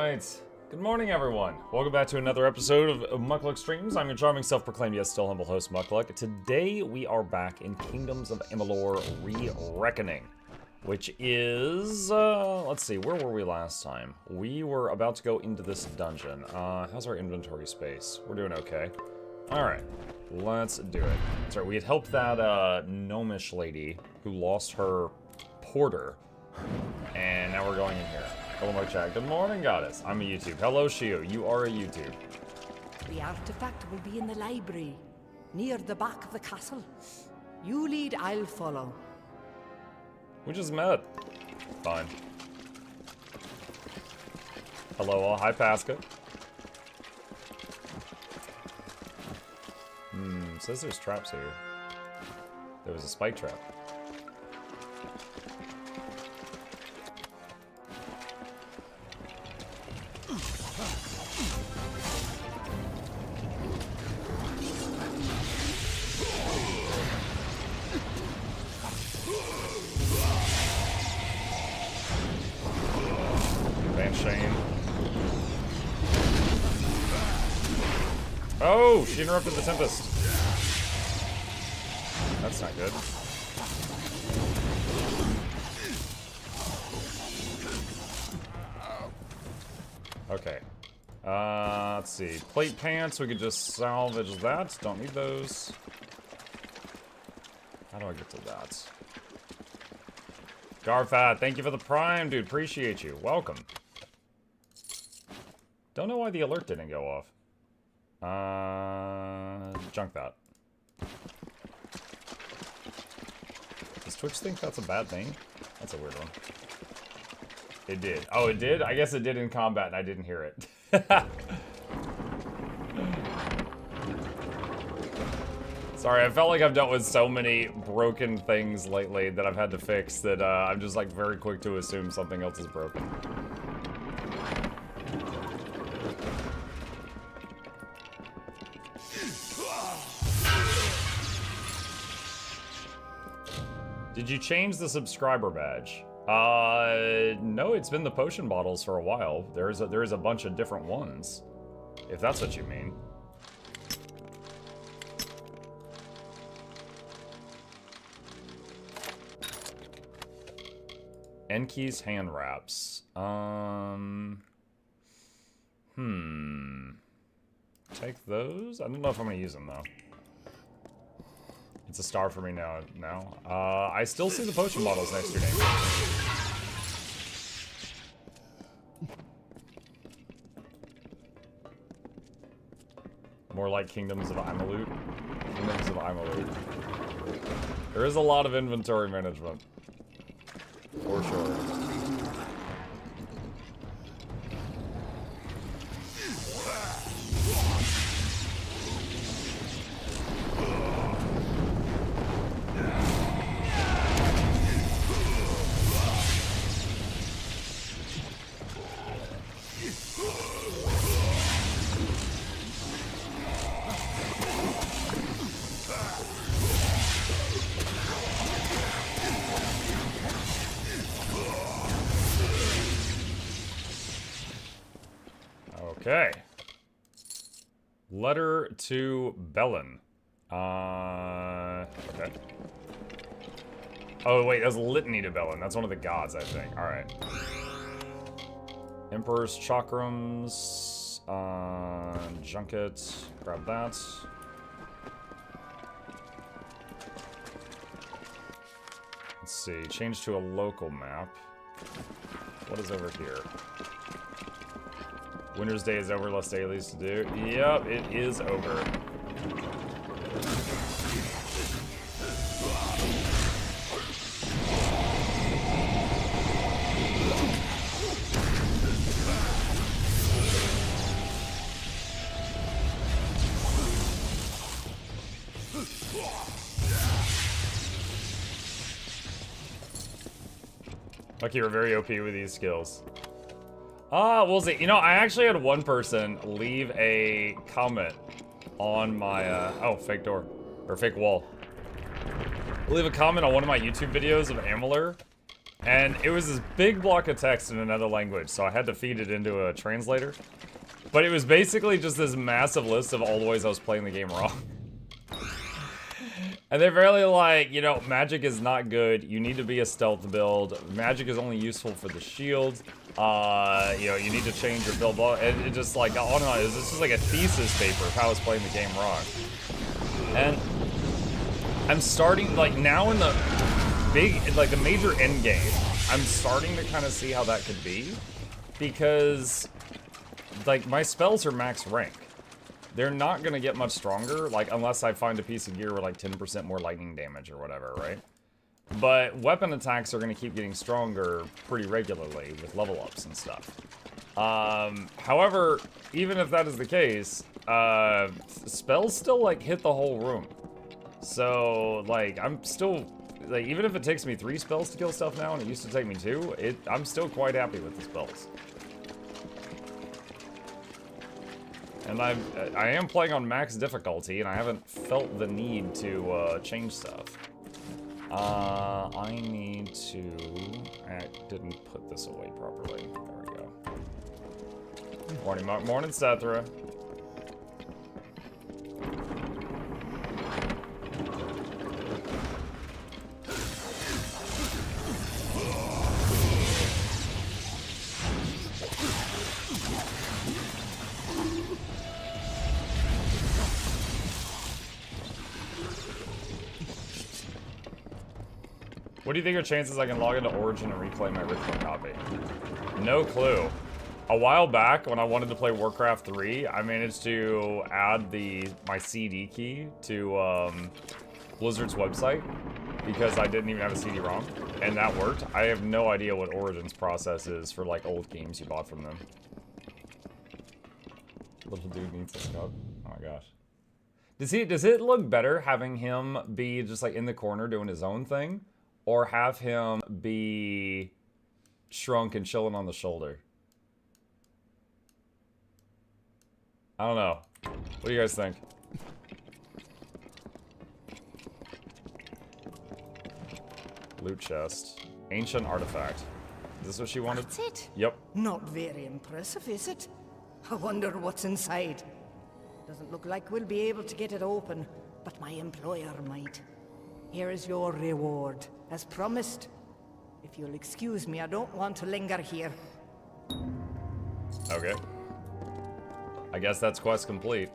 Alright, good morning everyone. Welcome back to another episode of Mukluk Streams. I'm your charming self-proclaimed yet still humble host, Mukluk. Today we are back in Kingdoms of Amalur Re-Reckoning, which is, let's see, where were we last time? We were about to go into this dungeon. How's our inventory space? We're doing okay. Alright, let's do it. That's right, we had helped that gnomish lady who lost her porter, and now we're going in here. Hello, my chat. Good morning, goddess. I'm a YouTube. Hello, Shio. You are a YouTube. The artifact will be in the library, near the back of the castle. You lead, I'll follow. We just met. Fine. Hello, all. Hi, Pasca. Says there's traps here. There was a spike trap. Oh, she interrupted the Tempest. That's not good. Okay. Let's see. Plate pants, we could just salvage that. Don't need those. How do I get to that? Garfat, thank you for the prime, dude. Appreciate you. Welcome. Don't know why the alert didn't go off. Junk that. Does Twitch think that's a bad thing? That's a weird one. It did. Oh, it did? I guess it did in combat and I didn't hear it. Sorry, I felt like I've dealt with so many broken things lately that I've had to fix that I'm just like very quick to assume something else is broken. Did you change the subscriber badge? No, it's been the potion bottles for a while. There is a bunch of different ones, if that's what you mean. Enki's hand wraps. Take those? I don't know if I'm gonna use them though. It's a star for me now. I still see the potion bottles next to your name. More like Kingdoms of Amalur. Kingdoms of Amalur. There is a lot of inventory management. For sure. Okay. Letter to Bellin. Okay. Oh, wait, that's Litany to Bellin. That's one of the gods, I think. Alright. Emperor's Chakrams. Junket. Grab that. Let's see. Change to a local map. What is over here? Winter's Day is over, less dailies to do. Yep, it is over. Lucky you're very OP with these skills. We'll see. You know, I actually had one person leave a comment on my, oh, fake door. Or fake wall. Leave a comment on one of my YouTube videos of Amalur. And it was this big block of text in another language, so I had to feed it into a translator. But it was basically just this massive list of all the ways I was playing the game wrong. And they're really like, you know, magic is not good. You need to be a stealth build. Magic is only useful for the shield. You know, you need to change your build. And it just like, on and on. It was just like a thesis paper of how I was playing the game wrong. And I'm starting, like, now in the big, like, the major end game, I'm starting to kind of see how that could be. Because, like, my spells are max rank. They're not gonna get much stronger, like, unless I find a piece of gear with, like, 10% more lightning damage or whatever, right? But weapon attacks are gonna keep getting stronger pretty regularly with level ups and stuff. However, even if that is the case, spells still, like, hit the whole room. So, like, I'm still, like, even if it takes me 3 spells to kill stuff now, and it used to take me 2, I'm still quite happy with the spells. And I am playing on max difficulty, and I haven't felt the need to change stuff. I need to... I didn't put this away properly. There we go. Morning, Mark. Morning, Sethra. What do you think are chances I can log into Origin and reclaim my original copy? No clue. A while back, when I wanted to play Warcraft 3, I managed to add my CD key to Blizzard's website because I didn't even have a CD-ROM, and that worked. I have no idea what Origin's process is for, like, old games you bought from them. Little dude needs a scout. Oh my gosh. Does it look better having him be just, like, in the corner doing his own thing? Or have him be shrunk and chilling on the shoulder? I don't know. What do you guys think? Loot chest. Ancient artifact. Is this what she wanted? That's it? Yep. Not very impressive, is it? I wonder what's inside. Doesn't look like we'll be able to get it open, but my employer might. Here is your reward, as promised. If you'll excuse me, I don't want to linger here. Okay. I guess that's quest complete.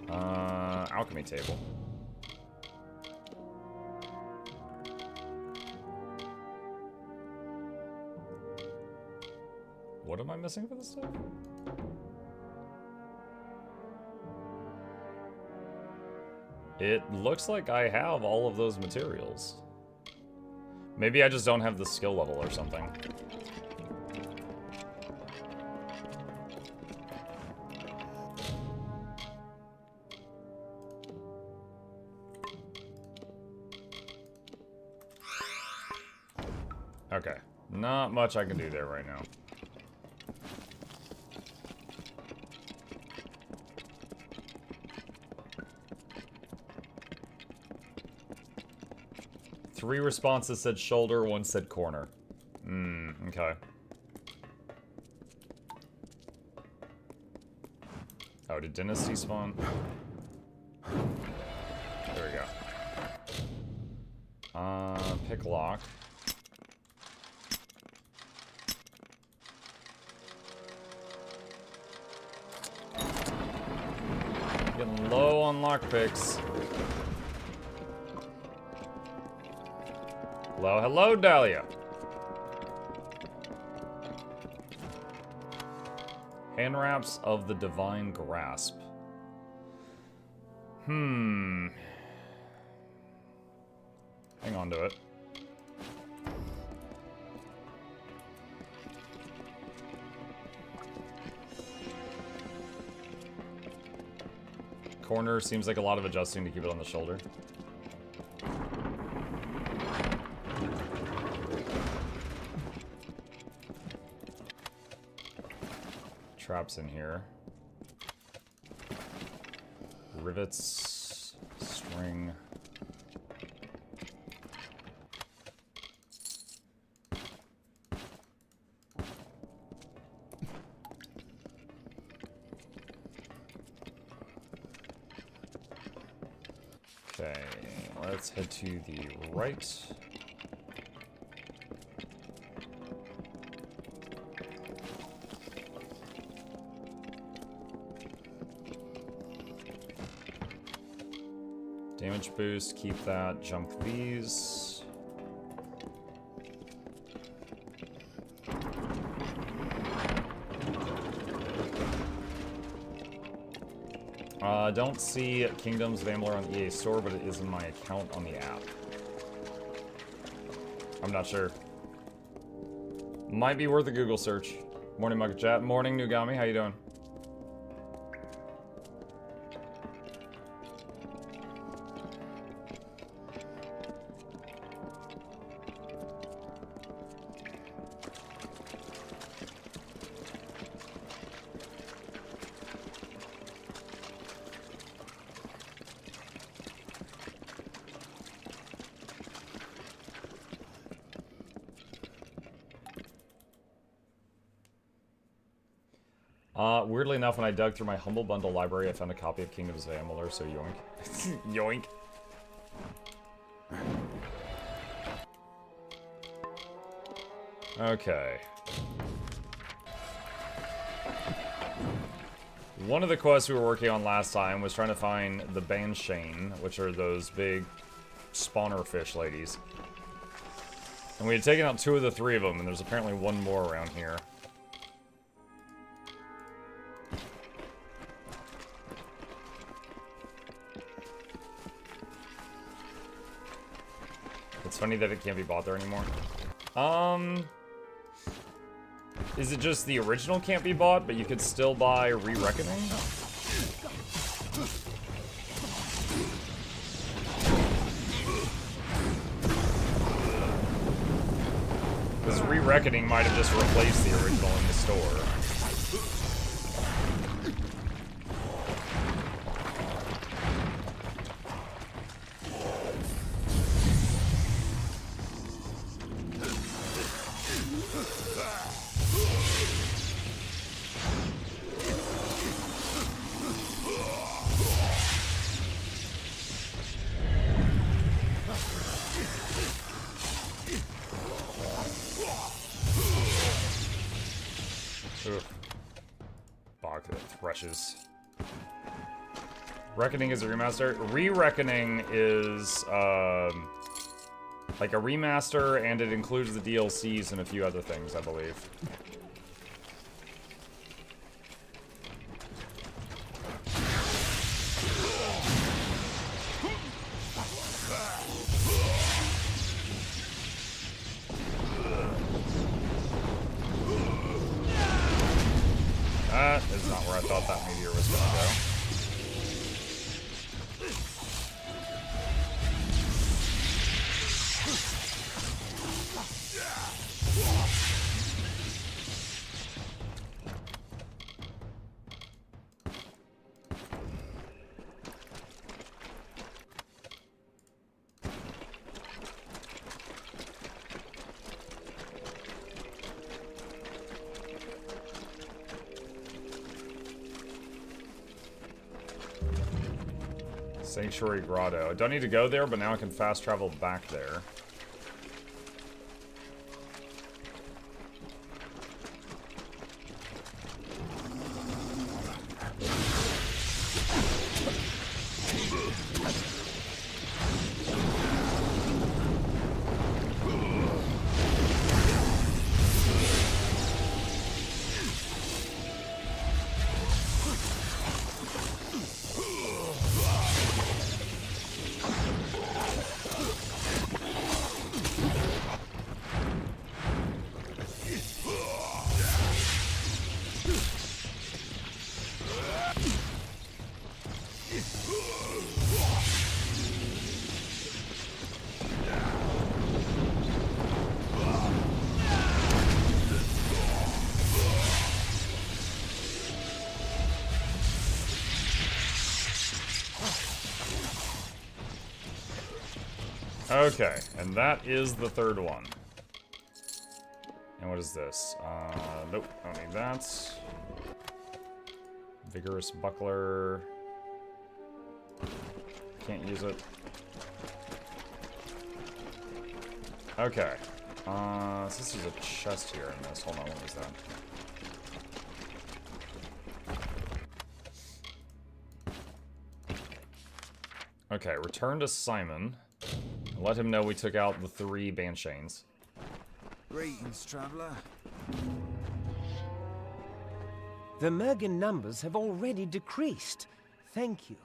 Alchemy table. What am I missing for this stuff? It looks like I have all of those materials. Maybe I just don't have the skill level or something. Okay. Not much I can do there right now. Three responses said shoulder, one said corner. Okay. Oh, did Dynasty spawn? There we go. Pick lock. Getting low on lockpicks. Hello, hello, Dahlia. Hand wraps of the Divine Grasp. Hang on to it. Corner seems like a lot of adjusting to keep it on the shoulder. Traps in here. Rivets, string. let's head to the right. Damage boost, keep that. Junk these. Don't see Kingdoms of Amalur on the EA Store, but it is in my account on the app. I'm not sure. Might be worth a Google search. Morning, Mugga Chat. Morning, Nugami. How you doing? Weirdly enough, when I dug through my Humble Bundle library, I found a copy of Kingdoms of Amalur, so yoink. Yoink. Okay. One of the quests we were working on last time was trying to find the Banshane, which are those big spawner fish ladies. And we had taken out 2 of the 3 of them, and there's apparently 1 more around here. It's funny that it can't be bought there anymore. Is it just the original can't be bought, but you could still buy Re-Reckoning? Because Re-Reckoning might have just replaced the original in the store. Reckoning is a remaster. Re-Reckoning is like a remaster, and it includes the DLCs and a few other things, I believe. That is not where I thought that meteor was going to go. Sanctuary Grotto. I don't need to go there, but now I can fast travel back there. Okay, and that is the third one. And what is this? Nope, I don't need that. Vigorous Buckler. Can't use it. Okay. Since there's a chest here in this. Hold on, what was that? Okay, return to Simon. And let him know we took out the 3 Banshanes. Greetings, traveler. The Mergen numbers have already decreased. Thank you.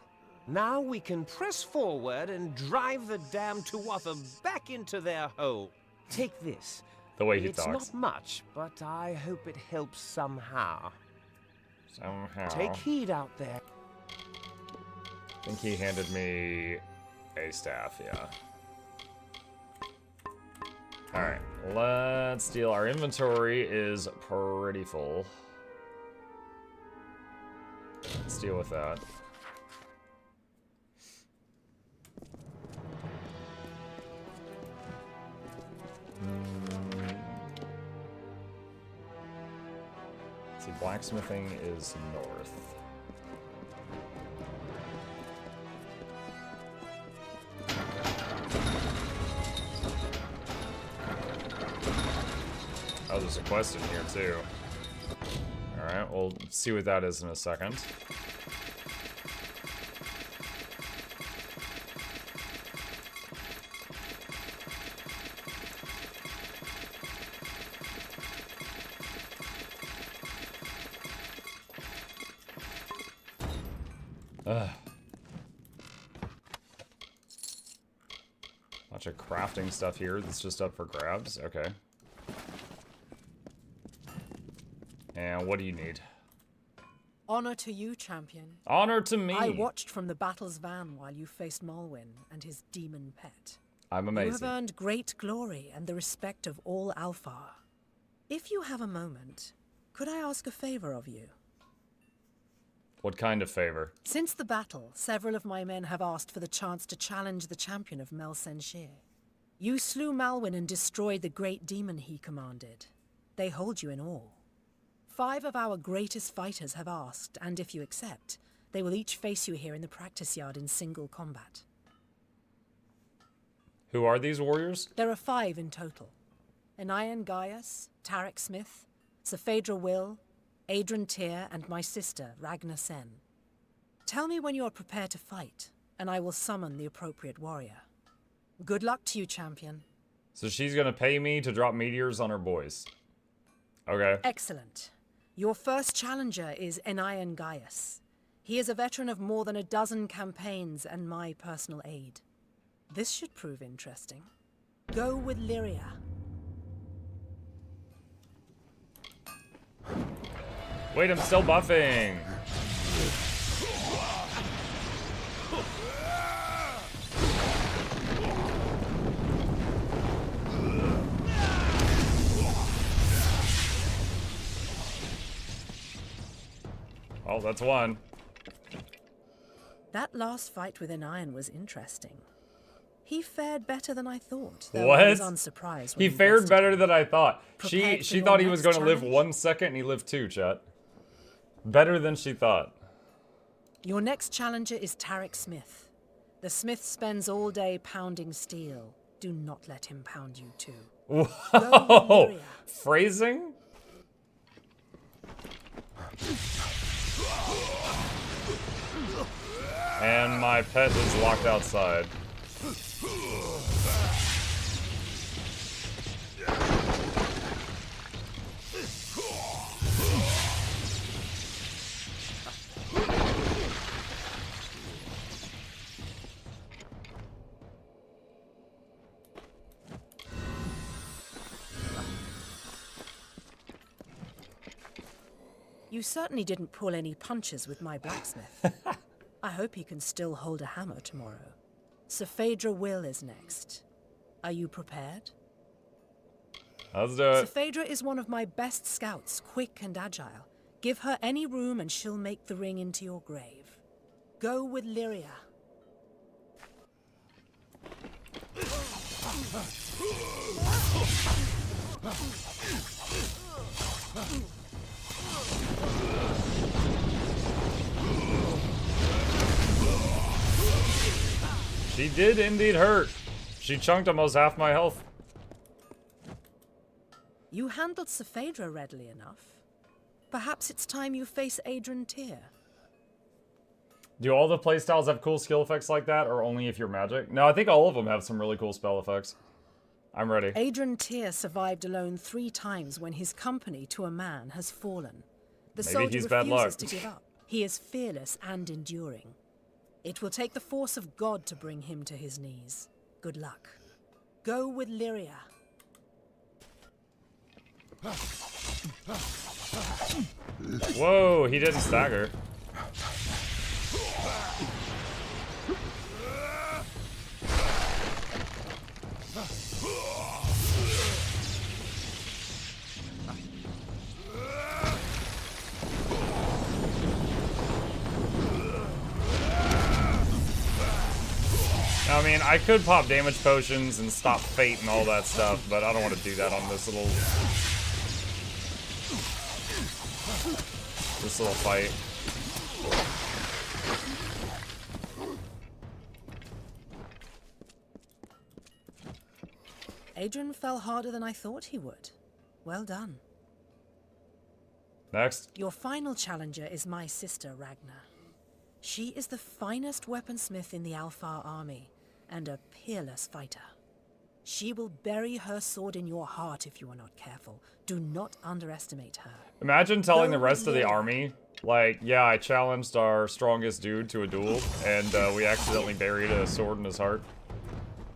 Now we can press forward and drive the damned Tuatha back into their hole. Take this. The way he it's talks. Not much, but I hope it helps somehow. Somehow. Take heed out there. I think he handed me a staff, yeah. Alright, let's deal. Our inventory is pretty full. Let's deal with that. See, blacksmithing is north. Oh, there's a quest in here too. Alright, we'll see what that is in a second. Ugh. Bunch of crafting stuff here that's just up for grabs. Okay. And what do you need? Honor to you, champion. Honor to me! I watched from the battle's van while you faced Malwyn and his demon pet. I'm You amazing. have earned great glory and the respect of all Alfar. If you have a moment, could I ask a favor of you? What kind of favor? Since the battle, several of my men have asked for the chance to challenge the champion of Mel Senshir. You slew Malwyn and destroyed the great demon he commanded. They hold you in awe. 5 of our greatest fighters have asked, and if you accept, they will each face you here in the practice yard in single combat. Who are these warriors? There are 5 in total. Anayan Gaius, Tarek Smith, Safedra Will, Adrian Tyr, and my sister, Ragnar Sen. Tell me when you are prepared to fight, and I will summon the appropriate warrior. Good luck to you, champion. So she's gonna pay me to drop meteors on her boys. Okay. Excellent. Your first challenger is Anayan Gaius. He is a veteran of more than a dozen campaigns and my personal aide. This should prove interesting. Go with Lyria. Wait, I'm still buffing! Oh, that's one. That last fight with Anayan was interesting. He fared better than I thought, though What? I was unsurprised when He you fared bested better him. than I thought. Prepared She for thought he your was next going to live challenge? 1 second and he lived 2, chat. Better than she thought. Your next challenger is Tarek Smith. The Smith spends all day pounding steel. Do not let him pound you too. Go with Whoa! Lyria. Phrasing? And my pet is locked outside. You certainly didn't pull any punches with my blacksmith. I hope he can still hold a hammer tomorrow. Safedra Will is next. Are you prepared? Let's do it. Safedra is one of my best scouts, quick and agile. Give her any room and she'll make the ring into your grave. Go with Lyria. She did indeed hurt. She chunked almost half my health. You handled Sephaedra readily enough. Perhaps it's time you face Adrian Tyr. Do all the playstyles have cool skill effects like that, or only if you're magic? No, I think all of them have some really cool spell effects. I'm ready. Adrian Tyr survived alone 3 times when his company to a man has fallen. The soldier he's bad luck. refuses to give up. He is fearless and enduring. It will take the force of God to bring him to his knees. Good luck. Go with Lyria. Whoa, he didn't stagger. I mean, I could pop damage potions and stop fate and all that stuff, but I don't want to do that on this little fight. Adrian fell harder than I thought he would. Well done. Next. Your final challenger is my sister, Ragnar. She is the finest weaponsmith in the Alfar army, and a peerless fighter. She will bury her sword in your heart if you are not careful. Do not underestimate her. Imagine telling the rest of the army, like, yeah, I challenged our strongest dude to a duel, and we accidentally buried a sword in his heart.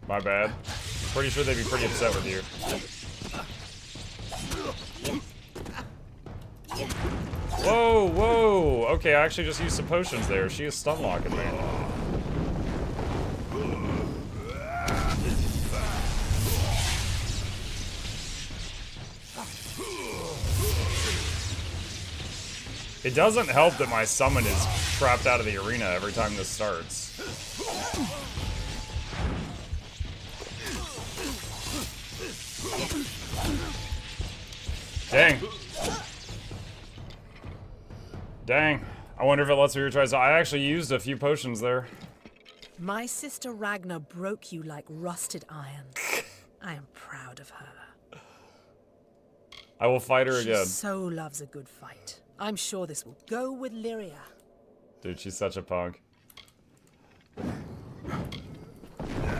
My bad. Pretty sure they'd be pretty upset with you. Whoa, whoa! Okay, I actually just used some potions there. She is stun locking me. It doesn't help that my summon is trapped out of the arena every time this starts. Dang. Dang. I wonder if it lets me retry. So I actually used a few potions there. My sister Ragnar broke you like rusted iron. I am proud of her. I will fight her again. She so loves a good fight. I'm sure this will go with Lyria. Dude, she's such a punk.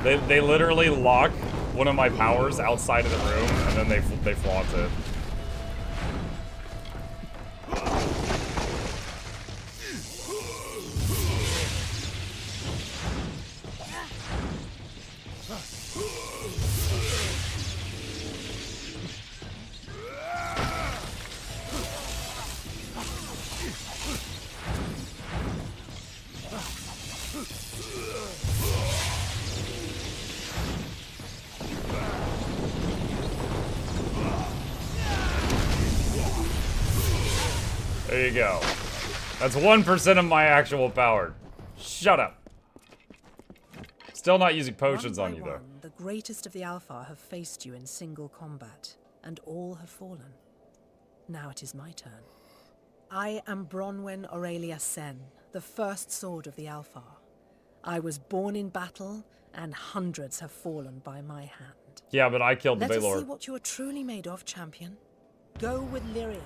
They literally lock one of my powers outside of the room, and then they flaunt it. There you go. That's 1% of my actual power. Shut up. Still not using potions on you, though. The greatest of the Alfar have faced you in single combat, and all have fallen. Now it is my turn. I am Bronwyn Aurelia Sen, the first sword of the Alfar. I was born in battle, and hundreds have fallen by my hand. Yeah, but I killed the Let us Balor. see what you are truly made of, champion. Go with Lyria.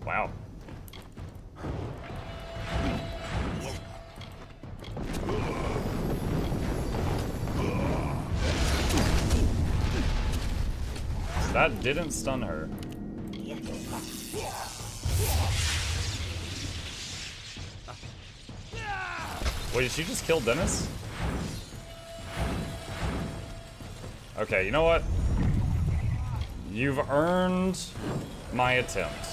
Wow. That didn't stun her. Wait, did she just kill Dennis? Okay, you know what? You've earned my attempt.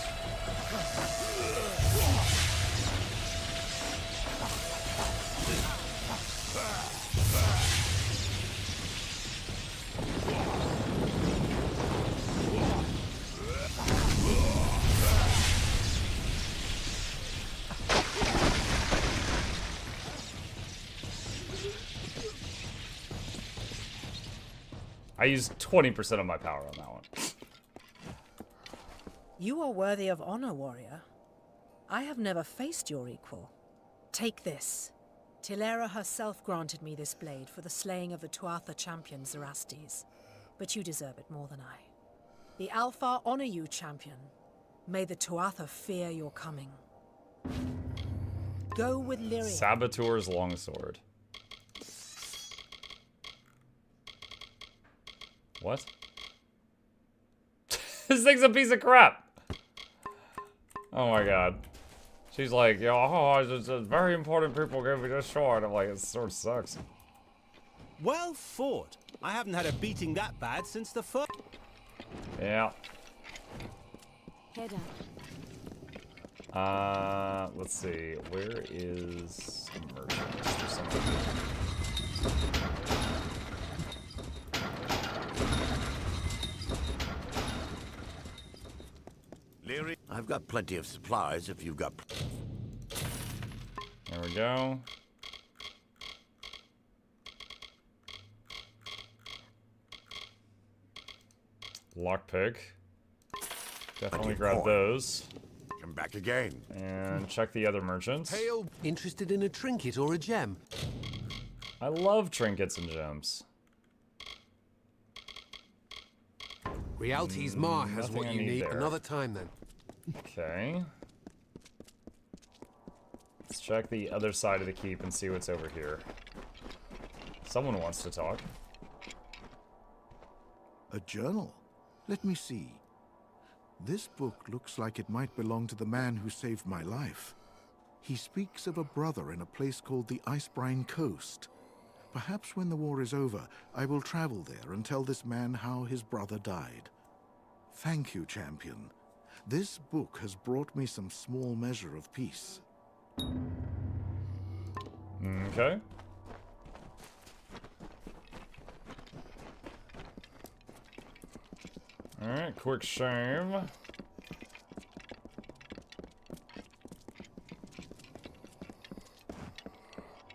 I used 20% of my power on that one. You are worthy of honor, warrior. I have never faced your equal. Take this. Tilera herself granted me this blade for the slaying of the Tuatha champion Zerastes. But you deserve it more than I. The Alpha honor you, champion. May the Tuatha fear your coming. Go with Lyria. Saboteur's longsword. What? This thing's a piece of crap. Oh my god. She's like, yo, it's very important people gave me this sword. I'm like, this sword sucks. Well fought. I haven't had a beating that bad since the first. Yeah. Head up. Let's see. Where is merchant? There's something. Leary, I've got plenty of supplies if you've got. There we go. Lockpick. Definitely grab those. Come back again. And check the other merchants. Hail. Interested in a trinket or a gem? I love trinkets and gems. Realty's Ma has nothing what I you need need. there. Another time then. Okay. Let's check the other side of the keep and see what's over here. Someone wants to talk. A journal? Let me see. This book looks like it might belong to the man who saved my life. He speaks of a brother in a place called the Icebrine Coast. Perhaps when the war is over, I will travel there and tell this man how his brother died. Thank you, champion. This book has brought me some small measure of peace. Okay. Alright, quick shave.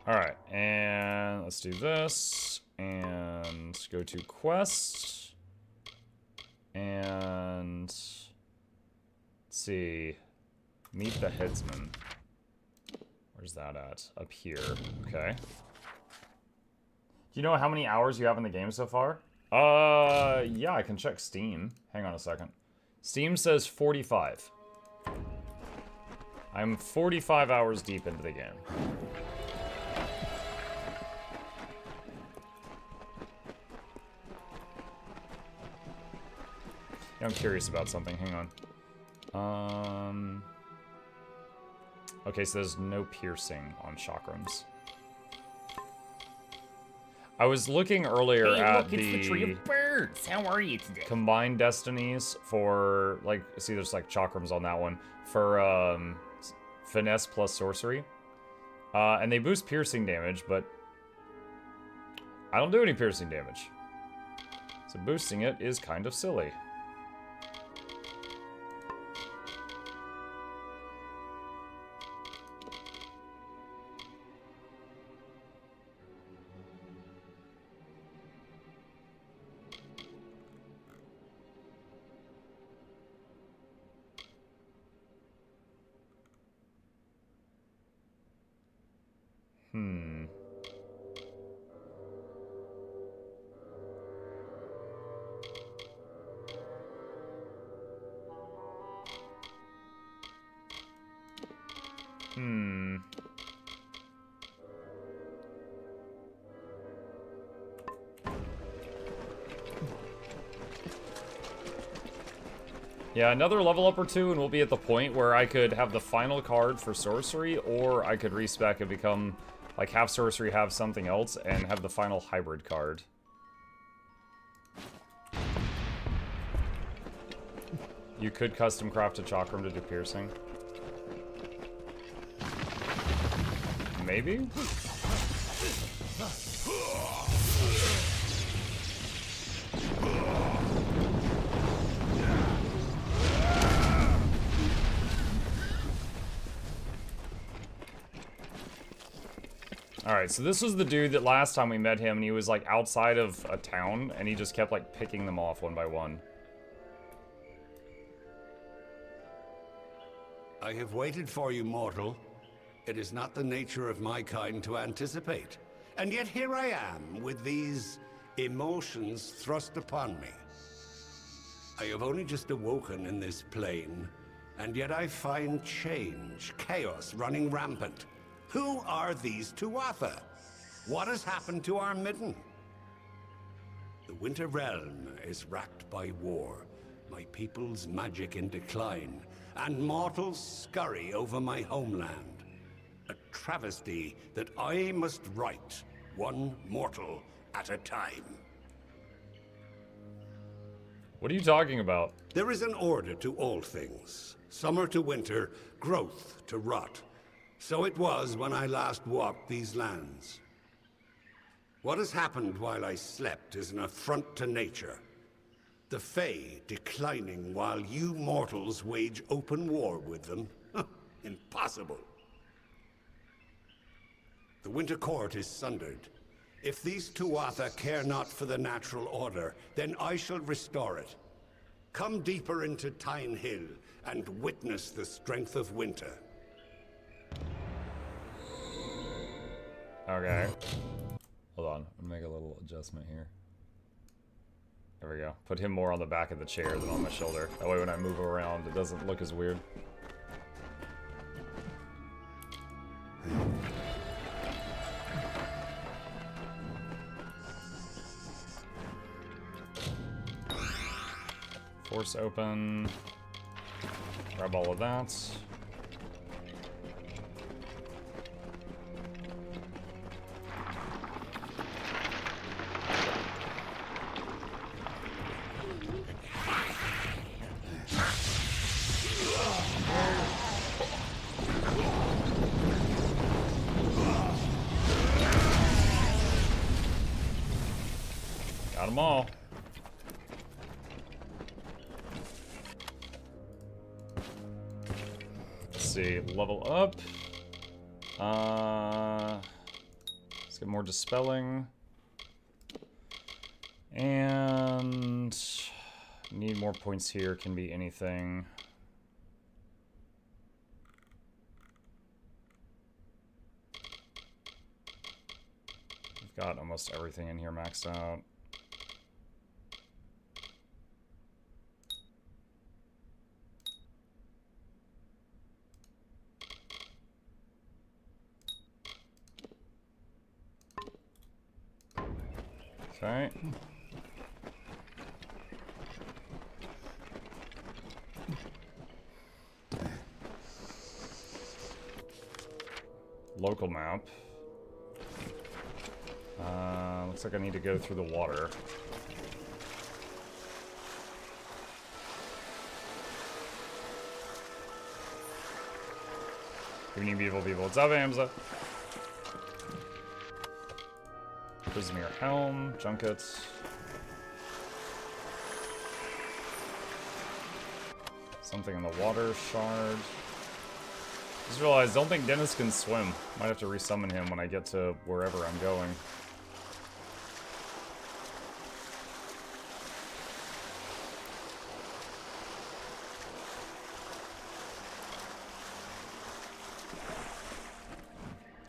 Alright, and let's do this. And go to quest. And let's see. Meet the headsman. Where's that at? Up here. Okay. Do you know how many hours you have in the game so far? Yeah, I can check Steam. Hang on a second. Steam says 45. I'm 45 hours deep into the game. Yeah, I'm curious about something. Hang on. Okay, so there's no piercing on chakrams. I was looking earlier at it's the Tree of Birds. How are you today? combined destinies for, like, see, there's like chakrams on that one for finesse plus sorcery, and they boost piercing damage, but I don't do any piercing damage, so boosting it is kind of silly. Yeah, another level up or two, and we'll be at the point where I could have the final card for sorcery, or I could respec and become like half sorcery, half something else, and have the final hybrid card. You could custom craft a chakram to do piercing. Maybe? Alright, so this was the dude that last time we met him, and he was like outside of a town, and he just kept like picking them off one by one. I have waited for you, mortal. It is not the nature of my kind to anticipate. And yet here I am, with these emotions thrust upon me. I have only just awoken in this plane, and yet I find change, chaos running rampant. Who are these Tuatha? What has happened to our midden? The Winter Realm is racked by war, my people's magic in decline, and mortals scurry over my homeland. A travesty that I must right, one mortal at a time. What are you talking about? There is an order to all things. Summer to winter, growth to rot. So it was when I last walked these lands. What has happened while I slept is an affront to nature. The Fae declining while you mortals wage open war with them? Impossible. The Winter Court is sundered. If these Tuatha care not for the natural order, then I shall restore it. Come deeper into Tyne Hill and witness the strength of winter. Okay. Hold on. I'm gonna make a little adjustment here. There we go. Put him more on the back of the chair than on my shoulder. That way when I move around, it doesn't look as weird. Force open. Grab all of that. Got them all. Let's see, level up. Let's get more dispelling. And need more points here, can be anything. We've got almost everything in here maxed out. Okay. Local map. Looks like I need to go through the water. Good evening, beautiful people. What's up, Hamza? Prisoner Helm, Junkets. Something in the water shard. Just realized, don't think Dennis can swim. Might have to resummon him when I get to wherever I'm going.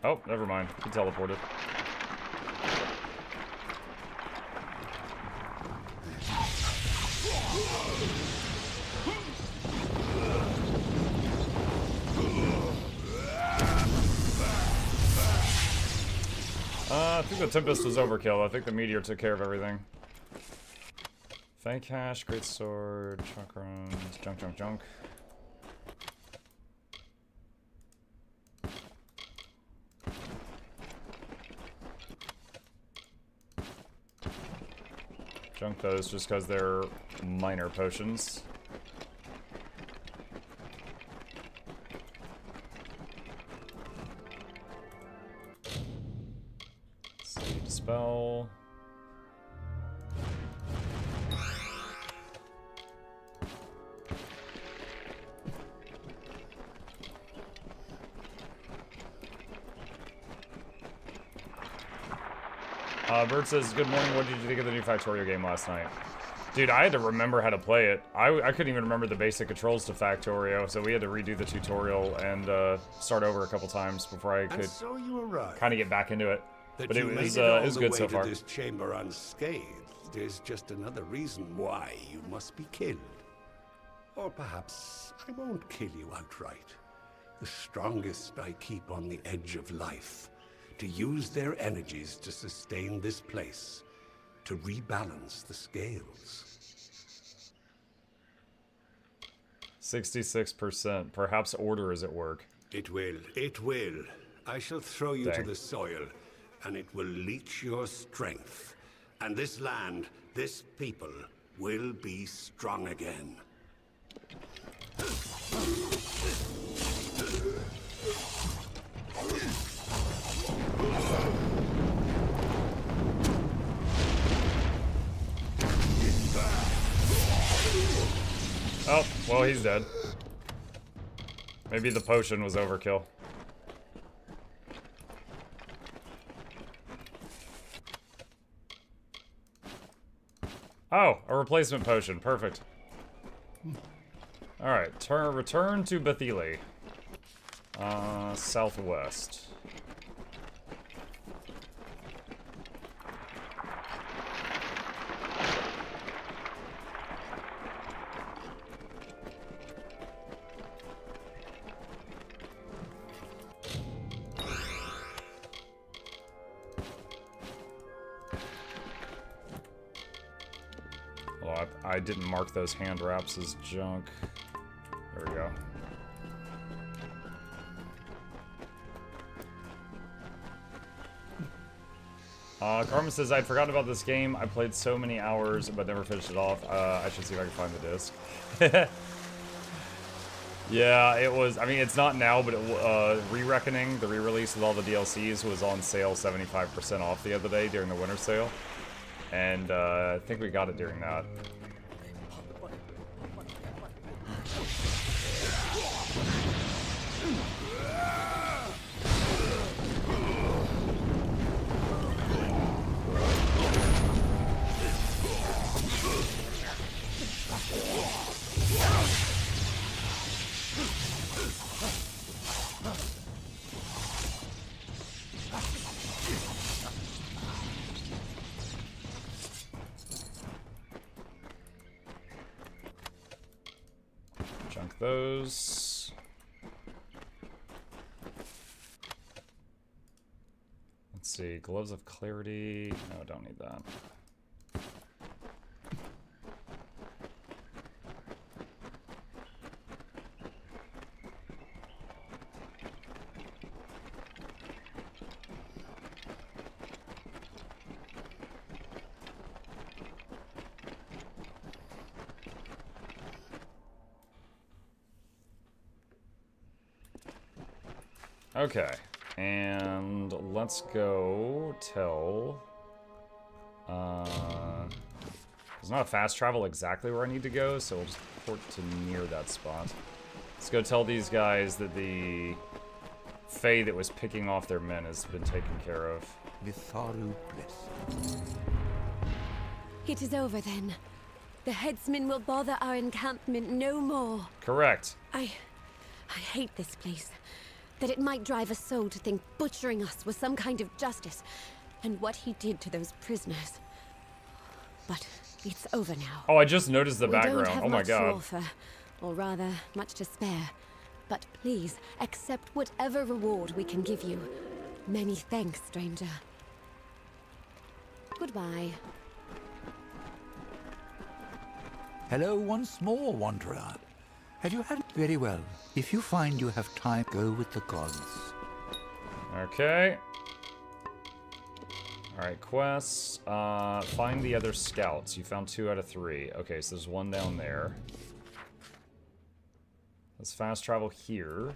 Oh, never mind. He teleported. I think the Tempest was overkill. I think the Meteor took care of everything. Fang Cash, Great Sword, Chakrams, junk, junk, junk. Junk those just because they're minor potions. Dispel. Bird says, good morning, what did you think of the new Factorio game last night? Dude, I had to remember how to play it. I couldn't even remember the basic controls to Factorio, so we had to redo the tutorial and start over a couple times before I could kind of get back into it. But it was good so far. This chamber unscathed is just another reason why you must be killed. Or perhaps I won't kill you outright. The strongest I keep on the edge of life, to use their energies to sustain this place, to rebalance the scales. 66%. Perhaps order is at work. It will. It will. I shall throw you to the soil, and it will leach your strength. And this land, this people, will be strong again. Oh, well, he's dead. Maybe the potion was overkill. Oh, a replacement potion. Perfect. Alright, return to Bethile. Southwest. Well, I didn't mark those hand wraps as junk. There we go. Carmen says, I'd forgotten about this game. I played so many hours, but never finished it off. I should see if I can find the disc. Yeah, it was, I mean, it's not now, but Re-Reckoning, the re-release with all the DLCs, was on sale 75% off the other day during the winter sale. And I think we got it during that. Chunk those. Let's see, Gloves of Clarity. No, don't need that. Okay, and let's go tell, there's not a fast travel exactly where I need to go, so we'll just port to near that spot. Let's go tell these guys that the Fae that was picking off their men has been taken care of. It is over then. The headsmen will bother our encampment no more. Correct. I hate this place. That it might drive a soul to think butchering us was some kind of justice, and what he did to those prisoners. But it's over now. Oh, I just noticed the background. We don't have oh my much god. to offer, or rather, much to spare. But please, accept whatever reward we can give you. Many thanks, stranger. Goodbye. Hello once more, wanderer. Have you had very well? If you find you have time, go with the gods. Okay. Alright, quests. Find the other scouts. You found 2 out of 3. Okay, so there's one down there. Let's fast travel here.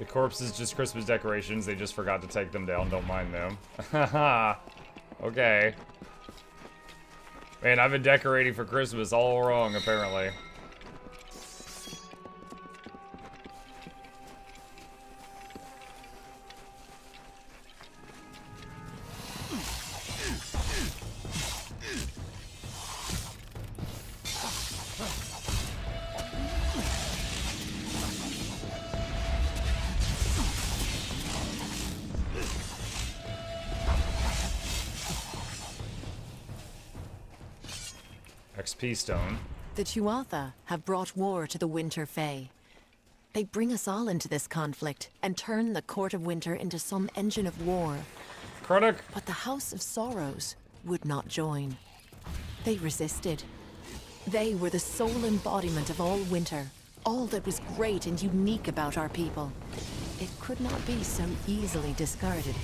corpses just Christmas decorations. They just forgot to take them down. Don't mind them. Haha. Okay. Man, I've been decorating for Christmas all wrong, apparently. XP stone. The Tuatha have brought war to the Winter Fae. They bring us all into this conflict and turn the Court of Winter into some engine of war. Critic. But the House of Sorrows would not join. They resisted. They were the sole embodiment of all winter, all that was great and unique about our people. It could not be so easily discarded.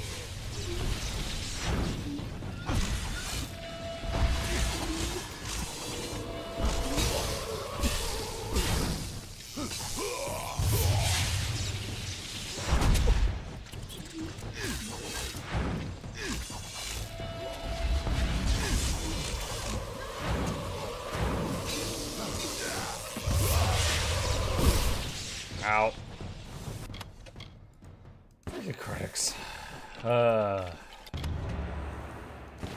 Ow. Freaking critics.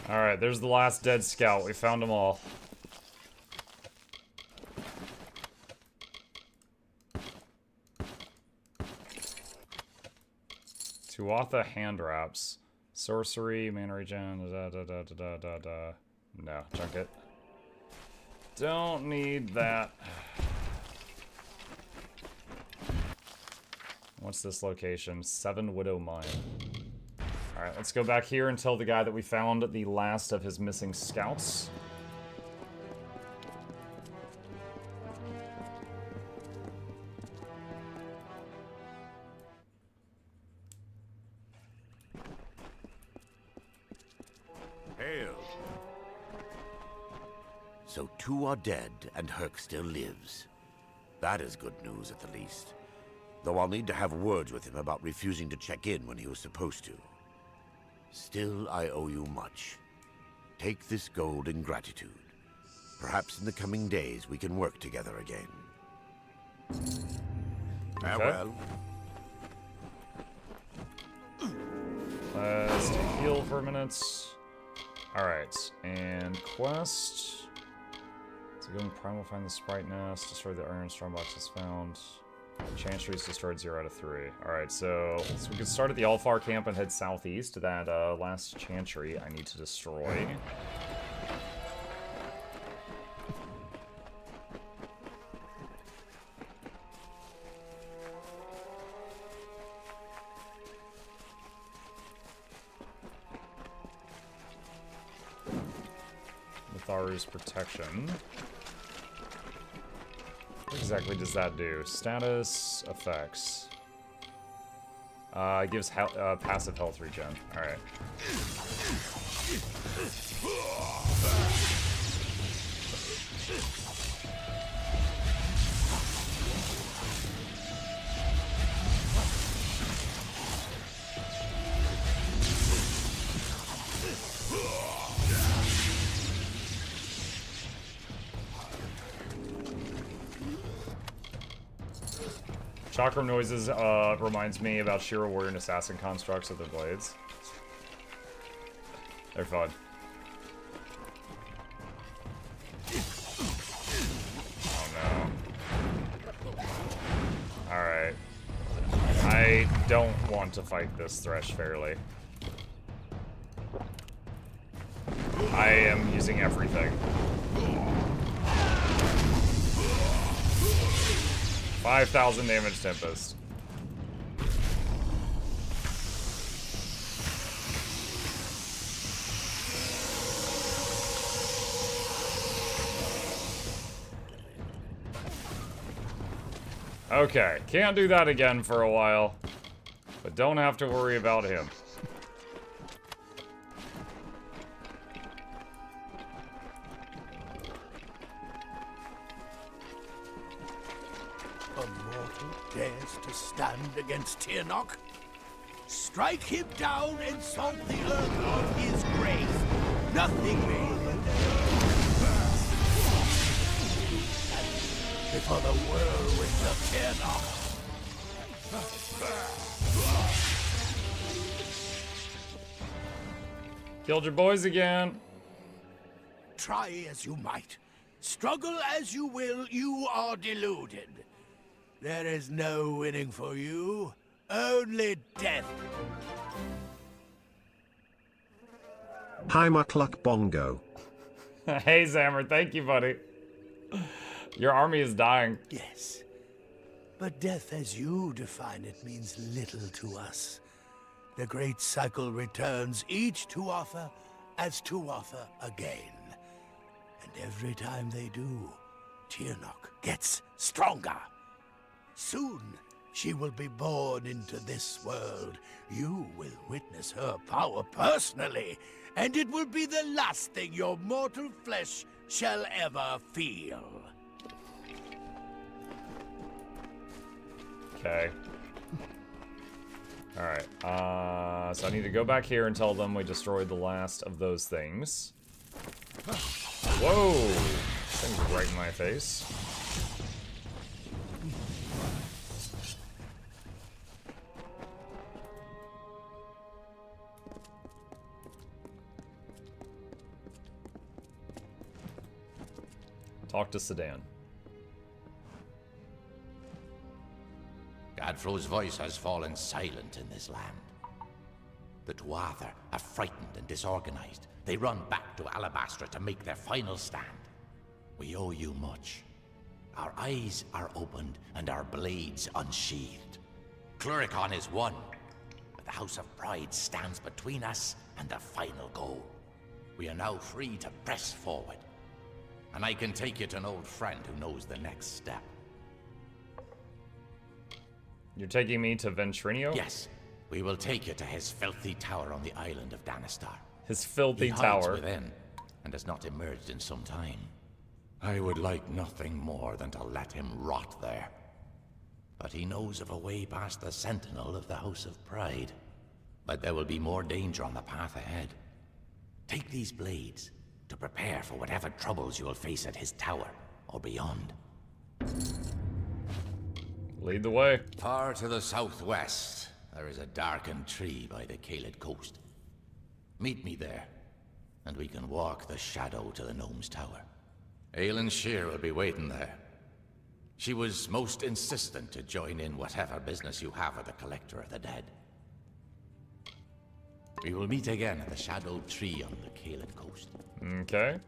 Alright, there's the last dead scout. We found them all. Tuatha hand wraps. Sorcery, mana regen, No, junk it. Don't need that. What's this location? 7 Widow Mine. Alright, let's go back here and tell the guy that we found the last of his missing scouts. Hail. So 2 are dead and Herc still lives. That is good news at the least. Though I'll need to have words with him about refusing to check in when he was supposed to. Still, I owe you much. Take this gold in gratitude. Perhaps in the coming days we can work together again. Farewell. Let's heal for a minute. Alright, and quest. So go in Primal, find the Sprite Nest, destroy the Iron Strongbox is found. Chantry's destroyed 0 out of 3. Alright, so we can start at the Alfar camp and head southeast to that last Chantry I need to destroy. Mitharu's protection. What exactly does that do? Status effects. It gives passive health regen. Alright. Chakram noises reminds me about Shira Warrior and Assassin constructs of their blades. They're fun. Oh no. Alright. I don't want to fight this Thresh fairly. I am using everything. 5,000 damage Tempest. Okay, can't do that again for a while, but don't have to worry about him. A mortal dares to stand against Tirnoch. Strike him down and salt the earth of his grave. Nothing may before the whirlwind of Tirnoch. Killed your boys again. Try as you might, struggle as you will, you are deluded. There is no winning for you, only death. Hi Mukluk Bongo. Hey Zammer, thank you, buddy. Your army is dying. Yes, but death as you define it means little to us. The great cycle returns, each to offer as to offer again. And every time they do, Tirnoch gets stronger. Soon, she will be born into this world. You will witness her power personally, and it will be the last thing your mortal flesh shall ever feel. Okay. Alright, so I need to go back here and tell them we destroyed the last of those things. Whoa! Thing's right in my face. Talk to Sedan. Godfrey's voice has fallen silent in this land. The Tuatha are frightened and disorganized. They run back to Alabastra to make their final stand. We owe you much. Our eyes are opened and our blades unsheathed. Cluricon is won, but the House of Pride stands between us and the final goal. We are now free to press forward. And I can take you to an old friend who knows the next step. You're taking me to Ventrinio? Yes. We will take you to his filthy tower on the island of Danistar. His filthy he hides tower. within, and has not emerged in some time. I would like nothing more than to let him rot there. But he knows of a way past the sentinel of the House of Pride. But there will be more danger on the path ahead. Take these blades to prepare for whatever troubles you will face at his tower or beyond. Lead the way. Far to the southwest, there is a darkened tree by the Caelid coast. Meet me there, and we can walk the shadow to the gnome's tower. Aelin Shear will be waiting there. She was most insistent to join in whatever business you have with the Collector of the Dead. We will meet again at the shadowed tree on the Caelid coast. Okay.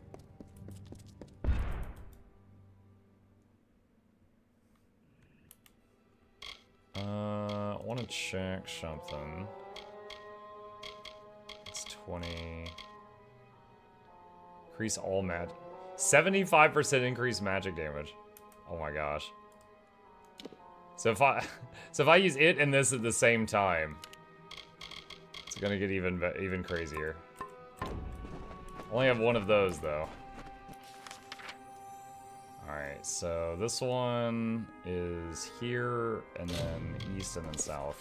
I want to check something. It's 20. Increase all magic. 75% increase magic damage. Oh my gosh. So if I use it and this at the same time, it's gonna get even crazier. Only have one of those though. Alright, so this one is here, and then east, and then south.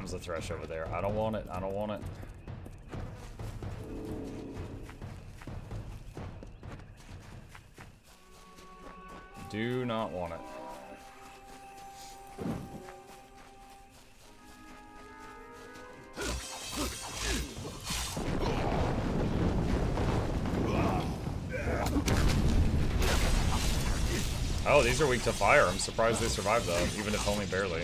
The thresh over there. I don't want it. I don't want it. Do not want it. Oh, these are weak to fire. I'm surprised they survived though, even if only barely.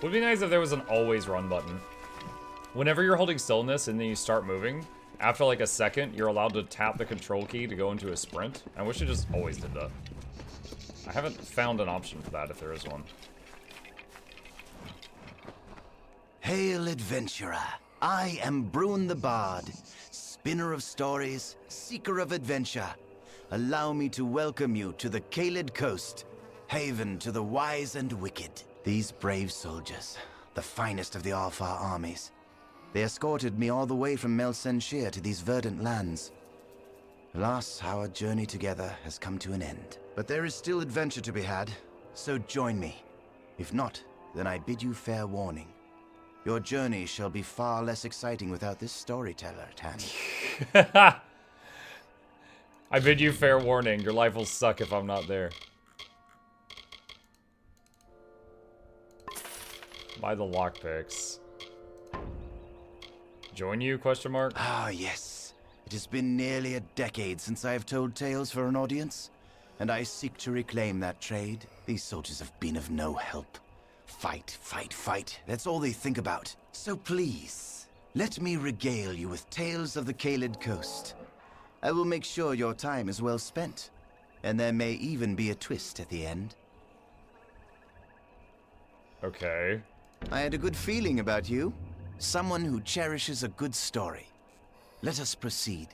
Would be nice if there was an always run button. Whenever you're holding still in this and then you start moving, after like a second, you're allowed to tap the control key to go into a sprint. I wish it just always did that. I haven't found an option for that if there is one. Hail, adventurer. I am Bruin the Bard, spinner of stories, seeker of adventure. Allow me to welcome you to the Caelid Coast, haven to the wise and wicked. These brave soldiers, the finest of the Alfar armies. They escorted me all the way from Melsenshir to these verdant lands. Alas, our journey together has come to an end. But there is still adventure to be had, so join me. If not, then I bid you fair warning. Your journey shall be far less exciting without this storyteller at hand. I bid you fair warning, your life will suck if I'm not there. Buy the lockpicks. Join you, question mark? Ah, yes. It has been nearly a decade since I have told tales for an audience, and I seek to reclaim that trade. These soldiers have been of no help. Fight, fight, fight. That's all they think about. So please, let me regale you with tales of the Caelid Coast. I will make sure your time is well spent, and there may even be a twist at the end. Okay. I had a good feeling about you. Someone who cherishes a good story. Let us proceed.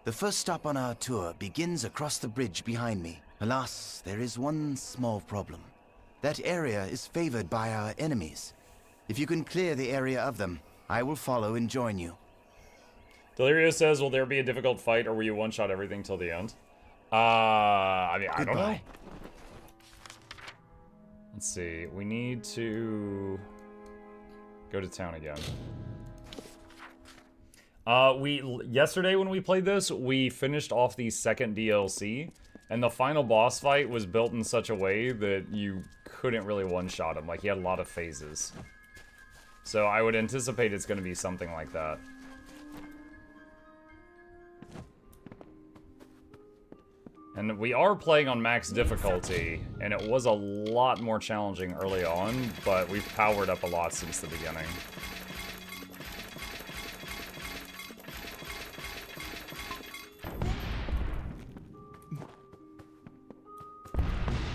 The first stop on our tour begins across the bridge behind me. Alas, there is one small problem. That area is favored by our enemies. If you can clear the area of them, I will follow and join you. Delirio says, will there be a difficult fight or will you one-shot everything till the end? I mean, I don't know. Let's see. We need to go to town again. Yesterday when we played this, we finished off the second DLC, and the final boss fight was built in such a way that you couldn't really one-shot him. Like, he had a lot of phases. So I would anticipate it's going to be something like that. And we are playing on max difficulty, and it was a lot more challenging early on, but we've powered up a lot since the beginning.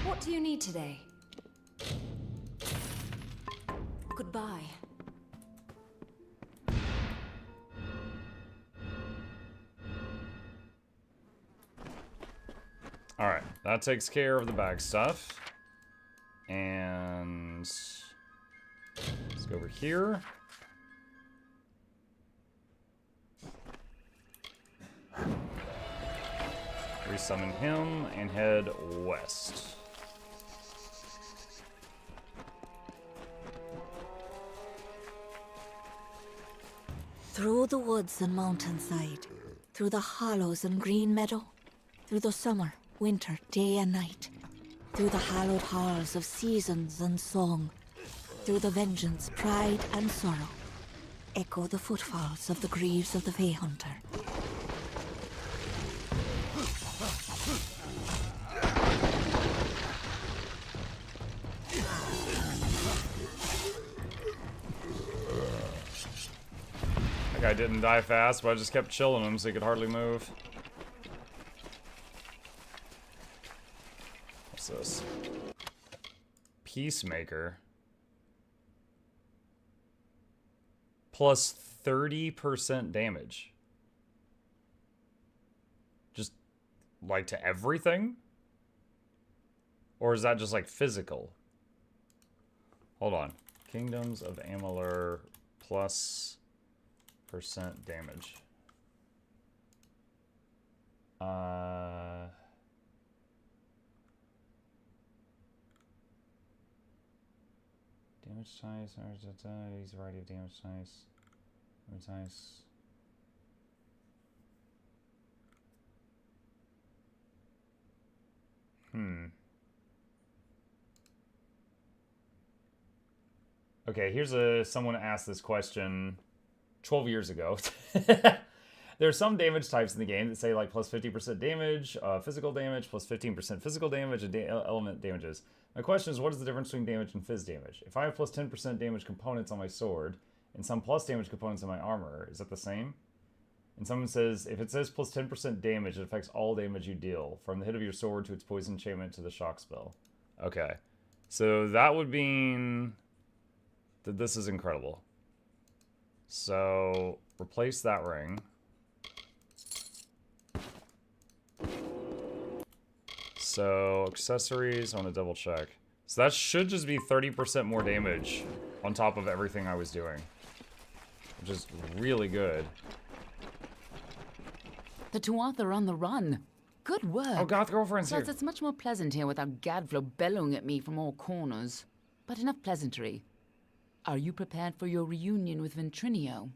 What do you need today? Goodbye. Alright, that takes care of the bag stuff. And let's go over here. Resummon him and head west. Through the woods and mountainside, through the hollows and green meadow, through the summer, winter, day and night, through the hallowed halls of seasons and song, through the vengeance, pride and sorrow, echo the footfalls of the greaves of the Fey Hunter. That guy didn't die fast, but I just kept chilling him so he could hardly move. What's this? Peacemaker. Plus 30% damage. Just, like, to everything? Or is that just, like, physical? Hold on. Kingdoms of Amalur plus % damage. Damage types, use a variety of damage types. Damage types. Okay, here's someone asked this question 12 years ago. There are some damage types in the game that say like plus 50% damage, physical damage, plus 15% physical damage, and element damages. My question is, what is the difference between damage and fizz damage? If I have plus 10% damage components on my sword, and some plus damage components on my armor, is that the same? And someone says, if it says plus 10% damage, it affects all damage you deal, from the hit of your sword to its poison enchantment to the shock spell. Okay. So that would mean that this is incredible. So, replace that ring. So, accessories, I want to double check. So that should just be 30% more damage on top of everything I was doing. Which is really good. The Tuatha are on the run. Good work. Oh, Goth Girlfriend's Plus, here. it's much more pleasant here without Gadflow bellowing at me from all corners. But enough pleasantry. Are you prepared for your reunion with Ventrinio?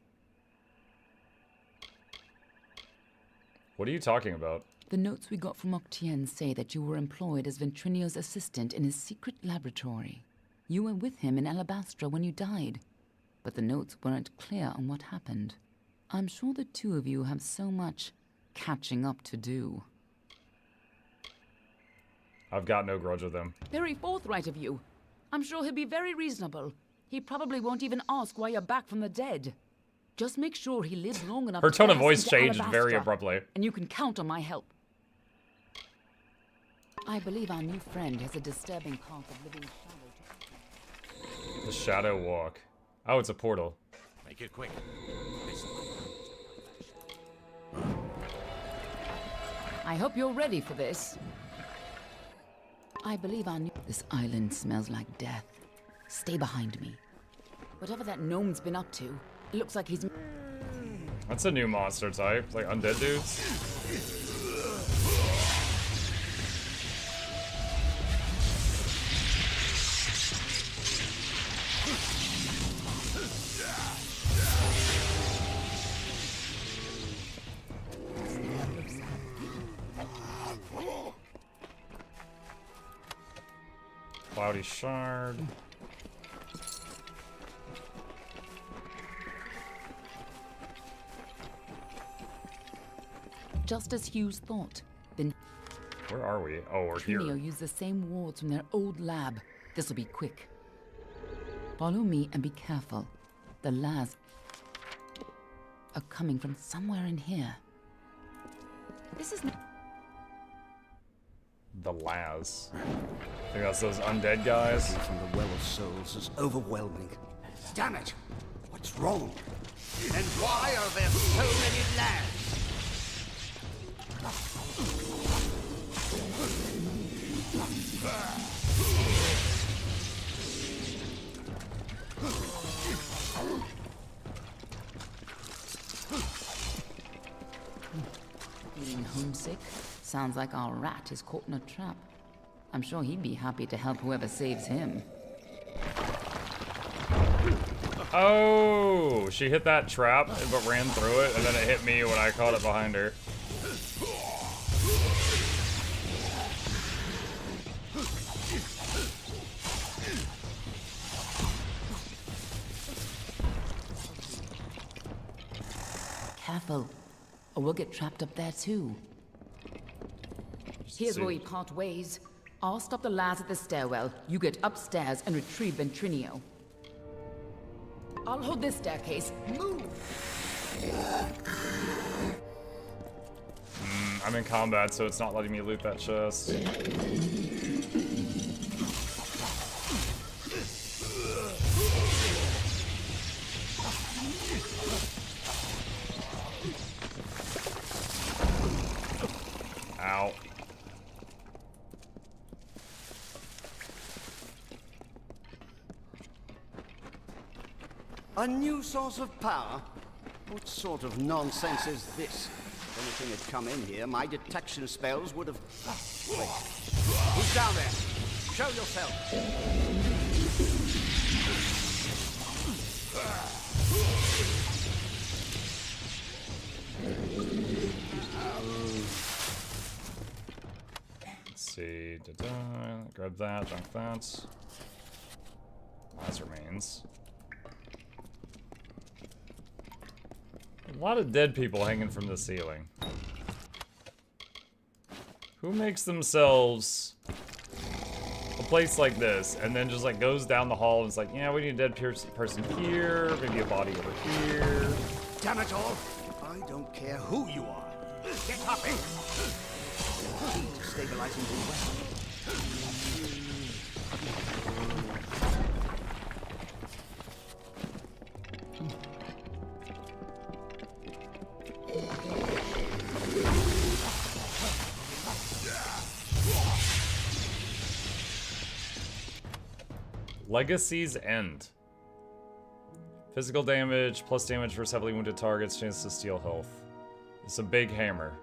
What are you talking about? The notes we got from Octien say that you were employed as Ventrinio's assistant in his secret laboratory. You were with him in Alabastra when you died. But the notes weren't clear on what happened. I'm sure the two of you have so much catching up to do. I've got no grudge with them. Very forthright of you. I'm sure he'll be very reasonable. He probably won't even ask why you're back from the dead. Just make sure he lives long enough. Her tone to of voice pass into changed very Alabastra, abruptly. and you can count on my help. I believe our new friend has a disturbing path of living shadow. The Shadow Walk. Oh, it's a portal. Make it quick. I hope you're ready for this. I believe our new... This island smells like death. Stay behind me. Whatever that gnome's been up to, it looks like he's... That's a new monster type. It's like undead dudes. Cloudy Shard. Just as Hughes thought. Then Where are we? Oh, we're here. Trinio used the same wards from their old lab. This'll be quick. Follow me and be careful. The Laz are coming from somewhere in here. This is... The Laz. I think that's those undead guys. From the Well of Souls is overwhelming. Damn it! What's wrong? And why are there so many lads? Feeling homesick? Sounds like our rat is caught in a trap. I'm sure he'd be happy to help whoever saves him. Oh, she hit that trap but ran through it, and then it hit me when I caught it behind her. Careful, or we'll get trapped up there too. Here's where we part ways. I'll stop the Laz at the stairwell. You get upstairs and retrieve Ventrinio. I'll hold this staircase. Move! I'm in combat, so it's not letting me loot that chest. Ow. A new source of power? What sort of nonsense is this? If anything had come in here, my detection spells would have... Wait. Who's down there? Show yourself. Let's see. Grab that, junk that. Laz remains. A lot of dead people hanging from the ceiling. Who makes themselves a place like this and then just like goes down the hall and it's like, yeah, we need a dead person here, maybe a body over here. Damn it all! I don't care who you are. Get hopping! Key to stabilizing the weapon. Legacy's End. Physical damage, plus damage for heavily wounded targets, chance to steal health. It's a big hammer.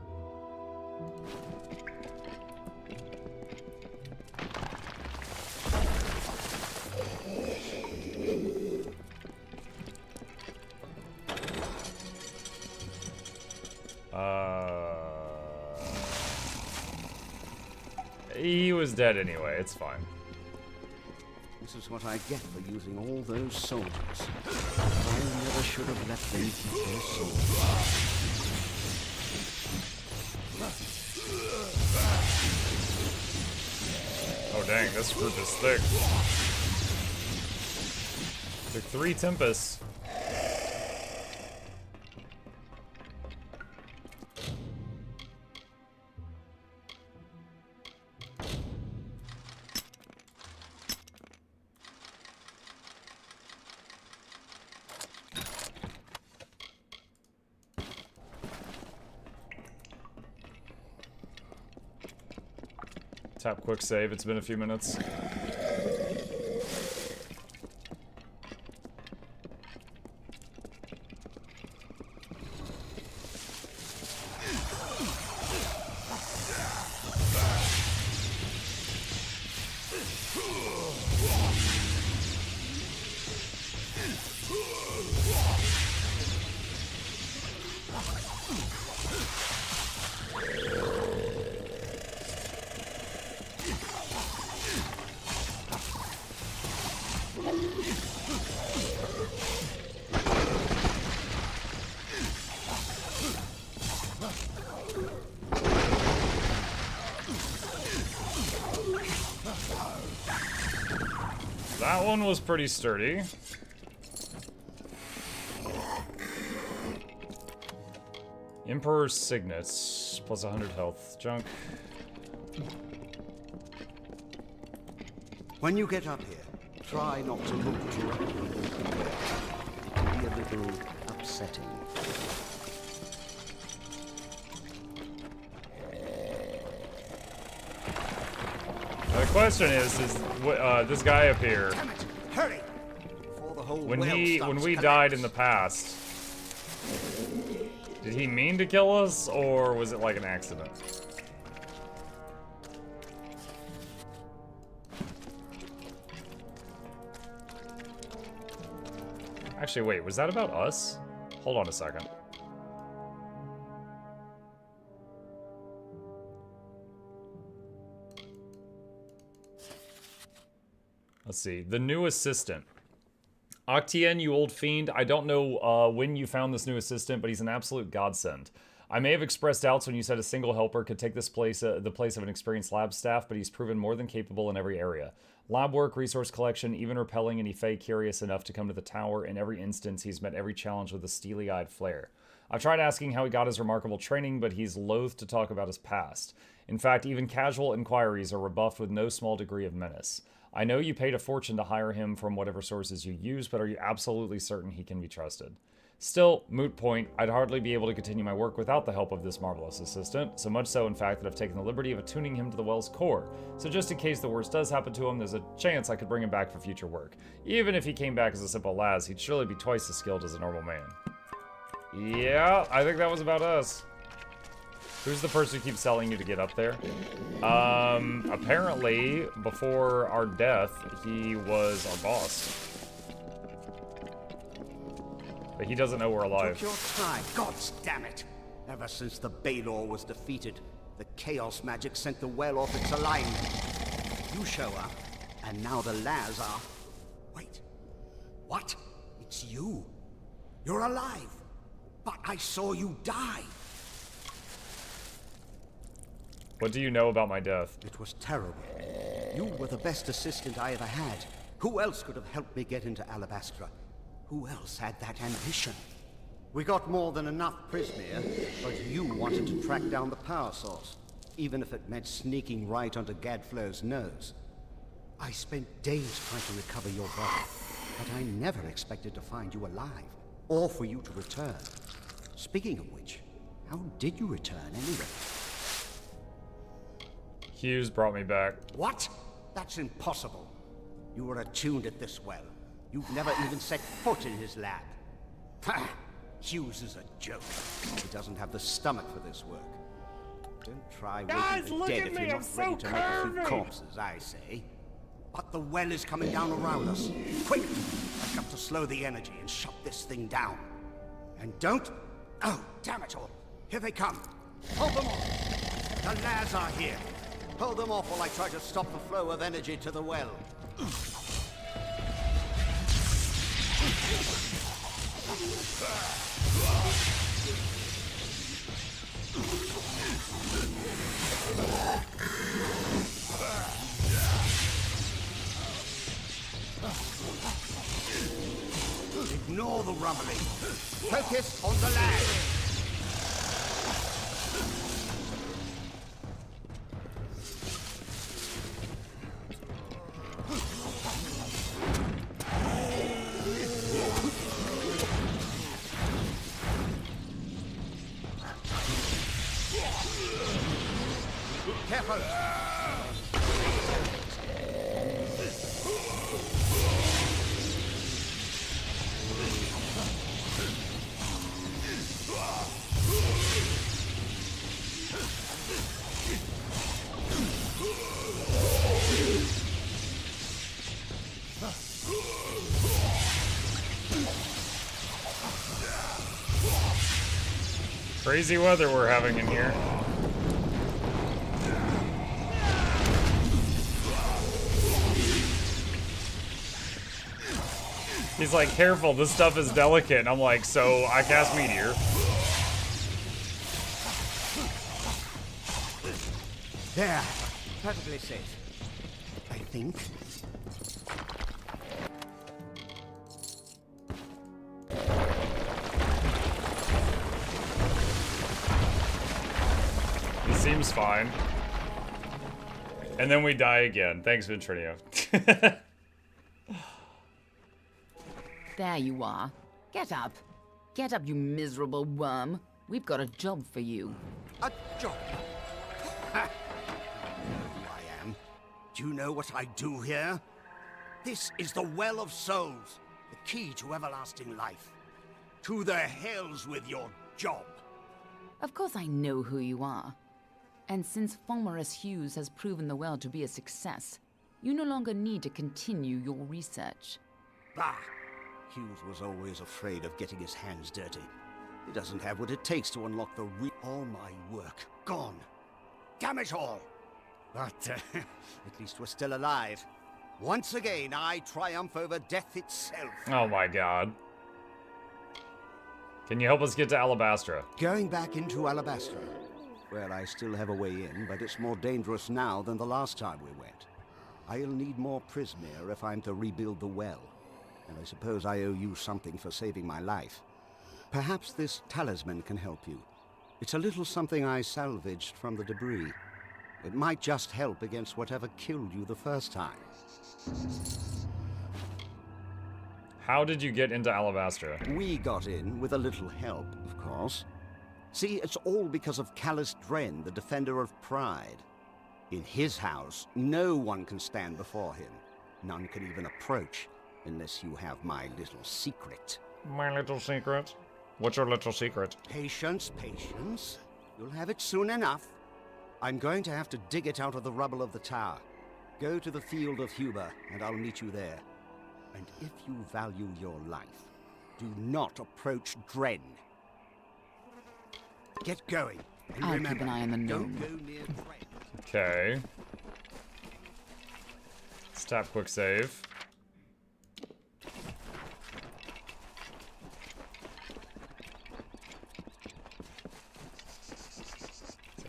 He was dead anyway, it's fine. This is what I get for using all those soldiers. I never should have let them keep their souls. Oh dang, this group is thick. Took 3 Tempests. Tap quick save, it's been a few minutes. That one was pretty sturdy. Emperor's Signets, plus 100 health. Junk. When you get up here, try not to look directly into the air. It can be a little upsetting. The question is this guy up here, Damn it! Hurry! Before the whole when well we died in the past, did he mean to kill us, or was it like an accident? Actually, wait, was that about us? Hold on a second. Let's see. The new assistant. Octien, you old fiend. I don't know when you found this new assistant, but he's an absolute godsend. I may have expressed doubts when you said a single helper could take this place, the place of an experienced lab staff, but he's proven more than capable in every area. Lab work, resource collection, even repelling any Fae curious enough to come to the tower. In every instance, he's met every challenge with a steely-eyed flair. I've tried asking how he got his remarkable training, but he's loath to talk about his past. In fact, even casual inquiries are rebuffed with no small degree of menace. I know you paid a fortune to hire him from whatever sources you use, but are you absolutely certain he can be trusted? Still, moot point, I'd hardly be able to continue my work without the help of this marvelous assistant, so much so in fact that I've taken the liberty of attuning him to the well's core, so just in case the worst does happen to him, there's a chance I could bring him back for future work. Even if he came back as a simple lass, he'd surely be twice as skilled as a normal man. Yeah, I think that was about us. Who's the person who keeps telling you to get up there? Apparently, before our death, he was our boss. But he doesn't know we're alive. Took your time, gods damn it! Ever since the Baelor was defeated, the Chaos magic sent the well off its alignment. You show up, and now the Laz are... Wait, what? It's you. You're alive. But I saw you die. What do you know about my death? It was terrible. You were the best assistant I ever had. Who else could have helped me get into Alabastra? Who else had that ambition? We got more than enough Prismere, but you wanted to track down the power source, even if it meant sneaking right under Gadflow's nose. I spent days trying to recover your body, but I never expected to find you alive, or for you to return. Speaking of which, how did you return anyway? Hughes brought me back. What? That's impossible. You were attuned at this well. You've never even set foot in his lab. Ha! Hughes is a joke. He doesn't have the stomach for this work. Don't try waiting to dead if you're not ready to make a few corpses, I say. But the well is coming down around us. Quick! I've got to slow the energy and shut this thing down. And don't... Oh, damn it all! Here they come! Hold them off! The lads are here! Hold them off while I try to stop the flow of energy to the well. Ignore the rumbling. Focus on the land. Careful. Crazy weather we're having in here. He's like, careful, this stuff is delicate. And I'm like, so I cast Meteor. There. Perfectly safe. I think. He seems fine. And then we die again. Thanks, Ventrinio. There you are. Get up. Get up, you miserable worm. We've got a job for you. A job? Ha! You know who I am. Do you know what I do here? This is the Well of Souls, the key to everlasting life. To the hells with your job. Of course I know who you are. And since Fulmerus Hughes has proven the well to be a success, you no longer need to continue your research. Bah! Hughes was always afraid of getting his hands dirty. He doesn't have what it takes to unlock the all my work gone. Damn it all! But at least we're still alive. Once again, I triumph over death itself. Oh my god. Can you help us get to Alabastra? Going back into Alabastra. Well, I still have a way in, but it's more dangerous now than the last time we went. I'll need more Prismere if I'm to rebuild the well. And I suppose I owe you something for saving my life. Perhaps this talisman can help you. It's a little something I salvaged from the debris. It might just help against whatever killed you the first time. How did you get into Alabastra? We got in with a little help, of course. See, it's all because of Callus Dren, the defender of pride. In his house, no one can stand before him. None can even approach. Unless you have my little secret. My little secret? What's your little secret? Patience, patience. You'll have it soon enough. I'm going to have to dig it out of the rubble of the tower. Go to the field of Huber, and I'll meet you there. And if you value your life, do not approach Dren. Get going. And I'll remember, keep an eye on the gnome. Don't go near Dren. Okay. Let's tap quick save.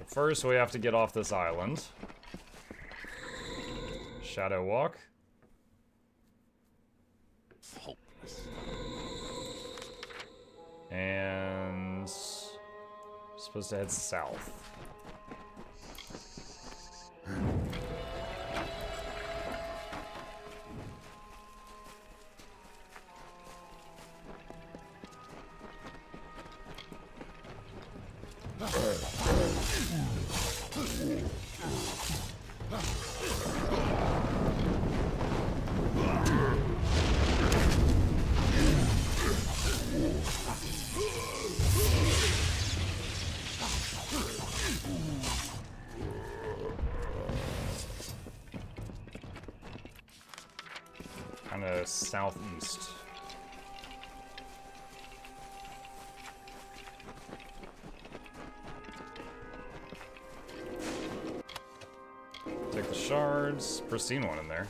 First, we have to get off this island. Shadow walk. Hopeless. And supposed to head south. Kind of southeast. Take the shards. Pristine one in there.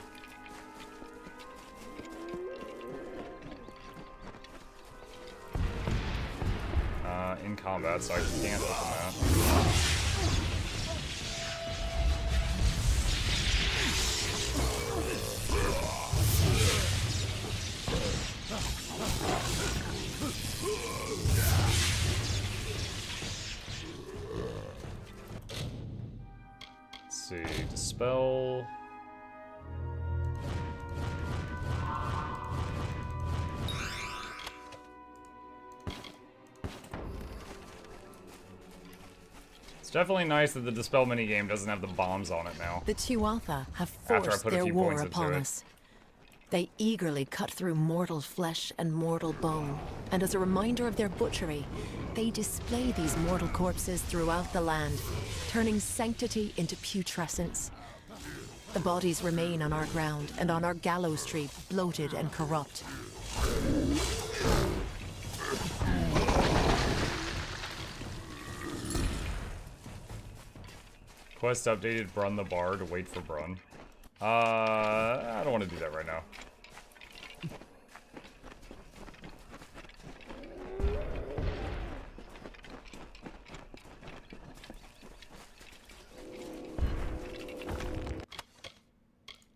In combat, so I can't open that. Let's see, dispel. It's definitely nice that the dispel minigame doesn't have the bombs on it now. The Tuatha have forced their war upon us. They eagerly cut through mortal flesh and mortal bone, and as a reminder of their butchery, they display these mortal corpses throughout the land, turning sanctity into putrescence. The bodies remain on our ground and on our gallows tree, bloated and corrupt. Quest updated Brun the Bard. Wait for Brun. I don't want to do that right now.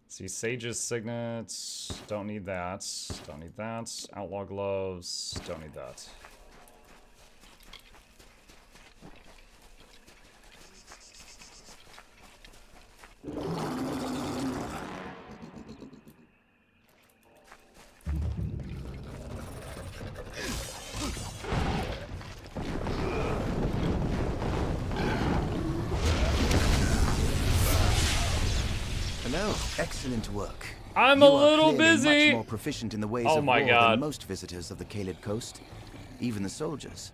See, Sage's signets. Don't need that. Don't need that. Outlaw gloves. Don't need that. Hello. Excellent work. I'm You a are little clearly busy. much more proficient in the ways Oh of my war God. than most visitors of the Kaled Coast, even the soldiers.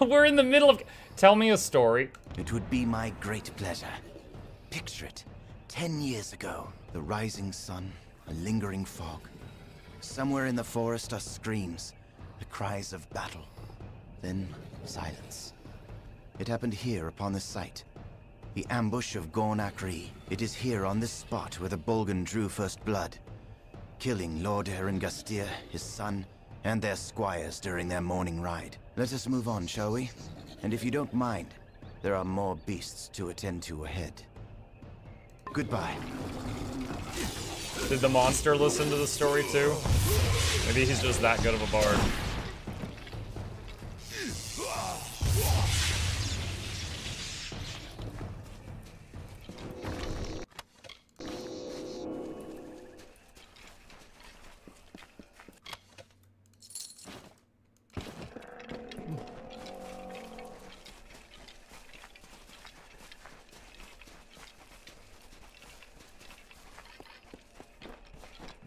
We're in the middle of... Tell me a story. It would be my great pleasure. Picture it. 10 years ago, the rising sun, a lingering fog. Somewhere in the forest are screams, the cries of battle. Then silence. It happened here upon this site. The ambush of Gorn Akri. It is here on this spot where the Bolgan drew first blood, killing Lord Erengastir, his son, and their squires during their morning ride. Let us move on, shall we? And if you don't mind, there are more beasts to attend to ahead. Goodbye. Did the monster listen to the story too? Maybe he's just that good of a bard.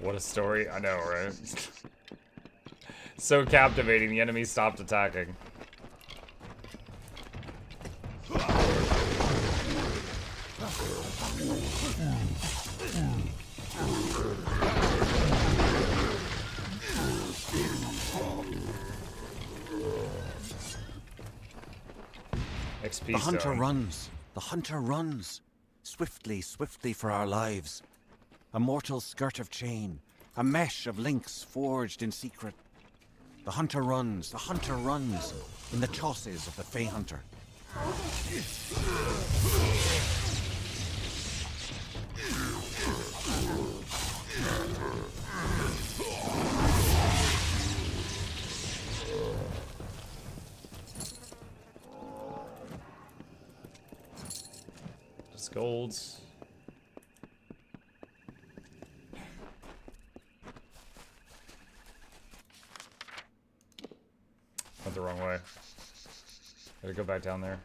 What a story. I know, right? So captivating, the enemy stopped attacking. XP The hunter stone. runs. The hunter runs. Swiftly, swiftly for our lives. A mortal skirt of chain. A mesh of links forged in secret. The hunter runs. The hunter runs. In the chausses of the Fey Hunter. Just golds. Went the wrong way. Gotta go back down there.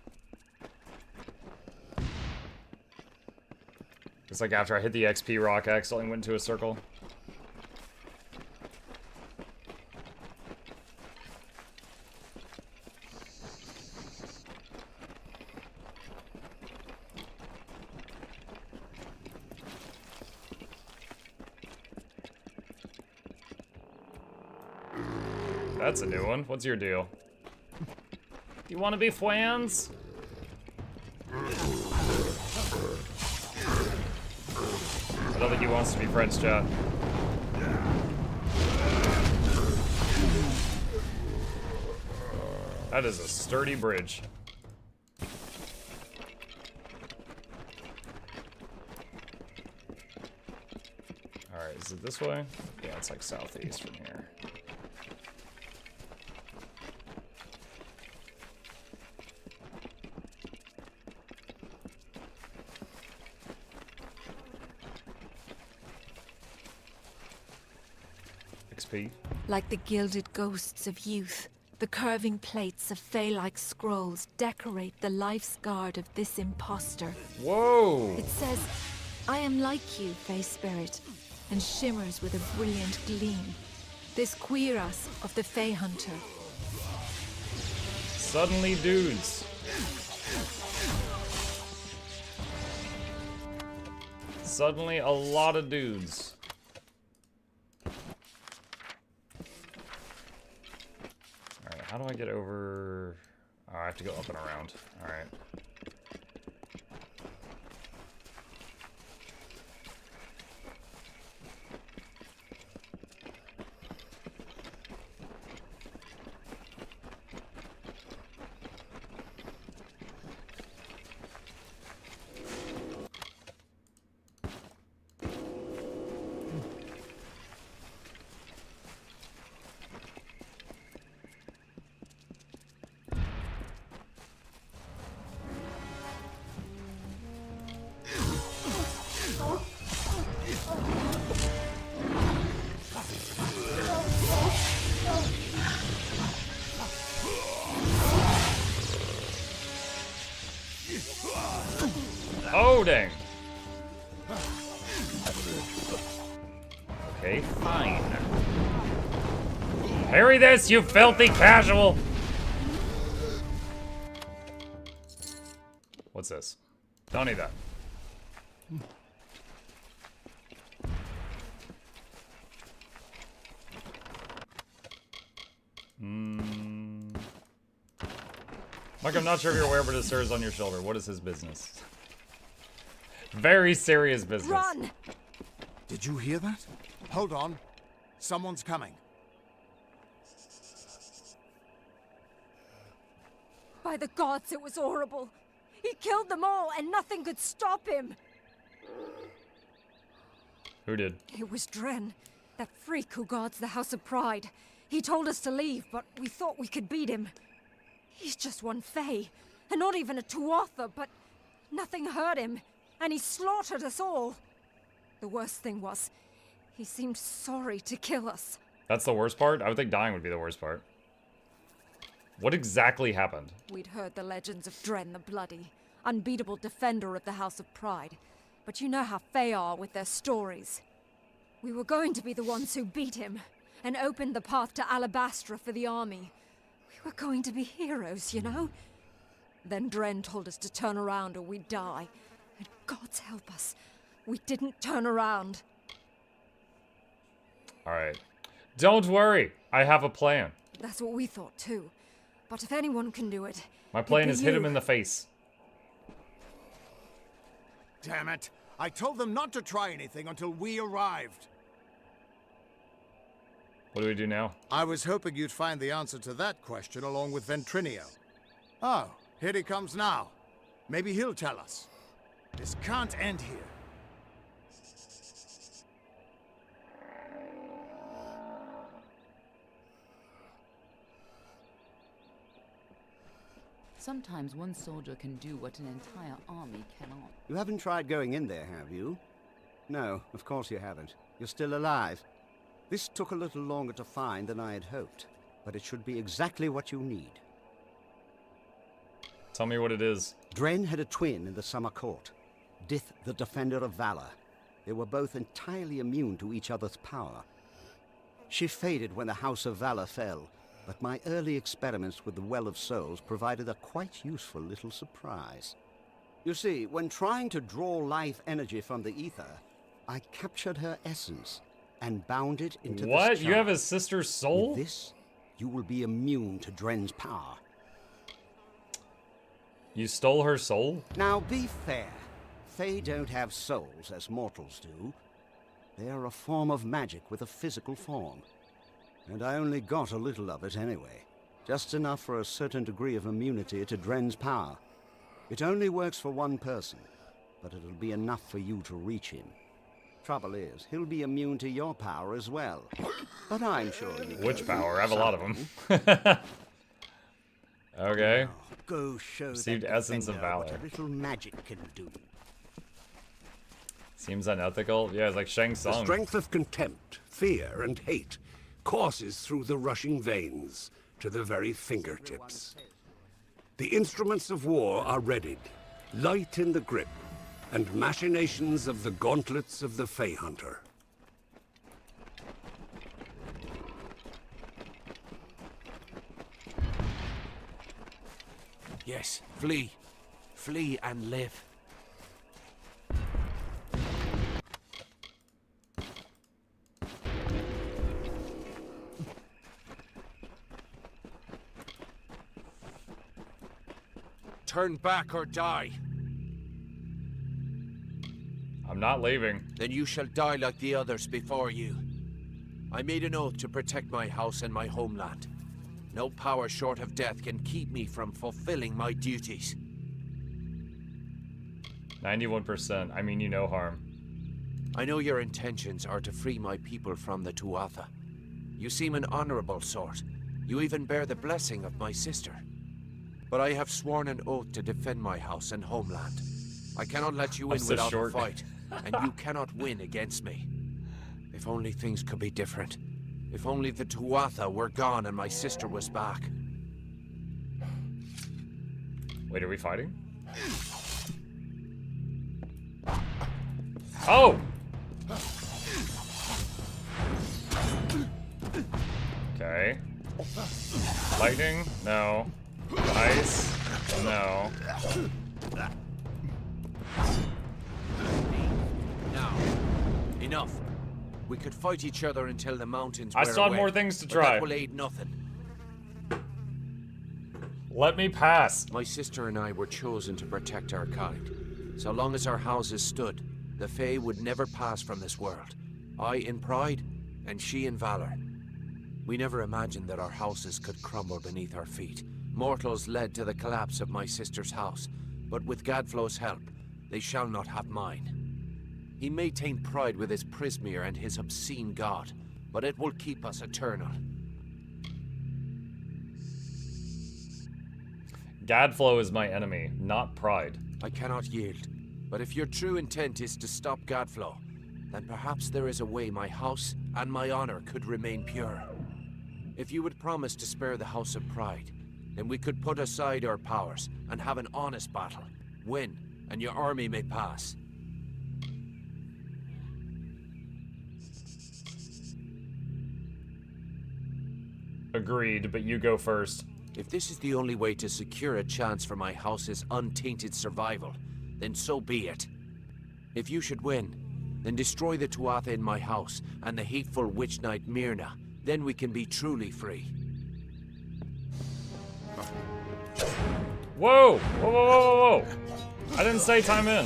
It's like after I hit the XP rock, I accidentally went into a circle. That's a new one. What's your deal? You want to be friends? I don't think he wants to be friends, chat. That is a sturdy bridge. Alright, is it this way? Yeah, it's like southeast from here. XP. Like the gilded ghosts of youth, the curving plates of fey-like scrolls decorate the life's guard of this imposter. Whoa! It says, I am like you, fey spirit, and shimmers with a brilliant gleam. This cuirass of the fey hunter. Suddenly dudes. Suddenly a lot of dudes. How do I get over? Oh, I have to go up and around. All right. Oh, dang. Okay, fine. Parry this, you filthy casual! What's this? Don't need that. Mike, I'm not sure if you're aware, but it stirs on your shoulder. What is his business? Very serious business. Run! Did you hear that? Hold on. Someone's coming. By the gods, it was horrible. He killed them all, and nothing could stop him. Who did? It was Dren, that freak who guards the House of Pride. He told us to leave, but we thought we could beat him. He's just one Fae, and not even a Tuatha, but nothing hurt him, and he slaughtered us all. The worst thing was, he seemed sorry to kill us. That's the worst part? I would think dying would be the worst part. What exactly happened? We'd heard the legends of Dren the Bloody, unbeatable defender of the House of Pride, but you know how Fae are with their stories. We were going to be the ones who beat him, and opened the path to Alabastra for the army. We were going to be heroes, you know? Then Dren told us to turn around or we'd die. And God's help us, we didn't turn around. Alright. Don't worry, I have a plan. That's what we thought too. But if anyone can do it, My plan is hit you. him in the face. Damn it. I told them not to try anything until we arrived. What do we do now? I was hoping you'd find the answer to that question along with Ventrinio. Oh, here he comes now. Maybe he'll tell us. This can't end here. Sometimes one soldier can do what an entire army cannot. You haven't tried going in there, have you? No, of course you haven't. You're still alive. This took a little longer to find than I had hoped, but it should be exactly what you need. Tell me what it is. Dren had a twin in the Summer Court, Dith the Defender of Valor. They were both entirely immune to each other's power. She faded when the House of Valor fell, but my early experiments with the Well of Souls provided a quite useful little surprise. You see, when trying to draw life energy from the ether, I captured her essence and bound it into What? this You have charm. his sister's soul? With this, you will be immune to Dren's power. You stole her soul? Now be fair. Fae don't have souls as mortals do. They are a form of magic with a physical form. And I only got a little of it anyway. Just enough for a certain degree of immunity to Dren's power. It only works for one person, but it'll be enough for you to reach him. Trouble is, he'll be immune to your power as well. But I'm sure you can. Which power? I have a lot of them. Okay. Go show Received that Essence of defender what Valor. a little magic can do. Seems unethical. Yeah, it's like Shang The Tsung. strength of contempt, fear, and hate courses through the rushing veins to the very fingertips. The instruments of war are readied, light in the grip, and machinations of the gauntlets of the Fey Hunter. Yes, flee. Flee and live. Turn back or die. I'm not leaving. Then you shall die like the others before you. I made an oath to protect my house and my homeland. No power short of death can keep me from fulfilling my duties. 91%. I mean you no harm. I know your intentions are to free my people from the Tuatha. You seem an honorable sort. You even bear the blessing of my sister. But I have sworn an oath to defend my house and homeland. I cannot let you I'm in so without short. a fight, and you cannot win against me. If only things could be different. If only the Tuatha were gone and my sister was back. Wait, are we fighting? Oh! Okay. Lightning? No. Ice? No. Now, enough. We could fight each other until the mountains I wear still have away, more things to but try. that will aid nothing. Let me pass. My sister and I were chosen to protect our kind. So long as our houses stood, the Fae would never pass from this world. I in pride, and she in valor. We never imagined that our houses could crumble beneath our feet. Mortals led to the collapse of my sister's house, but with Gadflow's help, they shall not have mine. He may taint pride with his Prismere and his obscene god, but it will keep us eternal. Gadflow is my enemy, not pride. I cannot yield, but if your true intent is to stop Gadflow, then perhaps there is a way my house and my honor could remain pure. If you would promise to spare the House of Pride, then we could put aside our powers and have an honest battle. Win, and your army may pass. Agreed, but you go first. If this is the only way to secure a chance for my house's untainted survival, then so be it. If you should win, then destroy the Tuatha in my house and the hateful witch knight Myrna. Then we can be truly free. Whoa! Whoa, whoa, whoa, whoa, whoa! I didn't say time in.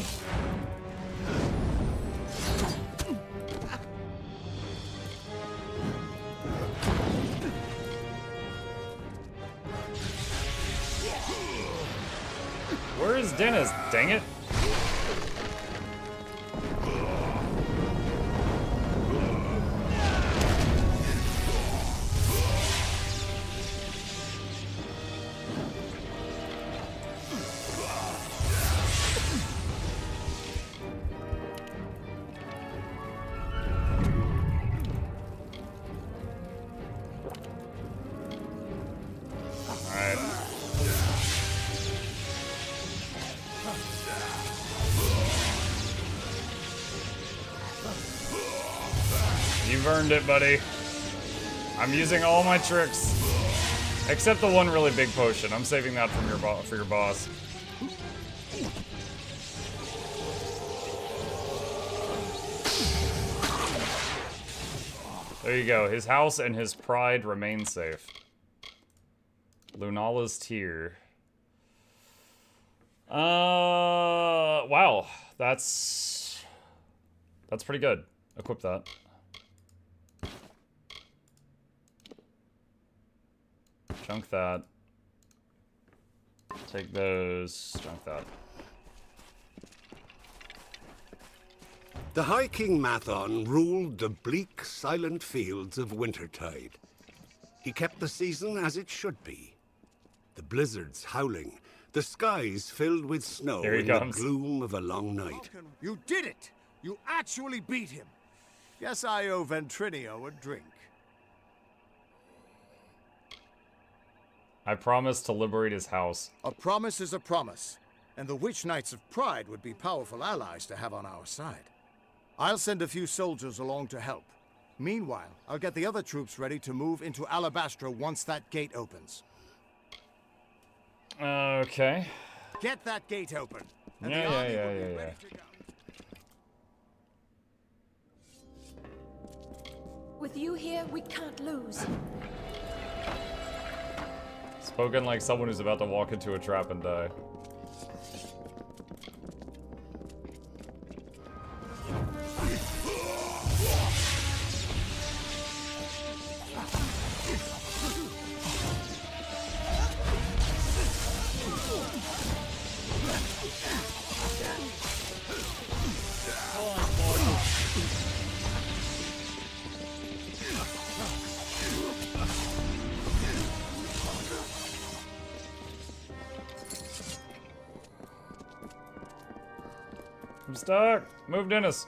Where is Dennis? Dang it! You've earned it, buddy. I'm using all my tricks. Except the one really big potion. I'm saving that from for your boss. There you go. His house and his pride remain safe. Lunala's Tear. Wow. That's pretty good. Equip that. Junk that. Take those. Junk that. The High King Mathon ruled the bleak, silent fields of Wintertide. He kept the season as it should be. The blizzards howling, the skies filled with snow in the gloom of a long night. You did it! You actually beat him! Guess I owe Ventrinio a drink. I promised to liberate his house. A promise is a promise, and the Witch Knights of Pride would be powerful allies to have on our side. I'll send a few soldiers along to help. Meanwhile, I'll get the other troops ready to move into Alabastra once that gate opens. Okay. Get that gate open. And Yeah. With you here, we can't lose. Spoken like someone who's about to walk into a trap and die. I'm stuck. Move, Dennis.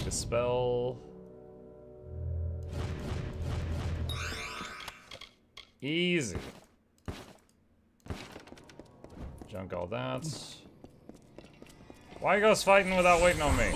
Dispel. Easy. Junk all that. Why are you guys fighting without waiting on me?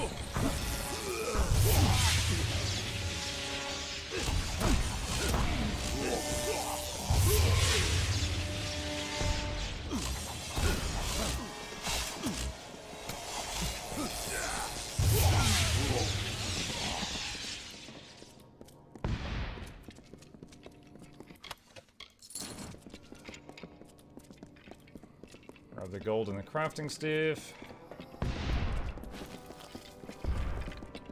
Grab the gold and the crafting stuff.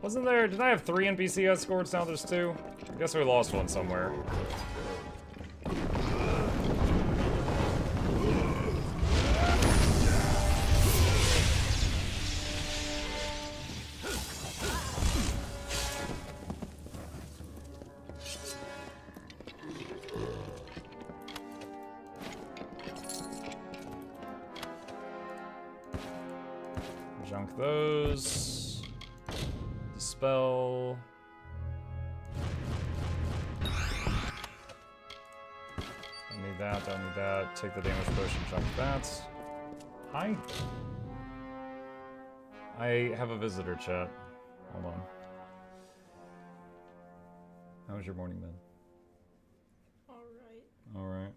Wasn't there... Did I have 3 NPC escorts? Now there's 2? I guess we lost one somewhere. Junk those. Dispel. Don't need that, don't need that. Take the damage potion, junk that. Hi. I have a visitor, chat. Hold on. How was your morning, then? Alright. Alright.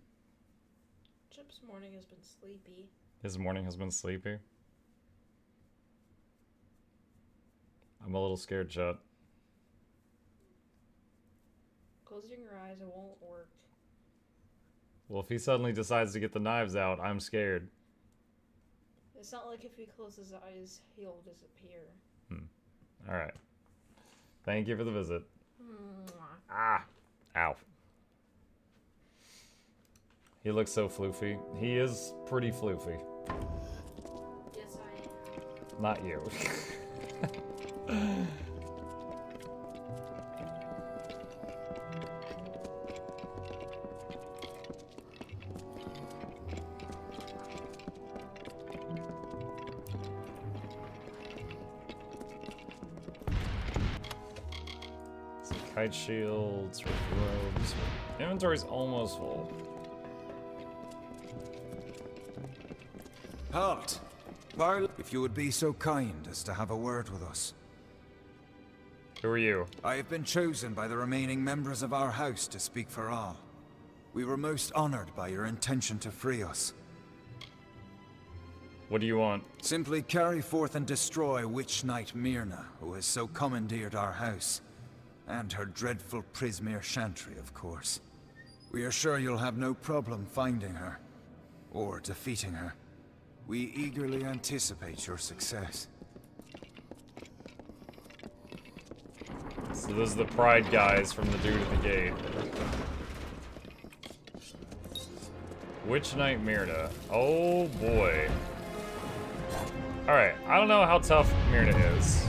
Chip's morning has been sleepy. His morning has been sleepy? I'm a little scared, chat. Closing your eyes, it won't work. Well, if he suddenly decides to get the knives out, I'm scared. It's not like if he closes his eyes, he'll disappear. Alright. Thank you for the visit. Ah! Ow. He looks so floofy. He is pretty floofy. Yes, I am. Not you. Kite shields, robes. Inventory's almost full. Halt! Varl, if you would be so kind as to have a word with us. Who are you? I have been chosen by the remaining members of our house to speak for all. We were most honored by your intention to free us. What do you want? Simply carry forth and destroy Witch Knight Myrna, who has so commandeered our house. And her dreadful Prismere Chantry, of course. We are sure you'll have no problem finding her. Or defeating her. We eagerly anticipate your success. So those are the Pride guys from the dude at the gate. Witch Knight Myrna. Oh boy. Alright, I don't know how tough Myrna is.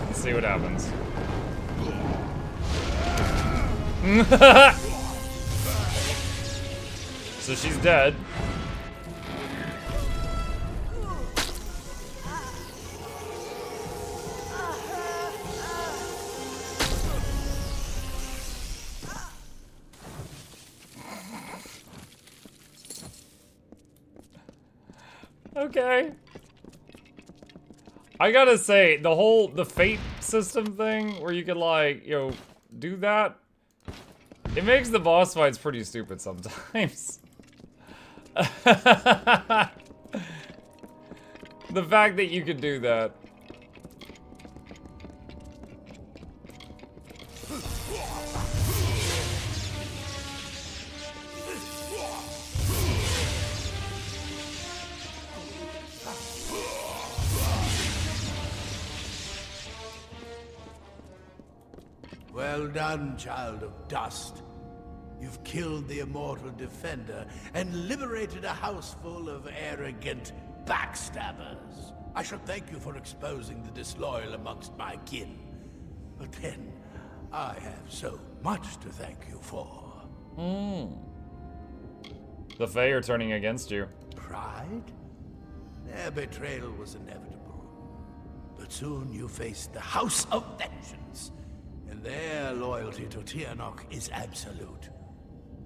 Let's see what happens. So she's dead. Okay. I gotta say, the fate system thing where you can like, do that, it makes the boss fights pretty stupid sometimes. The fact that you could do that. Well done, child of dust. You've killed the immortal defender and liberated a house full of arrogant backstabbers. I should thank you for exposing the disloyal amongst my kin. But then, I have so much to thank you for. The Fae are turning against you. Pride? Their betrayal was inevitable. But soon you faced the House of Vengeance. And their loyalty to Tianok is absolute.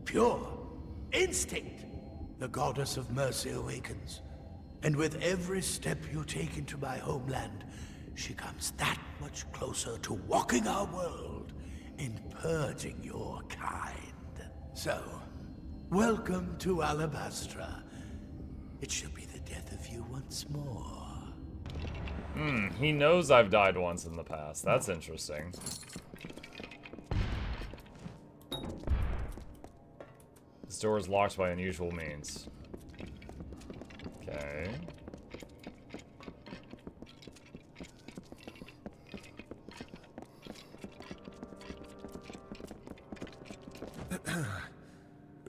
Pure. Instinct. The goddess of mercy awakens. And with every step you take into my homeland, she comes that much closer to walking our world and purging your kind. So, welcome to Alabastra. It shall be the death of you once more. He knows I've died once in the past. That's interesting. This door is locked by unusual means. Okay.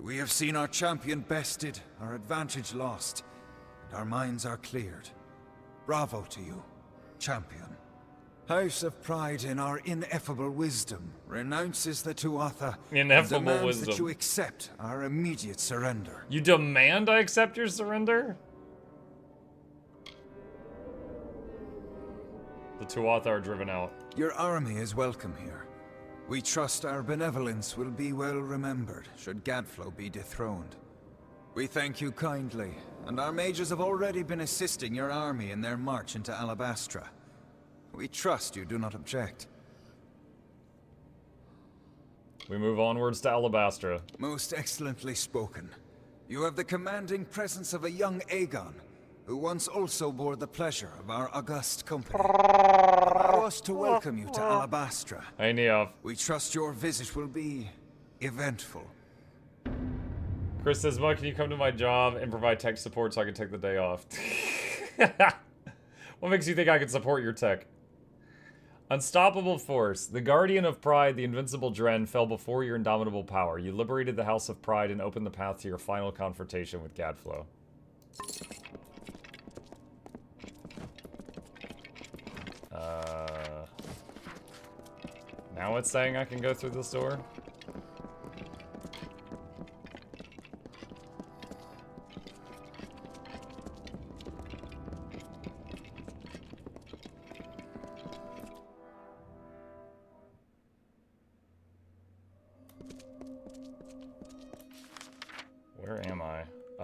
We have seen our champion bested, our advantage lost, and our minds are cleared. Bravo to you, champion. House of Pride, in our ineffable wisdom, renounces the Tuatha and demands that you accept our immediate surrender. You demand I accept your surrender? The Tuatha are driven out. Your army is welcome here. We trust our benevolence will be well remembered should Gadflow be dethroned. We thank you kindly, and our mages have already been assisting your army in their march into Alabastra. We trust you do not object. We move onwards to Alabastra. Most excellently spoken. You have the commanding presence of a young Aegon, who once also bore the pleasure of our august company. Allow us to welcome you to Alabastra. Hey, Neof. We trust your visit will be eventful. Chris says, Mike, can you come to my job and provide tech support so I can take the day off? What makes you think I can support your tech? Unstoppable force. The guardian of pride, the invincible Dren, fell before your indomitable power. You liberated the House of Pride and opened the path to your final confrontation with Gadflow. Now it's saying I can go through this door?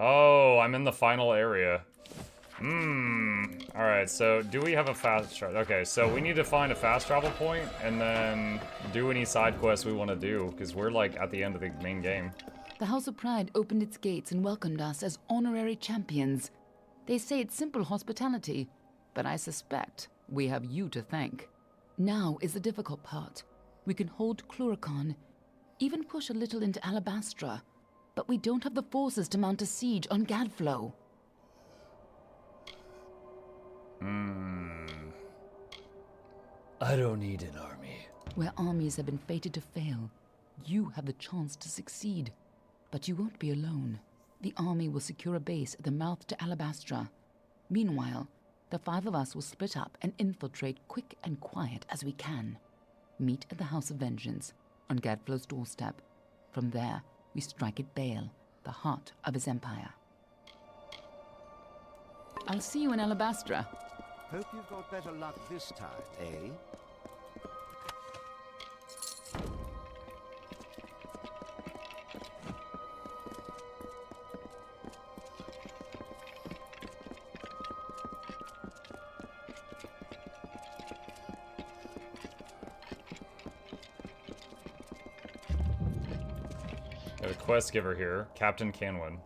Oh, I'm in the final area. Alright, so do we have a fast travel? Okay, so we need to find a fast travel point and then do any side quests we want to do, because we're like at the end of the main game. The House of Pride opened its gates and welcomed us as honorary champions. They say it's simple hospitality, but I suspect we have you to thank. Now is the difficult part. We can hold Cluricon, even push a little into Alabastra, but we don't have the forces to mount a siege on Gadflow. I don't need an army. Where armies have been fated to fail, you have the chance to succeed. But you won't be alone. The army will secure a base at the mouth to Alabastra. Meanwhile, the 5 of us will split up and infiltrate quick and quiet as we can. Meet at the House of Vengeance, on Gadflow's doorstep. From there, we strike at Bale, the heart of his empire. I'll see you in Alabastra. Hope you've got better luck this time, eh? Got a quest giver here, Captain Canwin.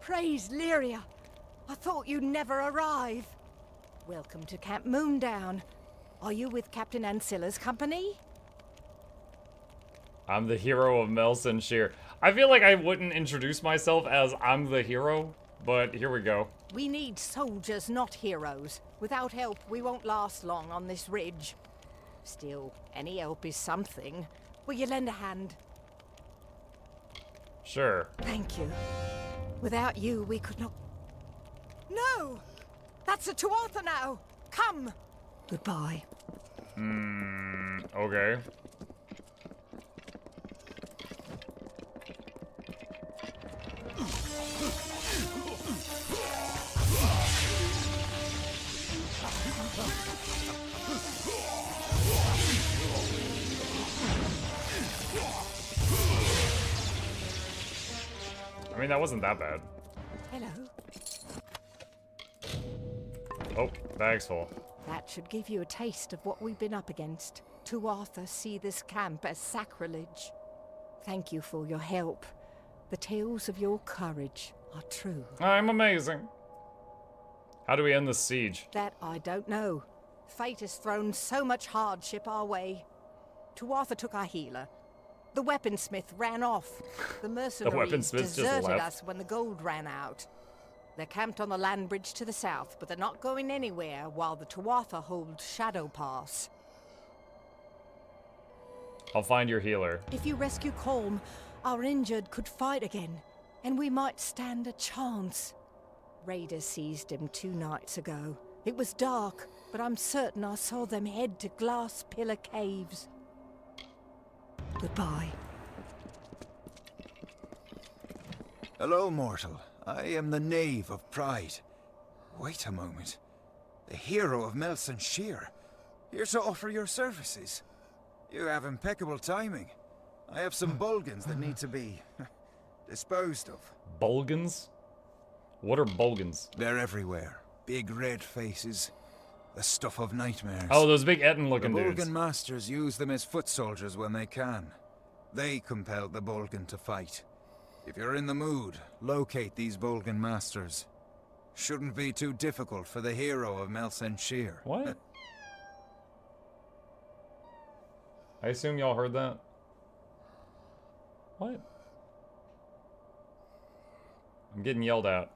Praise Lyria! I thought you'd never arrive. Welcome to Camp Moondown. Are you with Captain Ancilla's company? I'm the hero of Melson Shear. I feel like I wouldn't introduce myself as I'm the hero, but here we go. We need soldiers, not heroes. Without help, we won't last long on this ridge. Still, any help is something. Will you lend a hand? Sure. Thank you. Without you, we could not... No! That's a Tuatha now! Come! Goodbye. Okay. I mean, that wasn't that bad. Hello. Oh, bag's full. That should give you a taste of what we've been up against. Tuatha see this camp as sacrilege. Thank you for your help. The tales of your courage are true. I'm amazing. How do we end this siege? That I don't know. Fate has thrown so much hardship our way. Tuatha took our healer. The weaponsmith ran off. The mercenaries deserted us when the gold ran out. They're camped on the land bridge to the south, but they're not going anywhere while the Tuatha hold Shadow Pass. I'll find your healer. If you rescue Colm, our injured could fight again, and we might stand a chance. Raiders seized him 2 nights ago. It was dark, but I'm certain I saw them head to Glass Pillar Caves. Goodbye. Hello, mortal. I am the Knave of Pride. Wait a moment. The hero of Melson Shear. Here to offer your services. You have impeccable timing. I have some Bulgans that need to be disposed of. Bulgans? What are Bulgans? They're everywhere. Big red faces. The stuff of nightmares. Oh, those big Etten-looking dudes. The Bulgan masters use them as foot soldiers when they can. They compelled the Bulgan to fight. If you're in the mood, locate these Bulgan masters. Shouldn't be too difficult for the hero of Melson Shear. What? I assume y'all heard that? What? I'm getting yelled at.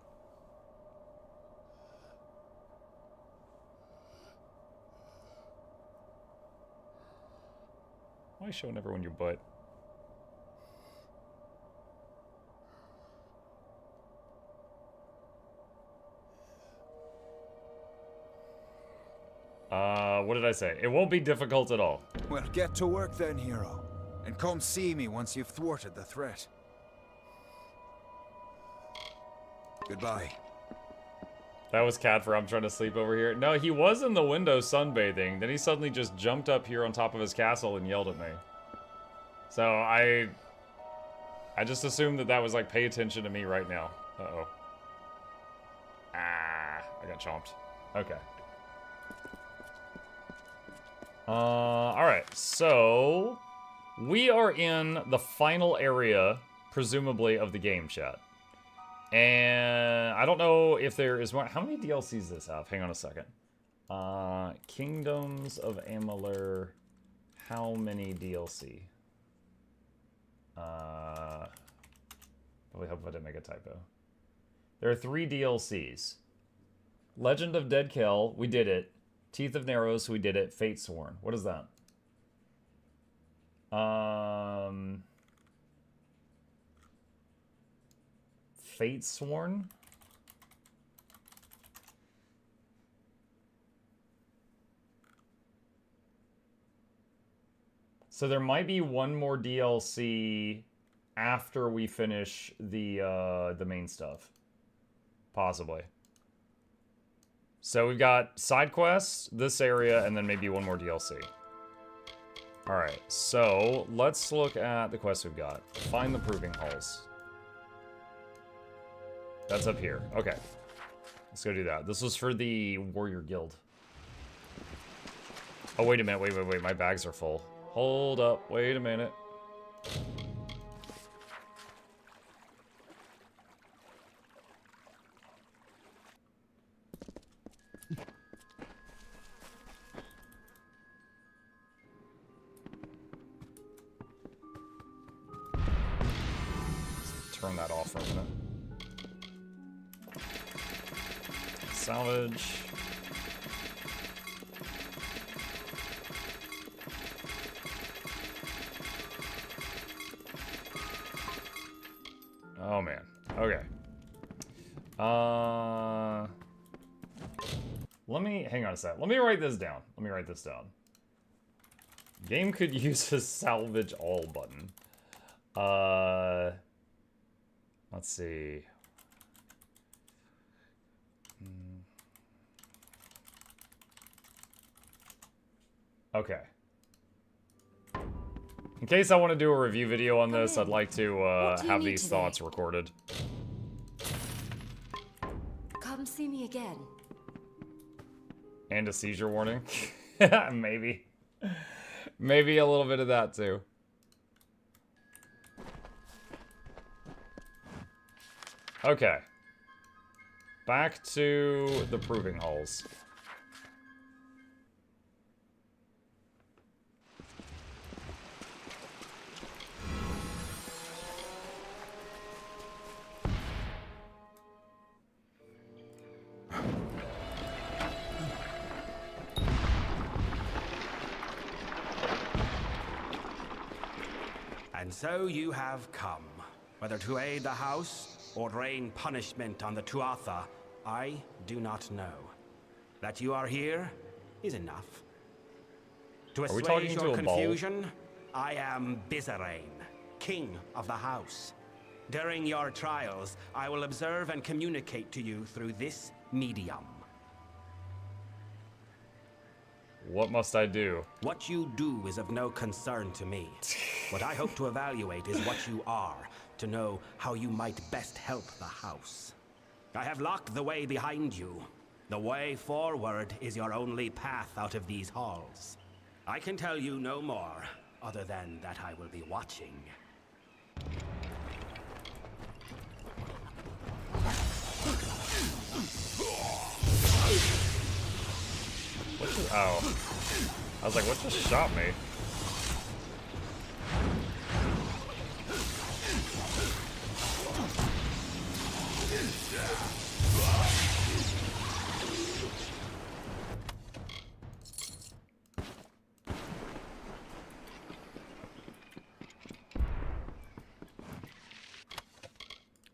Why are you showing everyone your butt? What did I say? It won't be difficult at all. Well, get to work then, hero. And come see me once you've thwarted the threat. Goodbye. That was Cadfer. I'm trying to sleep over here. No, he was in the window sunbathing. Then he suddenly just jumped up here on top of his castle and yelled at me. So I just assumed that that was like, pay attention to me right now. Uh-oh. Ah, I got chomped. Okay. Alright, so we are in the final area, presumably, of the game, chat. And I don't know if there is more. How many DLCs does this have? Hang on a second. Kingdoms of Amalur. How many DLC? Really hope I didn't make a typo. There are 3 DLCs. Legend of Dead Kell, we did it. Teeth of Narrows, we did it. Fate Sworn. What is that? Fate Sworn? So there might be one more DLC after we finish the main stuff. Possibly. So we've got side quests, this area, and then maybe one more DLC. Alright, so let's look at the quests we've got. Find the Proving Halls. That's up here. Okay. Let's go do that. This was for the Warrior Guild. Oh, wait a minute. Wait. My bags are full. Hold up. Wait a minute. Turn that off for a minute. Salvage. Oh man. Okay. Let me hang on a sec. Let me write this down. Game could use a salvage all button. Let's see. Okay. In case I want to do a review video on this, I'd like to have these thoughts recorded. Come see me again. And a seizure warning? Maybe. Maybe a little bit of that too. Okay. Back to the Proving Halls. And so you have come, whether to aid the house or rain punishment on the Tuatha, I do not know. That you are here is enough. To assuage your confusion, I am Bizarrain, king of the house. During your trials, I will observe and communicate to you through this medium. What must I do? What you do is of no concern to me. What I hope to evaluate is what you are, to know how you might best help the house. I have locked the way behind you. The way forward is your only path out of these halls. I can tell you no more, other than that I will be watching. What just, oh. I was like, what just shot me?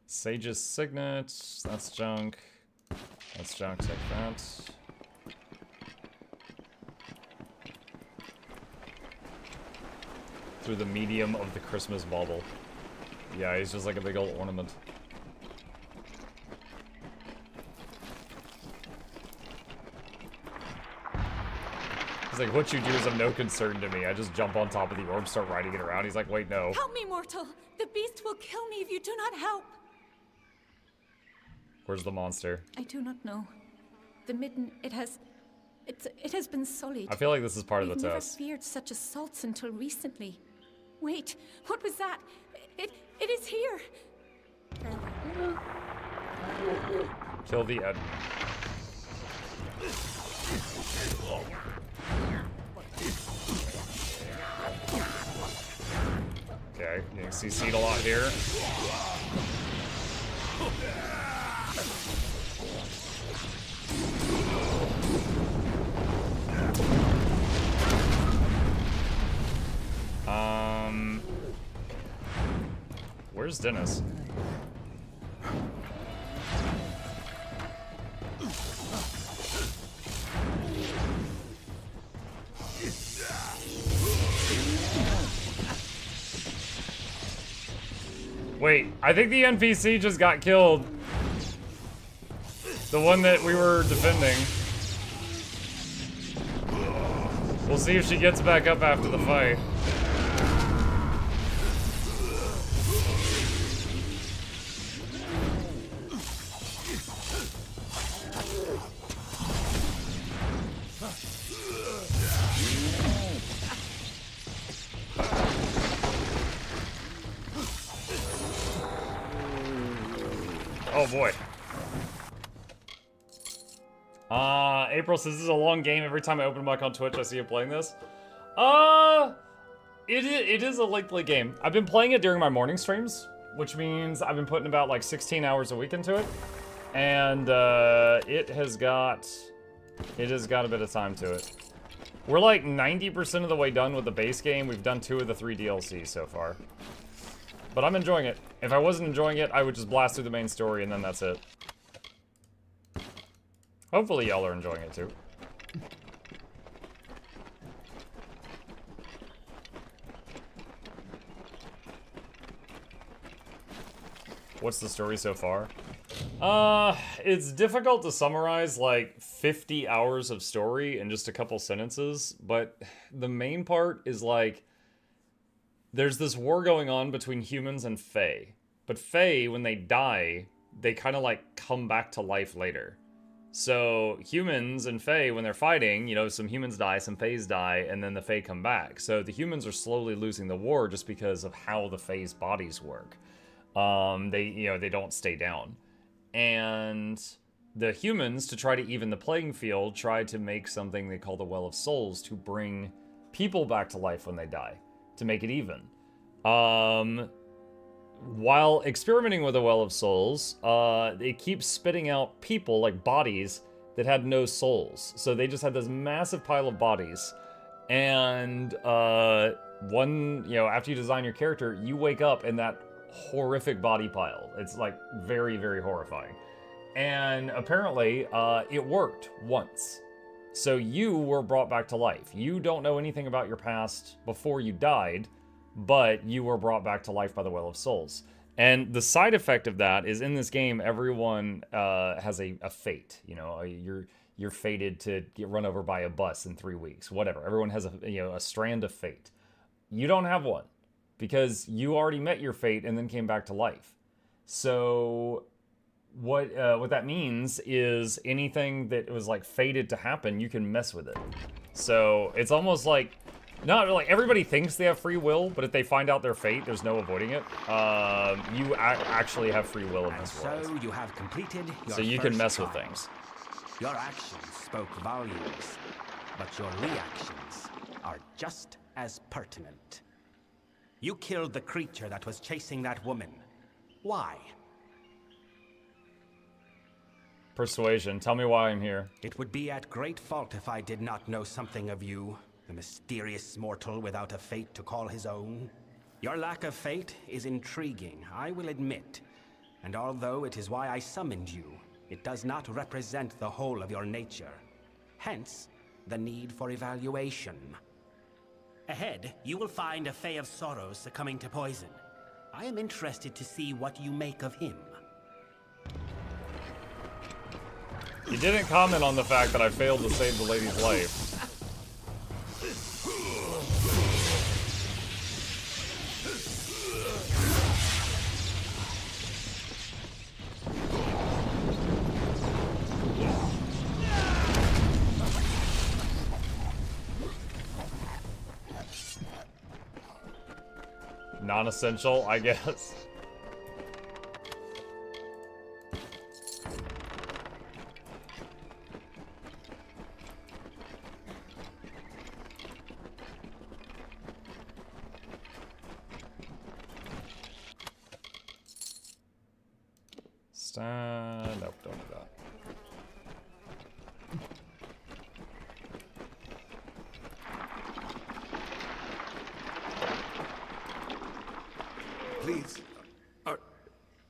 Sage's Signet, that's junk. That's junk, take that. Through the medium of the Christmas bauble. Yeah, he's just like a big old ornament. He's like, what you do is of no concern to me. I just jump on top of the orb, start riding it around. He's like, wait, no. Help me, mortal! The beast will kill me if you do not help! Where's the monster? I do not know. The midden, it has been sullied. I feel like this is part of the I've never test. feared such assaults until recently. Wait, what was that? It is here. Kill the Ed. Okay, you can see Seed a lot here. Where's Dennis? Wait, I think the NPC just got killed. The one that we were defending. We'll see if she gets back up after the fight. Oh boy. April says this is a long game. Every time I open a mic on Twitch, I see you playing this. It is a lengthy game. I've been playing it during my morning streams, which means I've been putting about like 16 hours a week into it. And it has got a bit of time to it. We're like 90% of the way done with the base game. We've done 2 of the 3 DLCs so far. But I'm enjoying it. If I wasn't enjoying it, I would just blast through the main story and then that's it. Hopefully y'all are enjoying it too. What's the story so far? It's difficult to summarize like 50 hours of story in just a couple sentences, but the main part is like, there's this war going on between humans and Fae. But Fae, when they die, they kind of like come back to life later. So humans and Fae, when they're fighting, you know, some humans die, some Faes die, and then the Fae come back. So the humans are slowly losing the war just because of how the Fae's bodies work. They don't stay down. And the humans, to try to even the playing field, try to make something they call the Well of Souls to bring people back to life when they die, to make it even. While experimenting with the Well of Souls, it keeps spitting out people, like bodies, that had no souls. So they just had this massive pile of bodies. And after you design your character, you wake up in that horrific body pile. It's like very, very horrifying. And apparently, it worked once. So you were brought back to life. You don't know anything about your past before you died, but you were brought back to life by the Well of Souls. And the side effect of that is in this game, everyone has a fate. You know, you're fated to get run over by a bus in 3 weeks, whatever. Everyone has a strand of fate. You don't have one because you already met your fate and then came back to life. So what that means is anything that was like fated to happen, you can mess with it. So it's almost like, not like everybody thinks they have free will, but if they find out their fate, there's no avoiding it. You actually have free will in this world. So you have completed your So you can mess trial. with things. Your actions spoke volumes, but your reactions are just as pertinent. You killed the creature that was chasing that woman. Why? Persuasion. Tell me why I'm here. It would be at great fault if I did not know something of you, the mysterious mortal without a fate to call his own. Your lack of fate is intriguing, I will admit. And although it is why I summoned you, it does not represent the whole of your nature. Hence, the need for evaluation. Ahead, you will find a Fae of Sorrows succumbing to poison. I am interested to see what you make of him. You didn't comment on the fact that I failed to save the lady's life. non-essential, I guess. Nope, don't do that. Please,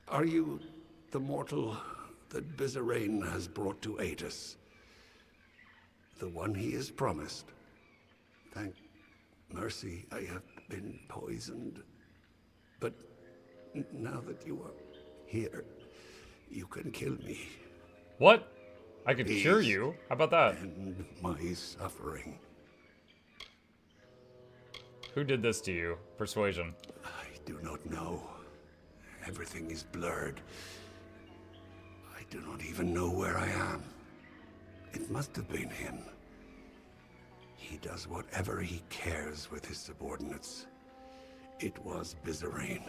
are you the mortal that Bizarrain has brought to aid us? The one he has promised? Thank mercy, I have been poisoned. But now that you are here, you can kill me. What? I could cure you? How about that? End my suffering. Who did this to you? Persuasion. I do not know. Everything is blurred. I do not even know where I am. It must have been him. He does whatever he cares with his subordinates. It was Bizarrain.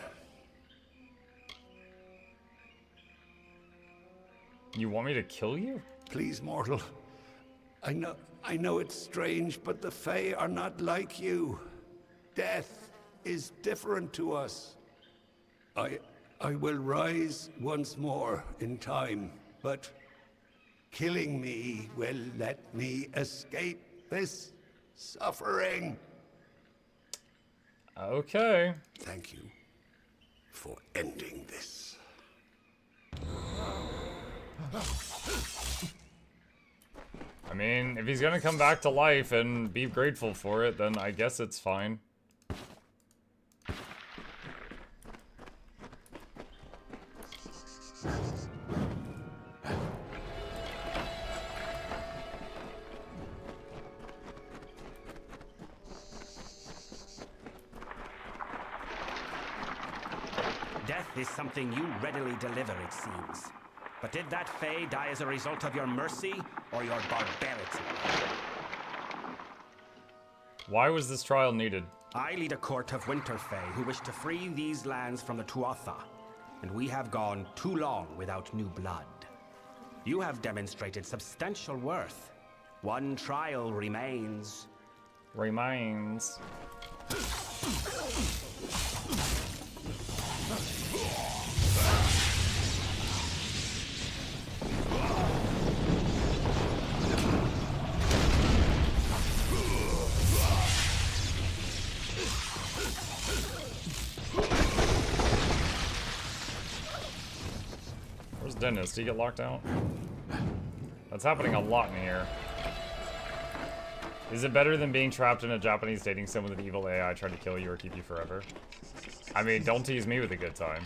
You want me to kill you? Please, mortal. I know it's strange, but the Fae are not like you. Death is different to us. I will rise once more in time, but killing me will let me escape this suffering. Okay. Thank you for ending this. I mean, if he's gonna come back to life and be grateful for it, then I guess it's fine. Death is something you readily deliver, it seems. But did that Fae die as a result of your mercy or your barbarity? Why was this trial needed? I lead a court of Winter Fae who wish to free these lands from the Tuatha, and we have gone too long without new blood. You have demonstrated substantial worth. One trial remains. Remains. Where's Dennis? Did he get locked out? That's happening a lot in here. Is it better than being trapped in a Japanese dating sim with an evil AI trying to kill you or keep you forever? I mean, don't tease me with a good time.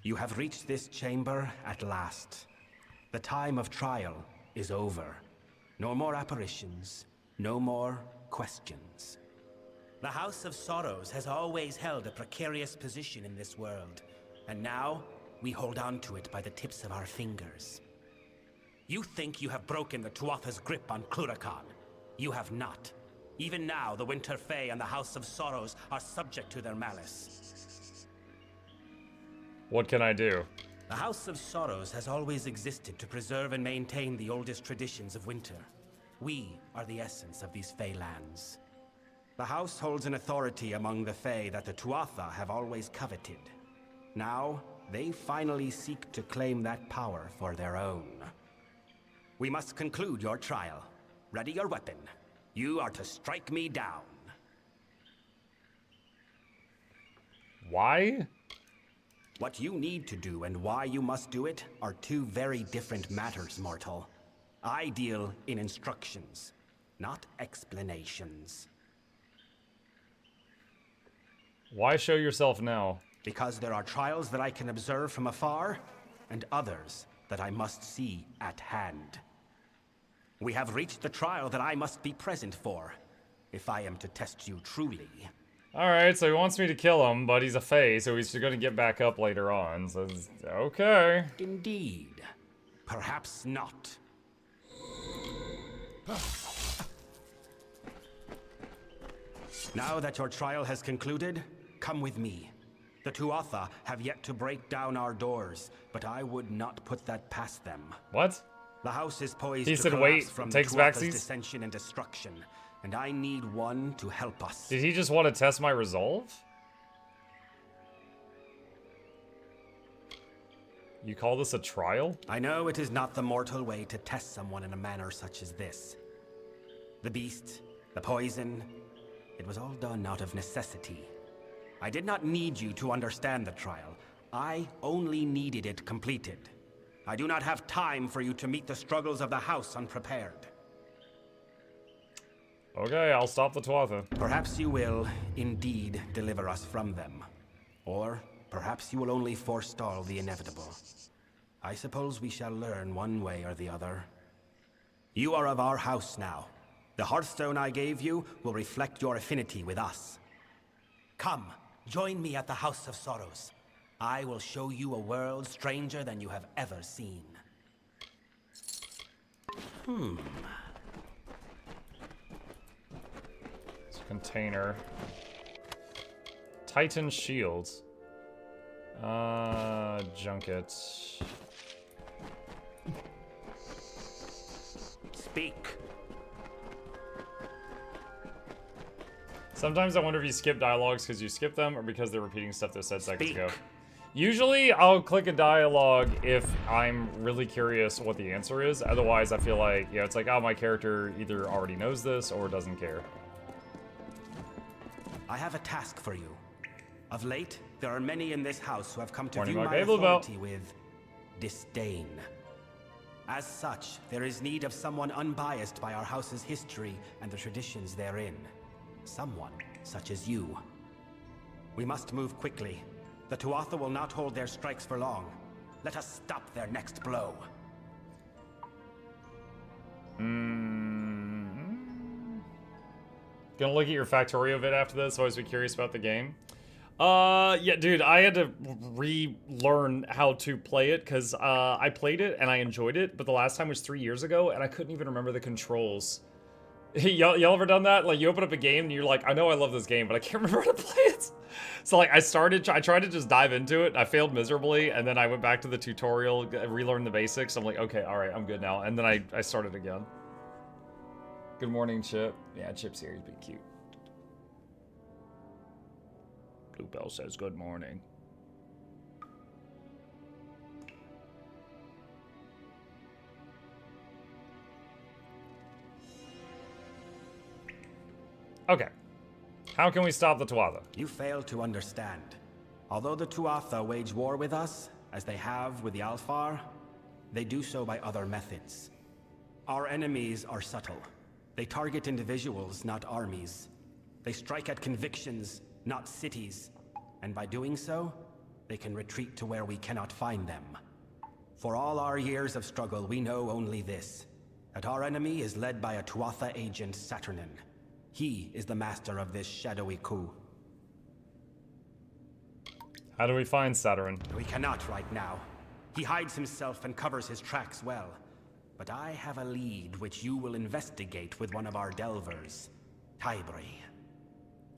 You have reached this chamber at last. The time of trial is over. No more apparitions, no more questions. The House of Sorrows has always held a precarious position in this world, and now we hold on to it by the tips of our fingers. You think you have broken the Tuatha's grip on Cluracan. You have not. Even now, the Winter Fae and the House of Sorrows are subject to their malice. What can I do? The House of Sorrows has always existed to preserve and maintain the oldest traditions of winter. We are the essence of these Fae lands. The House holds an authority among the Fae that the Tuatha have always coveted. Now, they finally seek to claim that power for their own. We must conclude your trial. Ready your weapon. You are to strike me down. Why? What you need to do and why you must do it are two very different matters, mortal. I deal in instructions, not explanations. Why show yourself now? Because there are trials that I can observe from afar, and others that I must see at hand. We have reached the trial that I must be present for, if I am to test you truly. Alright, so he wants me to kill him, but he's a Fae, so he's gonna get back up later on. So, okay. Indeed. Perhaps not. Now that your trial has concluded, come with me. The Tuatha have yet to break down our doors, but I would not put that past them. What? The house is poised he to said, collapse wait, from takes the Tuatha's backsies? dissension and destruction, and I need one to help us. Did he just want to test my resolve? You call this a trial? I know it is not the mortal way to test someone in a manner such as this. The beast, the poison, it was all done out of necessity. I did not need you to understand the trial. I only needed it completed. I do not have time for you to meet the struggles of the house unprepared. Okay, I'll stop the Tuatha. Perhaps you will, indeed, deliver us from them. Or perhaps you will only forestall the inevitable. I suppose we shall learn one way or the other. You are of our house now. The Hearthstone I gave you will reflect your affinity with us. Come, join me at the House of Sorrows. I will show you a world stranger than you have ever seen. It's a container. Titan shields. Junket. Speak. Sometimes I wonder if you skip dialogues because you skip them or because they're repeating stuff they said seconds ago. Usually, I'll click a dialogue if I'm really curious what the answer is. Otherwise, I feel like, yeah, it's like, oh, my character either already knows this or doesn't care. I have a task for you. Of late, there are many in this house who have come to Morning, view Mark. my Hey, Blue Belt. authority with disdain. As such, there is need of someone unbiased by our house's history and the traditions therein. Someone such as you. We must move quickly. The Tuatha will not hold their strikes for long. Let us stop their next blow. Gonna look at your Factorio vid after this. Always be curious about the game. Yeah, dude, I had to relearn how to play it because I played it and I enjoyed it, but the last time was 3 years ago and I couldn't even remember the controls. Y'all ever done that? Like, you open up a game and you're like, I know I love this game, but I can't remember how to play it. So, like, I tried to just dive into it. I failed miserably, and then I went back to the tutorial, relearned the basics. I'm like, okay, all right, I'm good now. And then I started again. Good morning, Chip. Yeah, Chip's here. He's being cute. Blue Bell says good morning. Okay. How can we stop the Tuatha? You fail to understand. Although the Tuatha wage war with us, as they have with the Alfar, they do so by other methods. Our enemies are subtle. They target individuals, not armies. They strike at convictions, not cities. And by doing so, they can retreat to where we cannot find them. For all our years of struggle, we know only this: that our enemy is led by a Tuatha agent, Saturnin. He is the master of this shadowy coup. How do we find Saturn? We cannot right now. He hides himself and covers his tracks well. But I have a lead which you will investigate with one of our delvers, Tybri.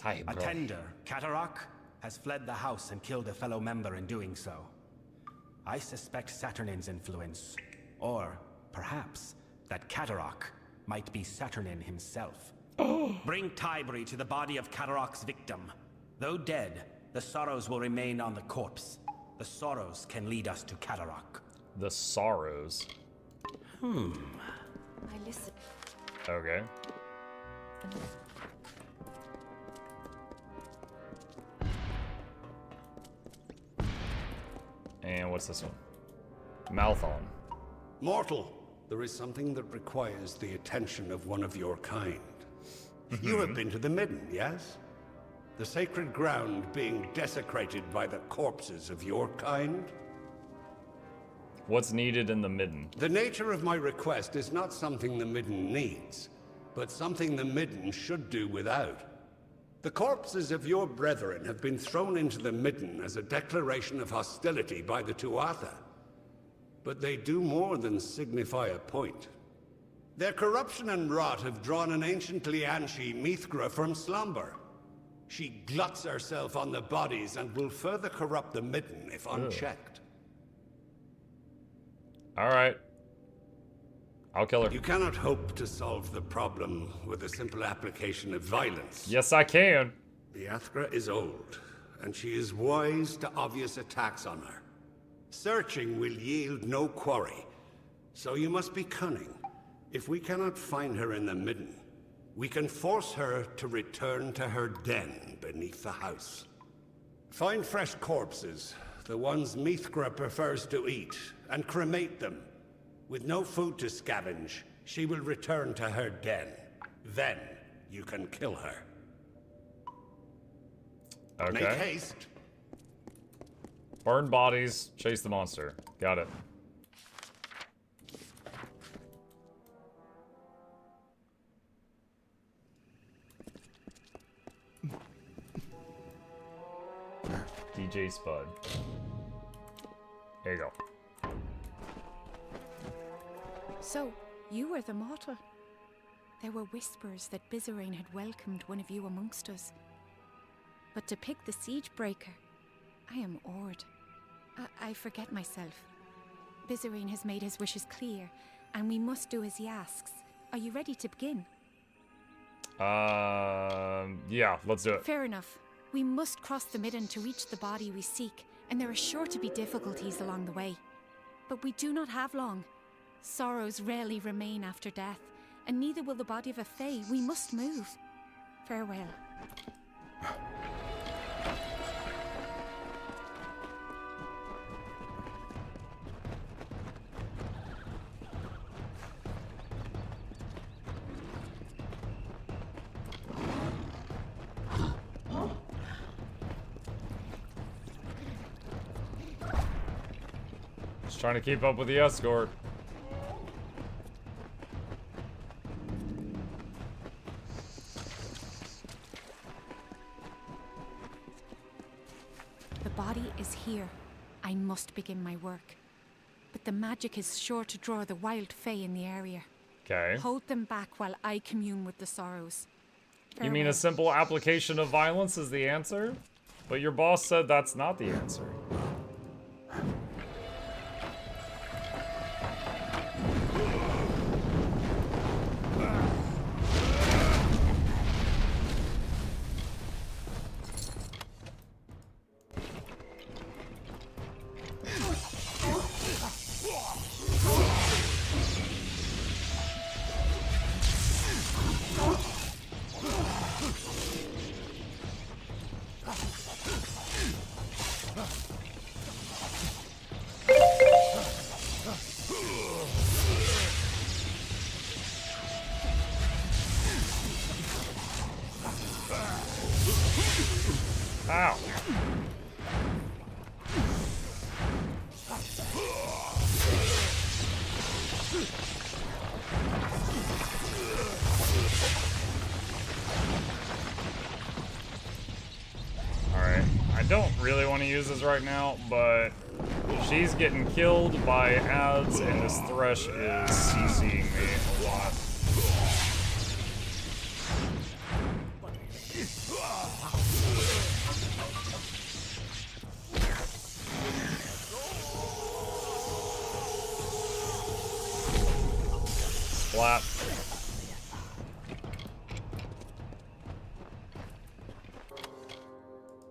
A tender, Katarok, has fled the house and killed a fellow member in doing so. I suspect Saturnin's influence, or perhaps that Katarok might be Saturnin himself. Bring Tybri to the body of Katarok's victim. Though dead, the sorrows will remain on the corpse. The sorrows can lead us to Katarok. The sorrows? I listen. Okay. And what's this one? Malthon. Mortal, there is something that requires the attention of one of your kind. You have been to the Midden, yes? The sacred ground being desecrated by the corpses of your kind? What's needed in the Midden? The nature of my request is not something the Midden needs, but something the Midden should do without. The corpses of your brethren have been thrown into the midden as a declaration of hostility by the Tuatha. But they do more than signify a point. Their corruption and rot have drawn an ancient Lianshi Mithra from slumber. She gluts herself on the bodies and will further corrupt the midden if unchecked. Alright. I'll kill her. You cannot hope to solve the problem with a simple application of violence. Yes, I can. The Athra is old, and she is wise to obvious attacks on her. Searching will yield no quarry, so you must be cunning. If we cannot find her in the midden, we can force her to return to her den beneath the house. Find fresh corpses, the ones Mithra prefers to eat, and cremate them. With no food to scavenge, she will return to her den. Then, you can kill her. Okay. Make haste. Burn bodies, chase the monster. Got it. DJ Spud. There you go. So, you were the mortal. There were whispers that Bizarine had welcomed one of you amongst us. But to pick the siege breaker, I am awed. I forget myself. Bizarine has made his wishes clear, and we must do as he asks. Are you ready to begin? Yeah, let's do it. Fair enough. We must cross the midden to reach the body we seek, and there are sure to be difficulties along the way. But we do not have long. Sorrows rarely remain after death, and neither will the body of a fae. We must move. Farewell. Just trying to keep up with the escort. Is here. I must begin my work. But the magic is sure to draw the wild fae in the area. Okay. Hold them back while I commune with the sorrows. You mean a simple application of violence is the answer? But your boss said that's not the answer. Ow. Alright, I don't really want to use this right now, but she's getting killed by ads, and this Thresh is CCing me a lot. Splat.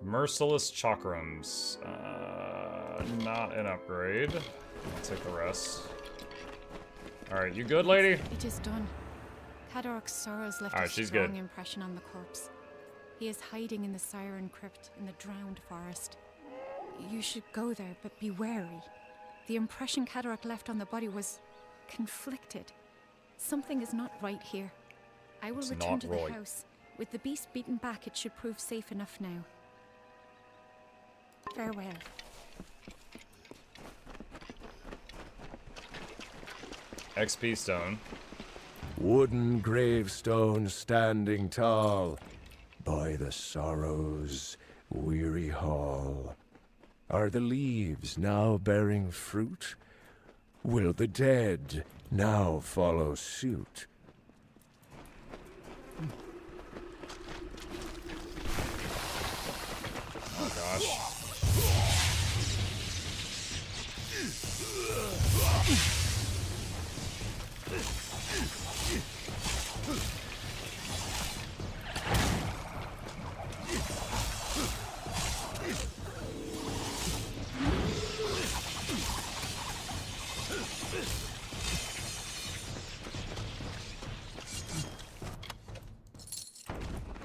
Merciless chakrams. Not an upgrade. I'll take the rest. Alright, you good, lady? It is done. Cadoric's sorrows left a strong impression on the corpse. He is hiding in the Siren Crypt in the Drowned Forest. You should go there, but be wary. The impression Cadoric left on the body was conflicted. Something is not right here. I will return to the house. With the beast beaten back, it should prove safe enough now. Farewell. XP stone. Wooden gravestone standing tall. By the sorrow's weary hall. Are the leaves now bearing fruit? Will the dead now follow suit? Oh gosh.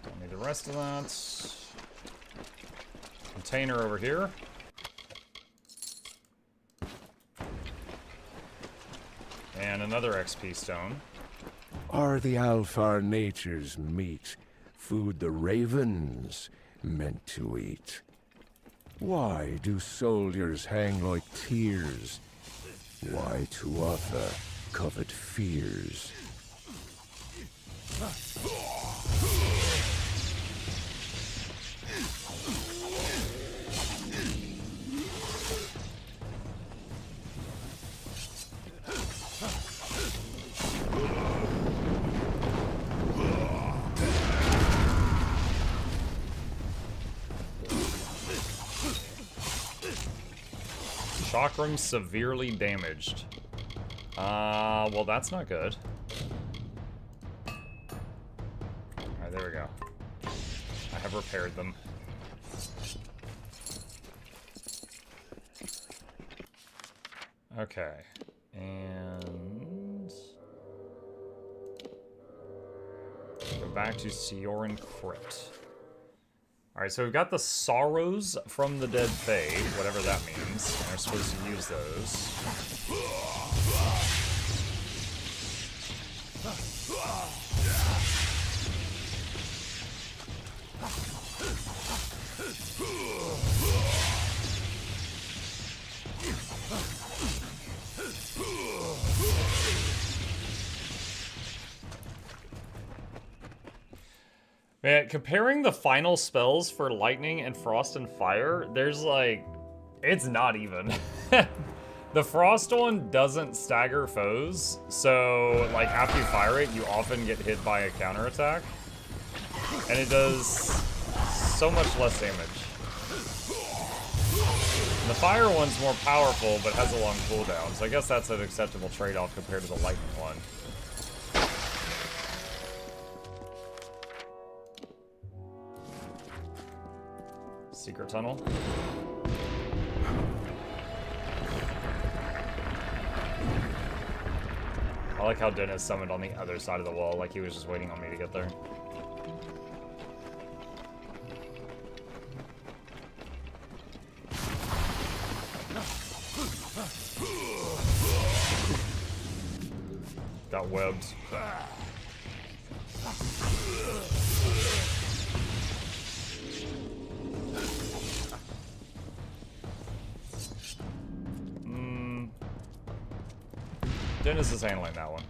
Don't need the rest of that. Container over here. And another XP stone. Are the Alfar nature's meat food the ravens meant to eat? Why do soldiers hang like tears? Why Tuatha covet fears? Chakram severely damaged. Well, that's not good. Alright, there we go. I have repaired them. Okay. And... go back to Sioran Crypt. Alright, so we've got the Sorrows from the Dead Fae, whatever that means, and we're supposed to use those. Man, comparing the final spells for lightning and frost and fire, there's like, it's not even. The frost one doesn't stagger foes, so like after you fire it, you often get hit by a counterattack. And it does so much less damage. And the fire one's more powerful, but has a long cooldown, so I guess that's an acceptable trade-off compared to the lightning one. Secret tunnel. I like how Dennis summoned on the other side of the wall, like he was just waiting on me to get there. Got webbed. Dennis is handling that one.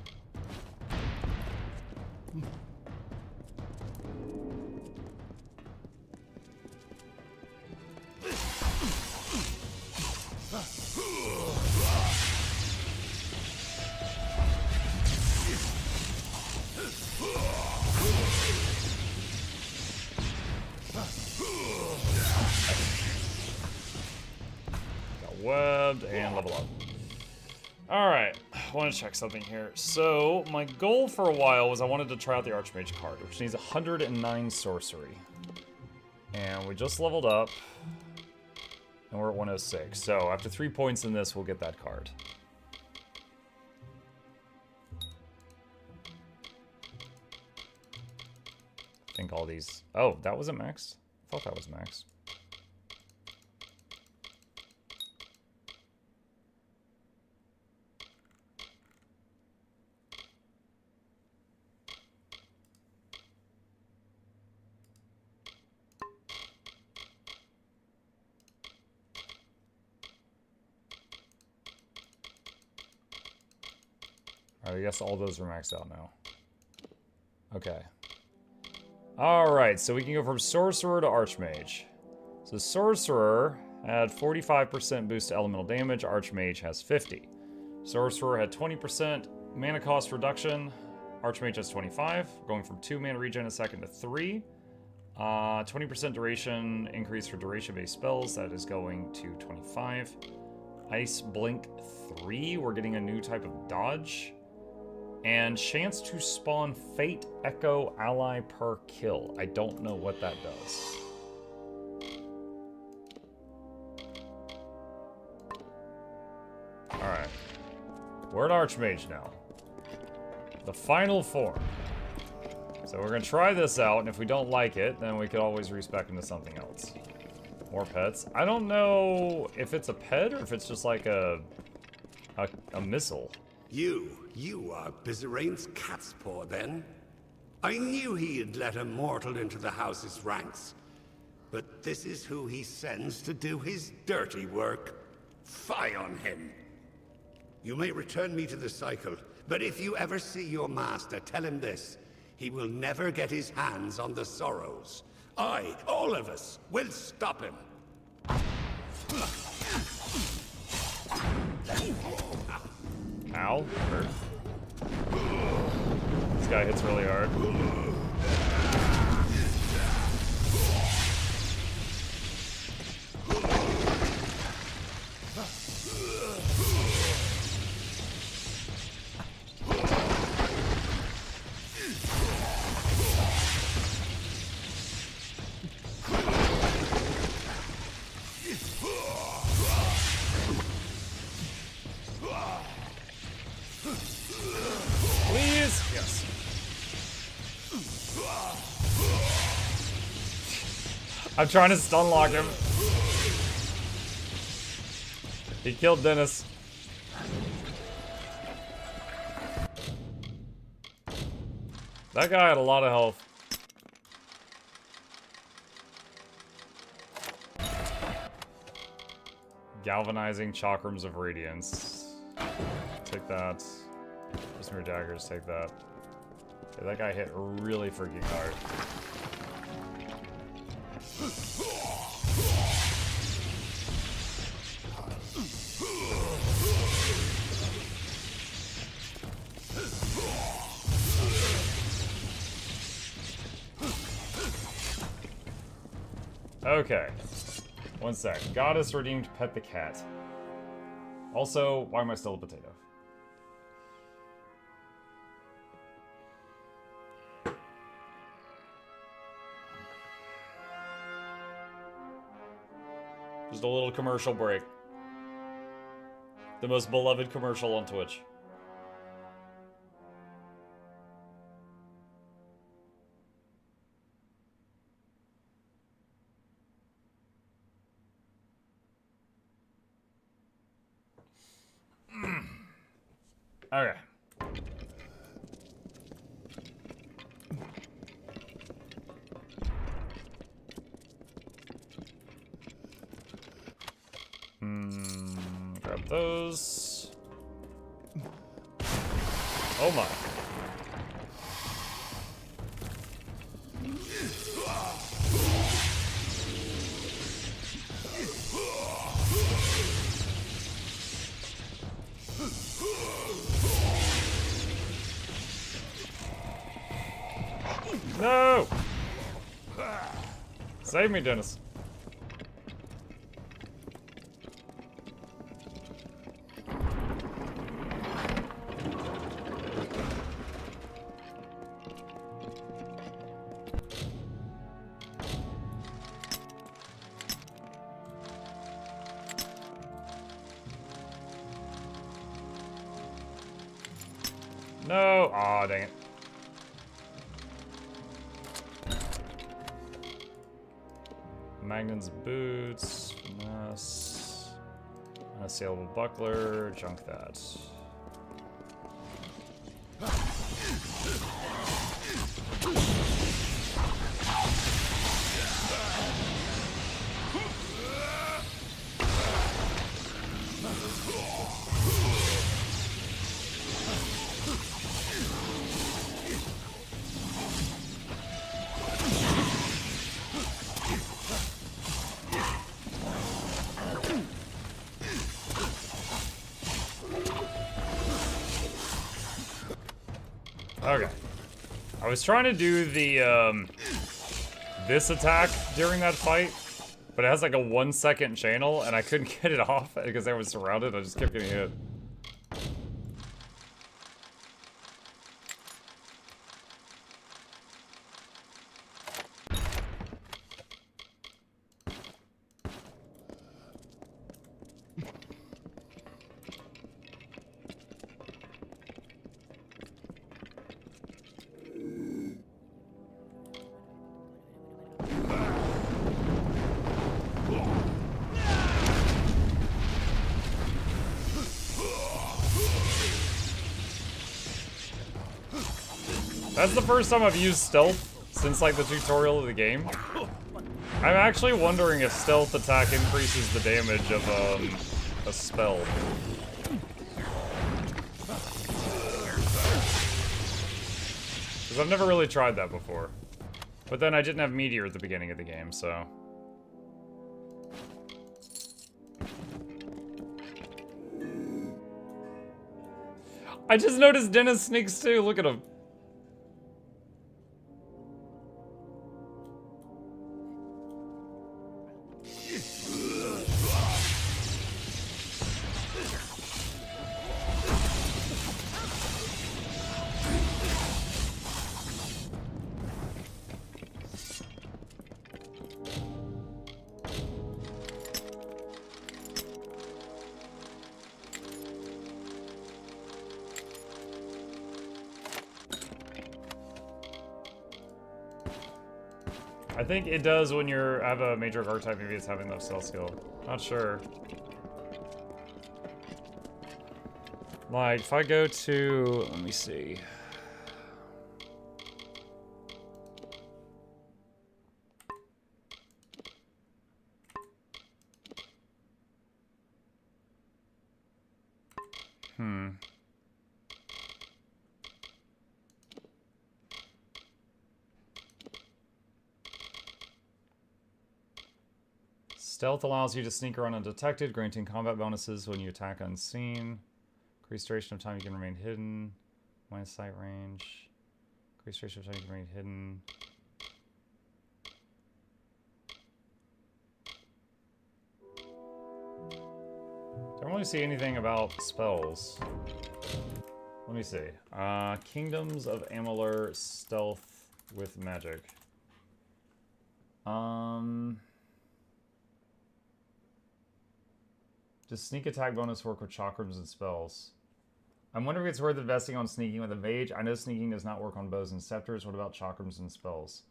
Got webbed and level up. Alright, I want to check something here. So, my goal for a while was I wanted to try out the Archmage card, which needs 109 sorcery. And we just leveled up, and we're at 106. So, after 3 points in this, we'll get that card. I think all these... Oh, that wasn't max? I thought that was max. I guess all those are maxed out now. Okay. Alright, so we can go from Sorcerer to Archmage. So Sorcerer had 45% boost to elemental damage, Archmage has 50. Sorcerer had 20% mana cost reduction, Archmage has 25, going from 2 mana regen a second to 3. 20% duration increase for duration-based spells, that is going to 25. Ice Blink 3, we're getting a new type of dodge. And chance to spawn Fate Echo ally per kill. I don't know what that does. Alright. We're an Archmage now. The final form. So we're gonna try this out, and if we don't like it, then we could always respec into something else. More pets. I don't know if it's a pet or if it's just like a missile. You are Bizarane's cat's paw, then? I knew he had let a mortal into the house's ranks. But this is who he sends to do his dirty work. Fie on him. You may return me to the cycle, but if you ever see your master, tell him this. He will never get his hands on the Sorrows. All of us, will stop him. Ow. Hurt. This guy hits really hard. Please? Yes. I'm trying to stun lock him. He killed Dennis. That guy had a lot of health. Galvanizing Chakrams of Radiance. Take that. Prismatic Daggers, take that. Okay, that guy hit really freaking hard. Okay. One sec. Goddess redeemed Pet the Cat. Also, why am I still a potato? Just a little commercial break. The most beloved commercial on Twitch. Okay. Grab those. Oh my. No! Save me, Dennis. No! Aw, dang it. Magnan's boots, finesse, unassailable buckler, junk that. Okay. I was trying to do the, this attack during that fight, but it has like a 1 second channel, and I couldn't get it off because I was surrounded. I just kept getting hit. That's the first time I've used stealth since like the tutorial of the game. I'm actually wondering if stealth attack increases the damage of a spell. Because I've never really tried that before. But then I didn't have meteor at the beginning of the game, so. I just noticed Dennis sneaks too, look at him. I think it does when you're have a major archetype, maybe it's having the stealth skill. Not sure. Like, if I go to, let me see. Stealth allows you to sneak around undetected, granting combat bonuses when you attack unseen. Increased duration of time you can remain hidden. Minus sight range. Increased duration of time you can remain hidden. Don't really see anything about spells. Let me see. Kingdoms of Amalur stealth with magic. Does sneak attack bonus work with chakrams and spells? I'm wondering if it's worth investing on sneaking with a mage. I know sneaking does not work on bows and scepters. What about chakrams and spells?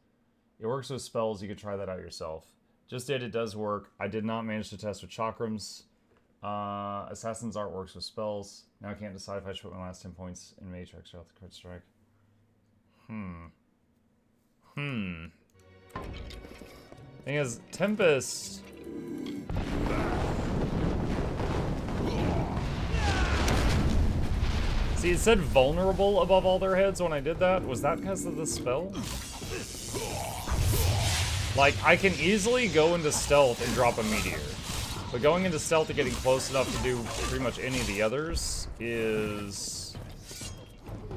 It works with spells. You could try that out yourself. Just did. It does work. I did not manage to test with chakrams. Assassin's Art works with spells. Now I can't decide if I should put my last 10 points in Matrix or the crit strike. Thing is, Tempest... See, it said vulnerable above all their heads when I did that. Was that because of the spell? Like, I can easily go into stealth and drop a meteor. But going into stealth and getting close enough to do pretty much any of the others is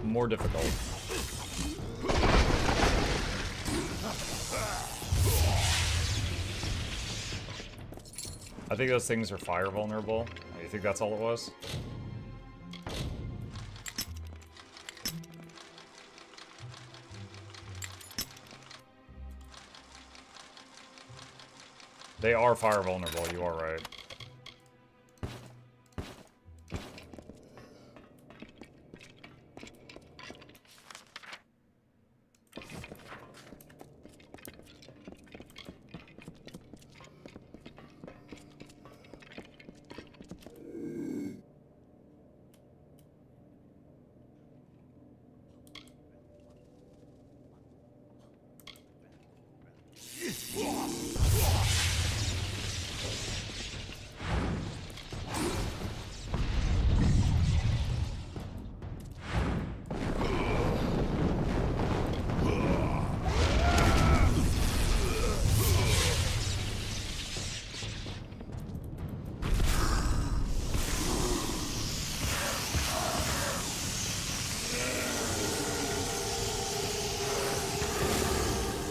more difficult. I think those things are fire vulnerable. Oh, you think that's all it was? They are fire vulnerable, you are right.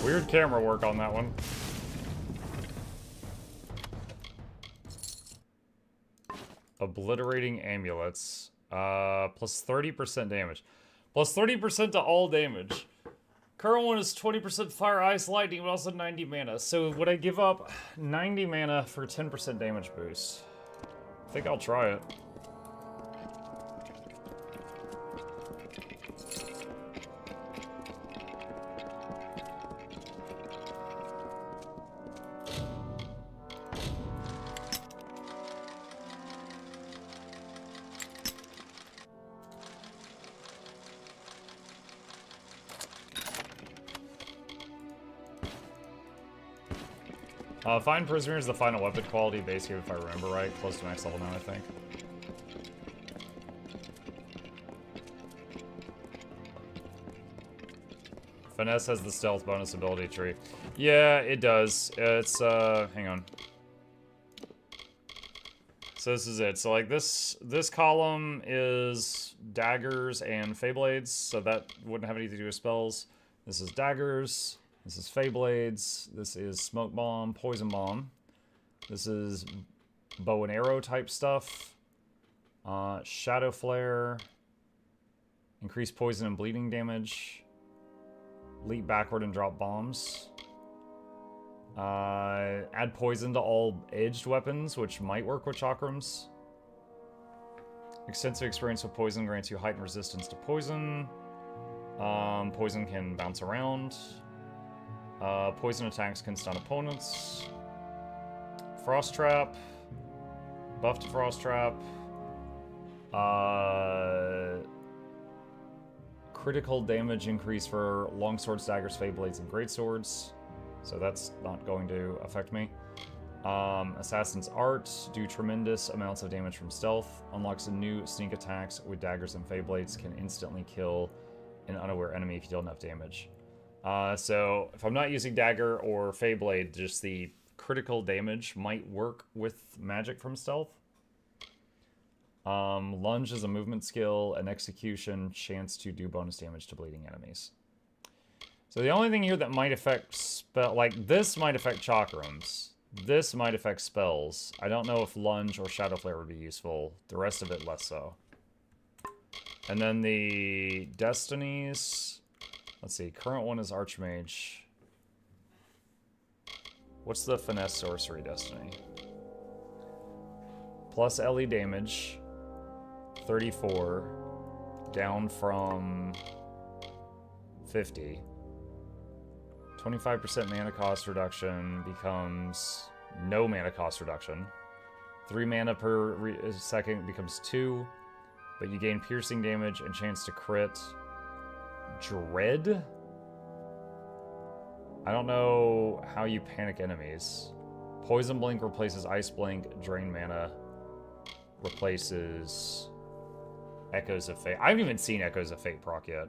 Weird camera work on that one. Obliterating amulets. Plus 30% damage. Plus 30% to all damage. Current one is 20% fire, ice, lightning, but also 90 mana. So would I give up 90 mana for 10% damage boost? I think I'll try it. Find Prisoner is the final weapon quality base game, if I remember right. Close to max level now, I think. Finesse has the stealth bonus ability tree. Yeah, it does. It's, hang on. So this is it. So, like, this column is daggers and Feyblades, so that wouldn't have anything to do with spells. This is daggers. This is Feyblades. This is Smoke Bomb, Poison Bomb. This is bow and arrow type stuff. Shadow Flare. Increase poison and bleeding damage. Leap backward and drop bombs. Add poison to all edged weapons, which might work with chakrams. Extensive experience with poison grants you heightened resistance to poison. Poison can bounce around. Poison attacks can stun opponents. Frost Trap. Buff to Frost Trap. Critical damage increase for longswords, daggers, Feyblades, and greatswords. So that's not going to affect me. Assassin's Art. Do tremendous amounts of damage from stealth. Unlocks a new sneak attacks with daggers and Feyblades. Can instantly kill an unaware enemy if you deal enough damage. So if I'm not using dagger or Feyblade, just the critical damage might work with magic from stealth. Lunge is a movement skill, and execution, chance to do bonus damage to bleeding enemies. So the only thing here that might affect like this might affect chakrams. This might affect spells. I don't know if lunge or shadow flare would be useful. The rest of it less so. And then the destinies. Let's see, current one is Archmage. What's the Finesse Sorcery Destiny? Plus LE damage, 34, down from 50. 25% mana cost reduction becomes no mana cost reduction. 3 mana per second becomes 2, but you gain piercing damage and chance to crit. Dread? I don't know how you panic enemies. Poison Blink replaces Ice Blink. Drain mana replaces Echoes of Fate. I haven't even seen Echoes of Fate proc yet.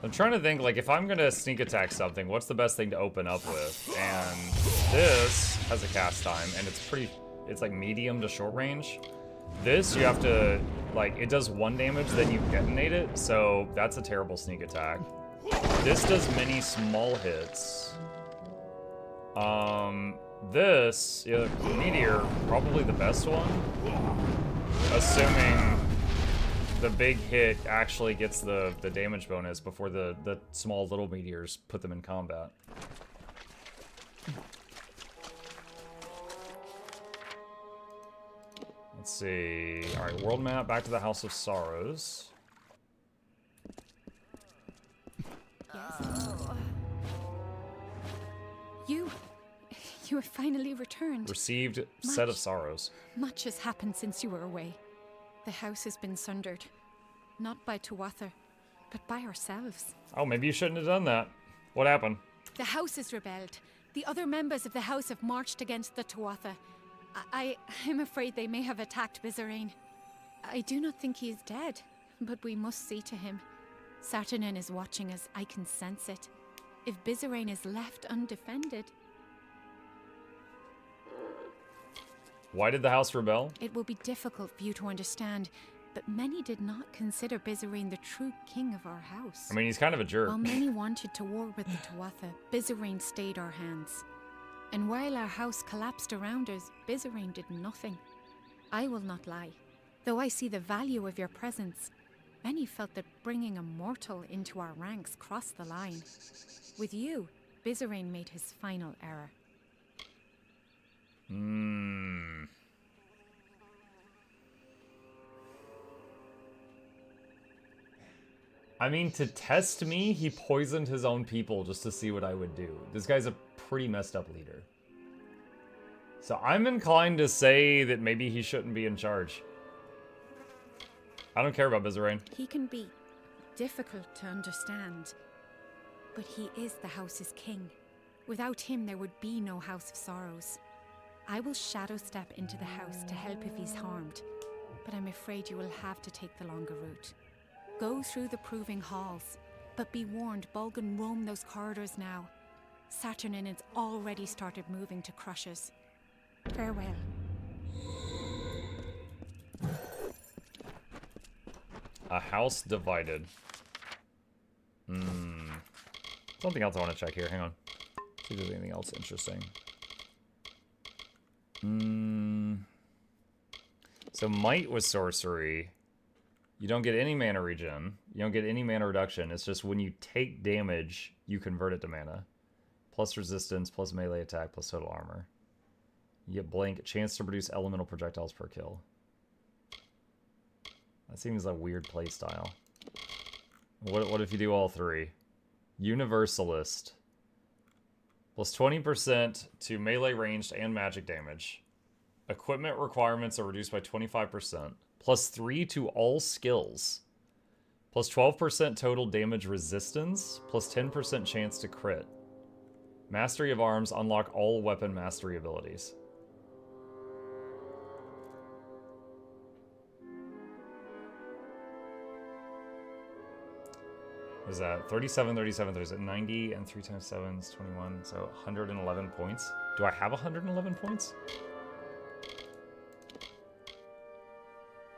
I'm trying to think, like, if I'm gonna sneak attack something, what's the best thing to open up with? And this has a cast time, and it's like medium to short range. This, you have to, like, it does 1 damage, then you detonate it, so that's a terrible sneak attack. This does many small hits. This, yeah, Meteor, probably the best one. Assuming the big hit actually gets the damage bonus before the small little meteors put them in combat. Let's see. Alright, world map, back to the House of Sorrows. Yes. You have finally returned. Received Set of Sorrows. Much has happened since you were away. The house has been sundered. Not by Tuatha, but by ourselves. Oh, maybe you shouldn't have done that. What happened? The house has rebelled. The other members of the house have marched against the Tuatha. I'm afraid they may have attacked Bizarane. I do not think he is dead, but we must see to him. Saturnin is watching us, I can sense it. If Bizarane is left undefended... Why did the house rebel? It will be difficult for you to understand, but many did not consider Bizarane the true king of our house. I mean, he's kind of a jerk. While many wanted to war with the Tuatha, Bizarane stayed our hands. And while our house collapsed around us, Bizarane did nothing. I will not lie. Though I see the value of your presence, many felt that bringing a mortal into our ranks crossed the line. With you, Bizarane made his final error. I mean, to test me, he poisoned his own people just to see what I would do. This guy's a pretty messed up leader. So I'm inclined to say that maybe he shouldn't be in charge. I don't care about Bizarane. He can be difficult to understand, but he is the house's king. Without him, there would be no House of Sorrows. I will shadow step into the house to help if he's harmed, but I'm afraid you will have to take the longer route. Go through the proving halls, but be warned, Bolgan roam those corridors now. Saturnin has already started moving to crush us. Farewell. A house divided. Something else I want to check here. Hang on. See if there's anything else interesting. So might with sorcery. You don't get any mana regen. You don't get any mana reduction. It's just when you take damage, you convert it to mana. Plus resistance, plus melee attack, plus total armor. You get blank. Chance to produce elemental projectiles per kill. That seems like a weird playstyle. What if you do all three? Universalist. Plus 20% to melee ranged and magic damage. Equipment requirements are reduced by 25%. Plus 3 to all skills. Plus 12% total damage resistance. Plus 10% chance to crit. Mastery of arms, unlock all weapon mastery abilities. What is that? 37, 37, 37, 90, and 3 times 7 is 21, so 111 points. Do I have 111 points?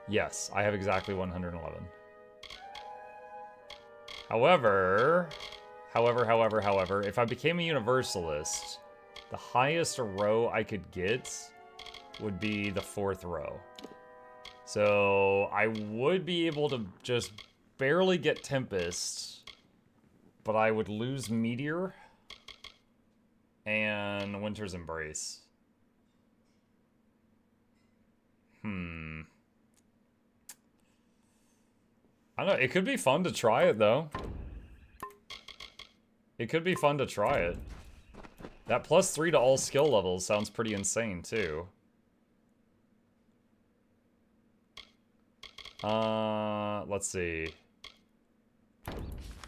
Yes, I have exactly 111. However, if I became a Universalist, the highest row I could get would be the 4th row. So I would be able to just barely get Tempest, but I would lose Meteor and Winter's Embrace. I don't know, it could be fun to try it, though. It could be fun to try it. That plus 3 to all skill levels sounds pretty insane, too. Let's see.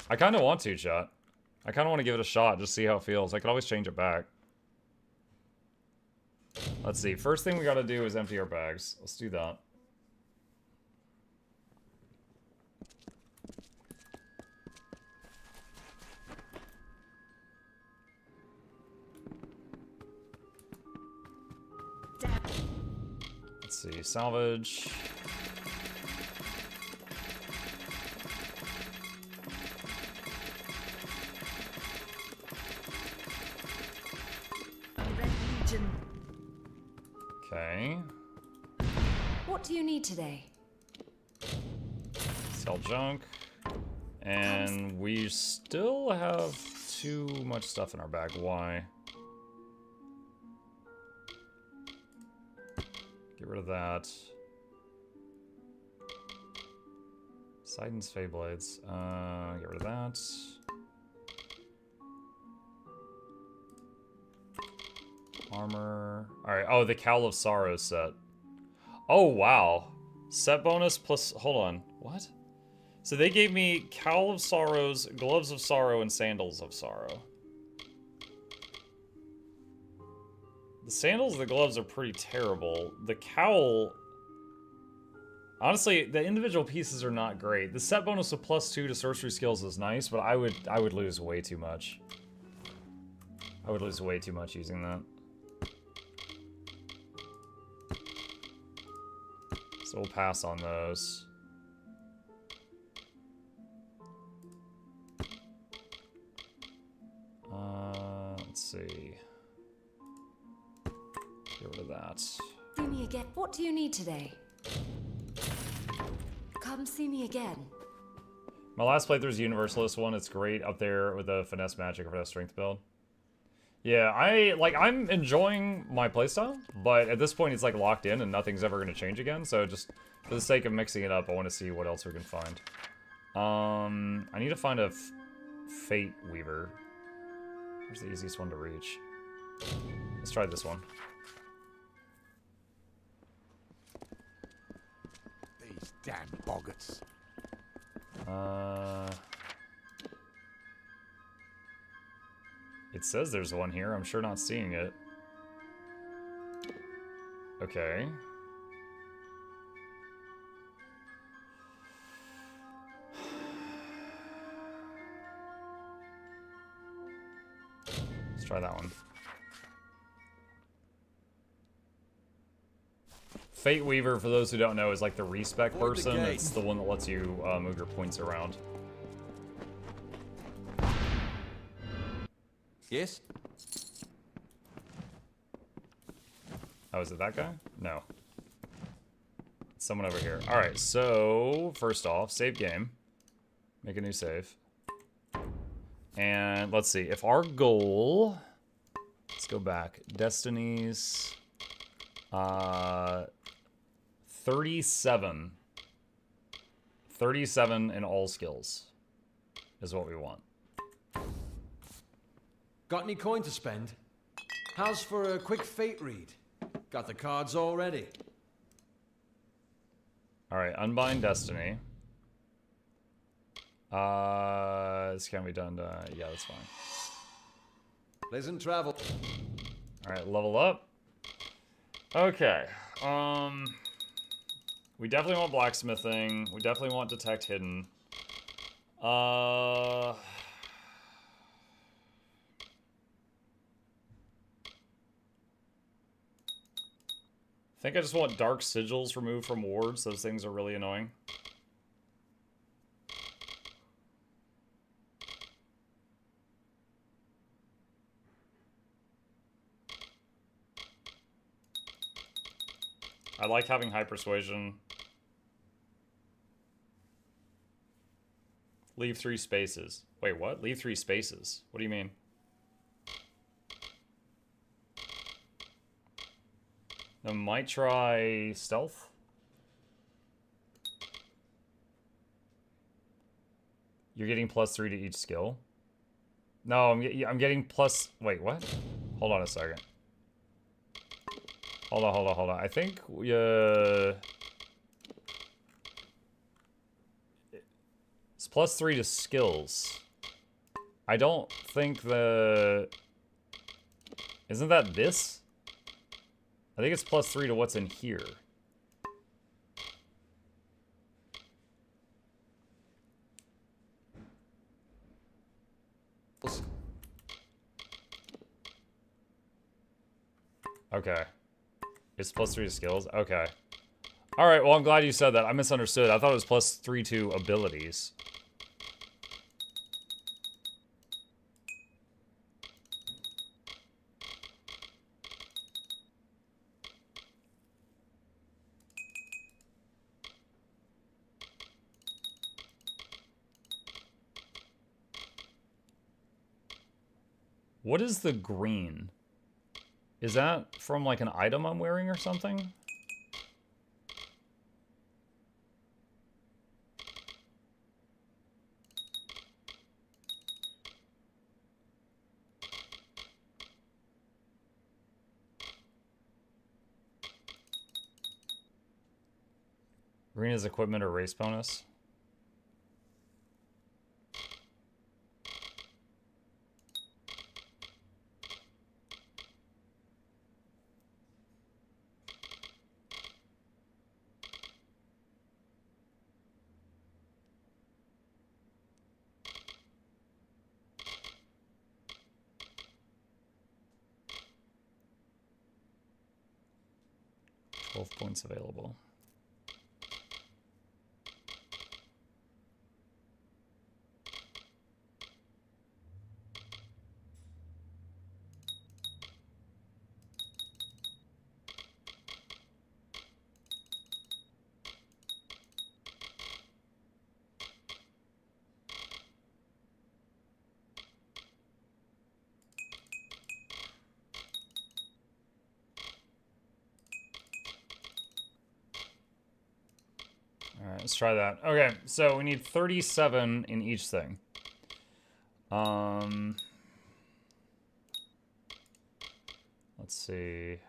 I kind of want to, chat. I kind of want to give it a shot, just see how it feels. I could always change it back. Let's see. First thing we gotta do is empty our bags. Let's do that. Let's see. Salvage. Okay. What do you need today? Sell junk. And we still have too much stuff in our bag. Why? Get rid of that. Sidon's Feyblades. Get rid of that. Armor. Alright, oh, the Cowl of Sorrow set. Oh, wow. Set bonus plus... Hold on. What? So they gave me Cowl of Sorrows, Gloves of Sorrow, and Sandals of Sorrow. The sandals, the gloves are pretty terrible. The cowl... Honestly, the individual pieces are not great. The set bonus of +2 to sorcery skills is nice, but I would lose way too much. I would lose way too much using that. So we'll pass on those. Let's see. Get rid of that. See me again. What do you need today? Come see me again. My last playthrough is the Universalist one. It's great up there with the finesse magic or finesse strength build. Yeah, I'm enjoying my playstyle, but at this point it's like locked in and nothing's ever gonna change again. So just for the sake of mixing it up, I want to see what else we can find. I need to find a Fate Weaver. Where's the easiest one to reach? Let's try this one. These damn boggarts. It says there's one here. I'm sure not seeing it. Okay. Let's try that one. Fate Weaver, for those who don't know, is like the respec person. It's the one that lets you move your points around. Yes? Oh, is it that guy? No. It's someone over here. Alright, so first off, save game. Make a new save. And let's see. If our goal... Let's go back. Destinies... 37. 37 in all skills is what we want. Got any coin to spend? How's for a quick fate read? Got the cards all ready. Alright, Unbind Destiny. This can't be done to... Yeah, that's fine. Pleasant travel. Alright, level up. Okay. We definitely want blacksmithing. We definitely want detect hidden. I think I just want dark sigils removed from wards. Those things are really annoying. I like having high persuasion. Leave 3 spaces. Wait, what? Leave 3 spaces? What do you mean? I might try stealth. You're getting +3 to each skill. No, I'm getting plus... Wait, what? Hold on a second. Hold on. I think we, it's +3 to skills. I don't think the... Isn't that this? I think it's +3 to what's in here. Okay. It's +3 to skills? Okay. Alright, well I'm glad you said that. I misunderstood. I thought it was +3 to abilities. What is the green? Is that from like an item I'm wearing or something? Green is equipment or race bonus. 12 points available. Alright, let's try that. Okay, so we need 37 in each thing. Let's see.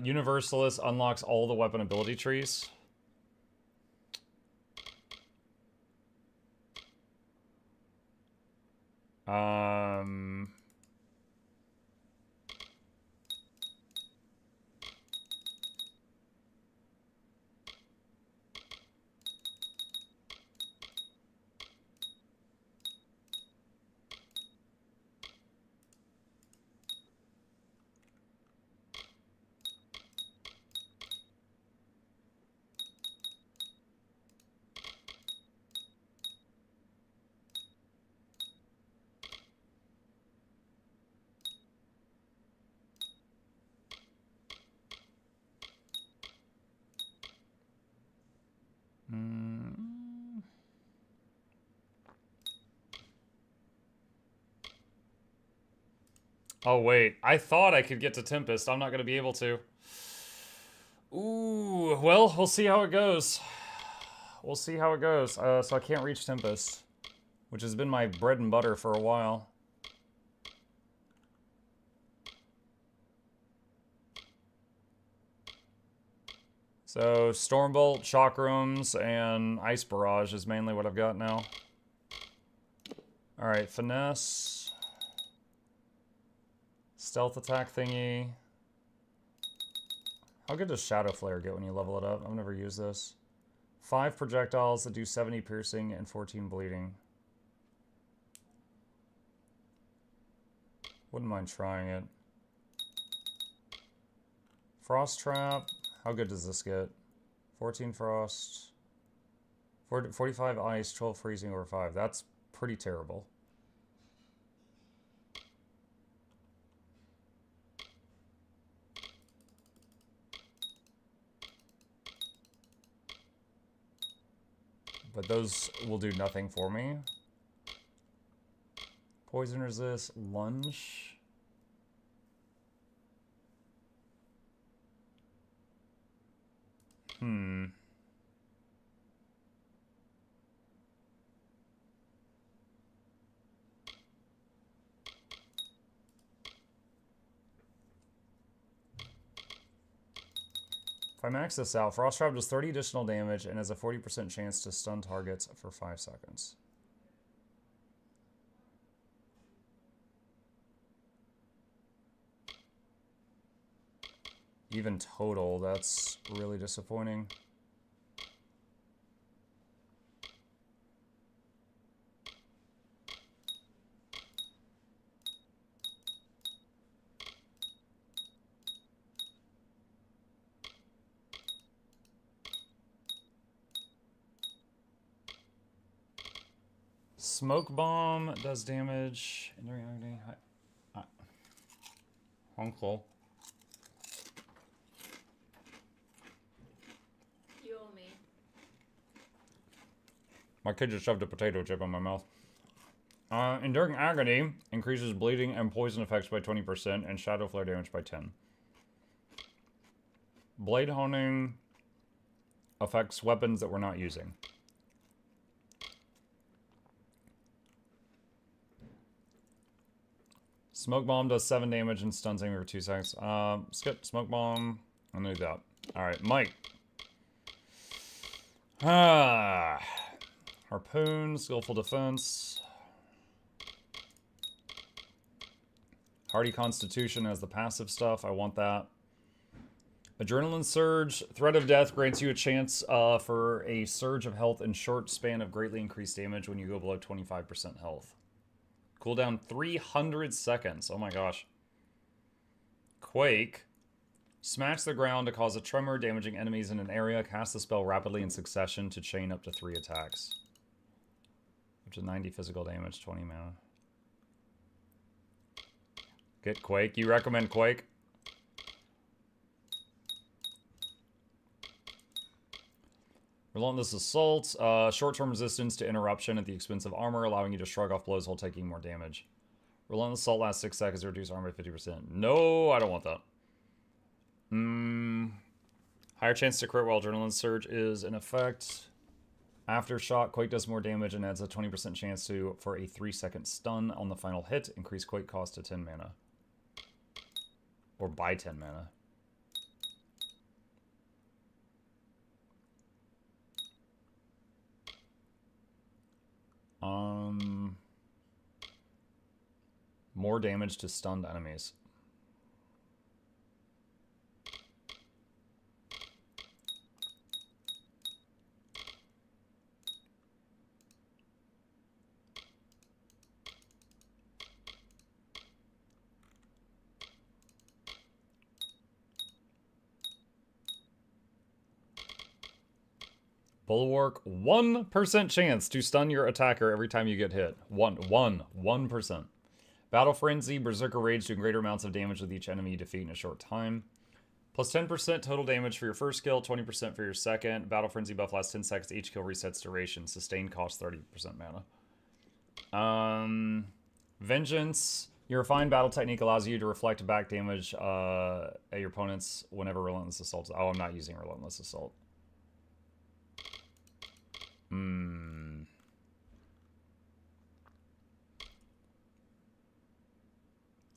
Universalist unlocks all the weapon ability trees. Oh, wait. I thought I could get to Tempest. I'm not going to be able to. Ooh, well, we'll see how it goes. We'll see how it goes. So I can't reach Tempest, which has been my bread and butter for a while. So Stormbolt, Chakrams, and Ice Barrage is mainly what I've got now. Alright, Finesse. Stealth attack thingy. How good does Shadow Flare get when you level it up? I've never used this. 5 projectiles that do 70 piercing and 14 bleeding. Wouldn't mind trying it. Frost Trap. How good does this get? 14 Frost. 45 Ice, 12 Freezing over 5. That's pretty terrible. But those will do nothing for me. Poison resist, lunge. If I max this out, Frost Trap does 30 additional damage and has a 40% chance to stun targets for 5 seconds. Even total, that's really disappointing. Smoke Bomb does damage. Uncle. You owe me. My kid just shoved a potato chip in my mouth. Enduring Agony increases bleeding and poison effects by 20% and Shadow Flare damage by 10. Blade Honing affects weapons that we're not using. Smoke bomb does 7 damage and stuns enemy for 2 seconds. Skip smoke bomb. I'm gonna do that. Alright, Mike. Harpoon, skillful defense. Hardy Constitution as the passive stuff. I want that. Adrenaline Surge. Threat of Death grants you a chance for a surge of health in short span of greatly increased damage when you go below 25% health. Cooldown 300 seconds. Oh my gosh. Quake. Smash the ground to cause a tremor, damaging enemies in an area. Cast the spell rapidly in succession to chain up to 3 attacks. Which is 90 physical damage, 20 mana. Get Quake. You recommend Quake? Relentless Assault. Short-term resistance to interruption at the expense of armor, allowing you to shrug off blows while taking more damage. Relentless Assault lasts 6 seconds to reduce armor by 50%. No, I don't want that. Higher chance to crit while Adrenaline Surge is in effect. Aftershock. Quake does more damage and adds a 20% chance for a 3-second stun on the final hit. Increase Quake cost to 10 mana. Or by 10 mana. More damage to stunned enemies. Bulwark, 1% chance to stun your attacker every time you get hit. 1%. Battle Frenzy, Berserker Rage, do greater amounts of damage with each enemy you defeat in a short time. Plus 10% total damage for your first kill, 20% for your second. Battle Frenzy buff lasts 10 seconds. Each kill resets duration. Sustain costs 30% mana. Vengeance. Your refined battle technique allows you to reflect back damage at your opponents whenever Relentless Assault. Oh, I'm not using Relentless Assault.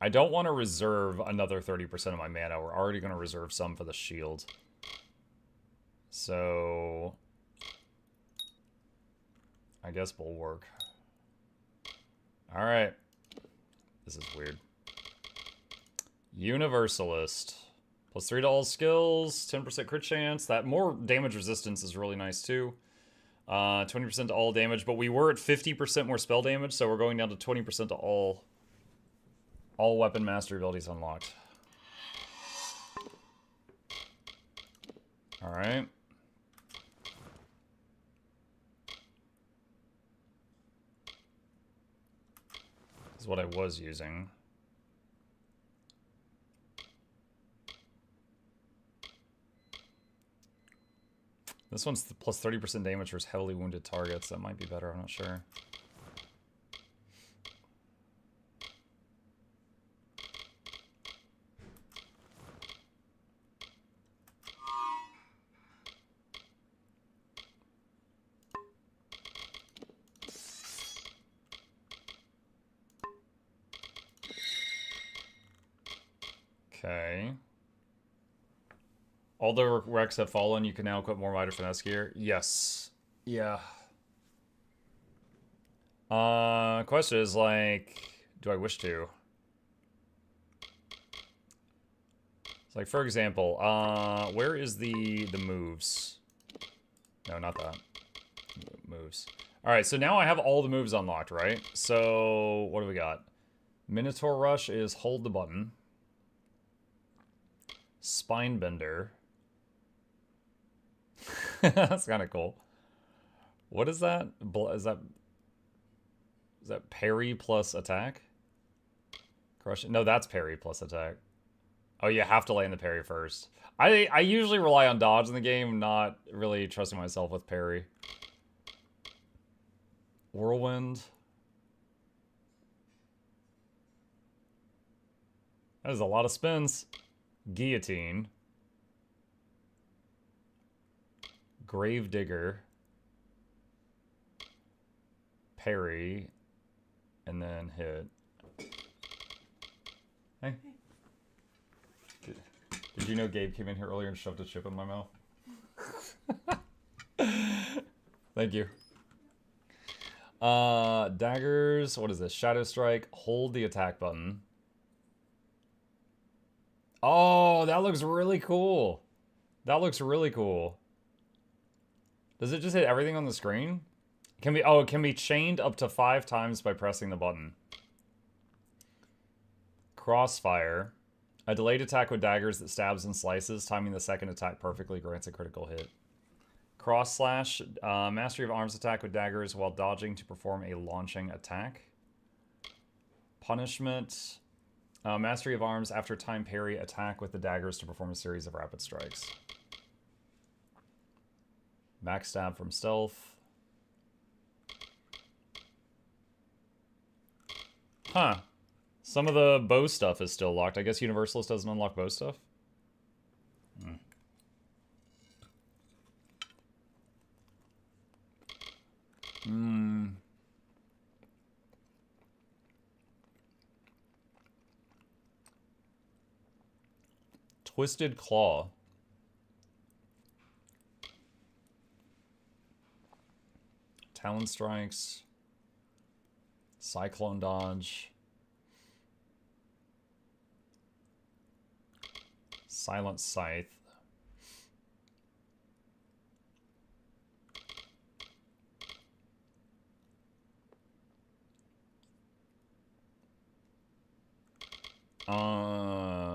I don't want to reserve another 30% of my mana. We're already going to reserve some for the shield. So I guess Bulwark. Alright. This is weird. Universalist. Plus 3 to all skills. 10% crit chance. That more damage resistance is really nice too. 20% to all damage, but we were at 50% more spell damage, so we're going down to 20% to all weapon mastery abilities unlocked. Alright. This is what I was using. This one's plus 30% damage for heavily wounded targets. That might be better, I'm not sure. Okay. All the wrecks have fallen. You can now equip more Might or Finesse gear. Yes. Yeah. Question is like, do I wish to? It's like, for example, where is the moves? No, not that. Moves. All right, so now I have all the moves unlocked, right? So what do we got? Minotaur Rush is hold the button. Spinebender. That's kind of cool. What is that? Is that parry plus attack? Crush. No, that's parry plus attack. Oh, you have to land the parry first. I usually rely on dodge in the game, not really trusting myself with parry. Whirlwind. That is a lot of spins. Guillotine. Gravedigger. Parry. And then hit. Hey. Did you know Gabe came in here earlier and shoved a chip in my mouth? Thank you. Daggers. What is this? Shadow Strike. Hold the attack button. Oh, that looks really cool. That looks really cool. Does it just hit everything on the screen? It can be chained up to 5 times by pressing the button. Crossfire. A delayed attack with daggers that stabs and slices, timing the second attack perfectly grants a critical hit. Cross slash. Mastery of arms attack with daggers while dodging to perform a launching attack. Punishment. Mastery of arms after time parry attack with the daggers to perform a series of rapid strikes. Backstab from stealth. Huh. Some of the bow stuff is still locked. I guess Universalist doesn't unlock bow stuff. Twisted Claw. Talon Strikes. Cyclone Dodge. Silent Scythe.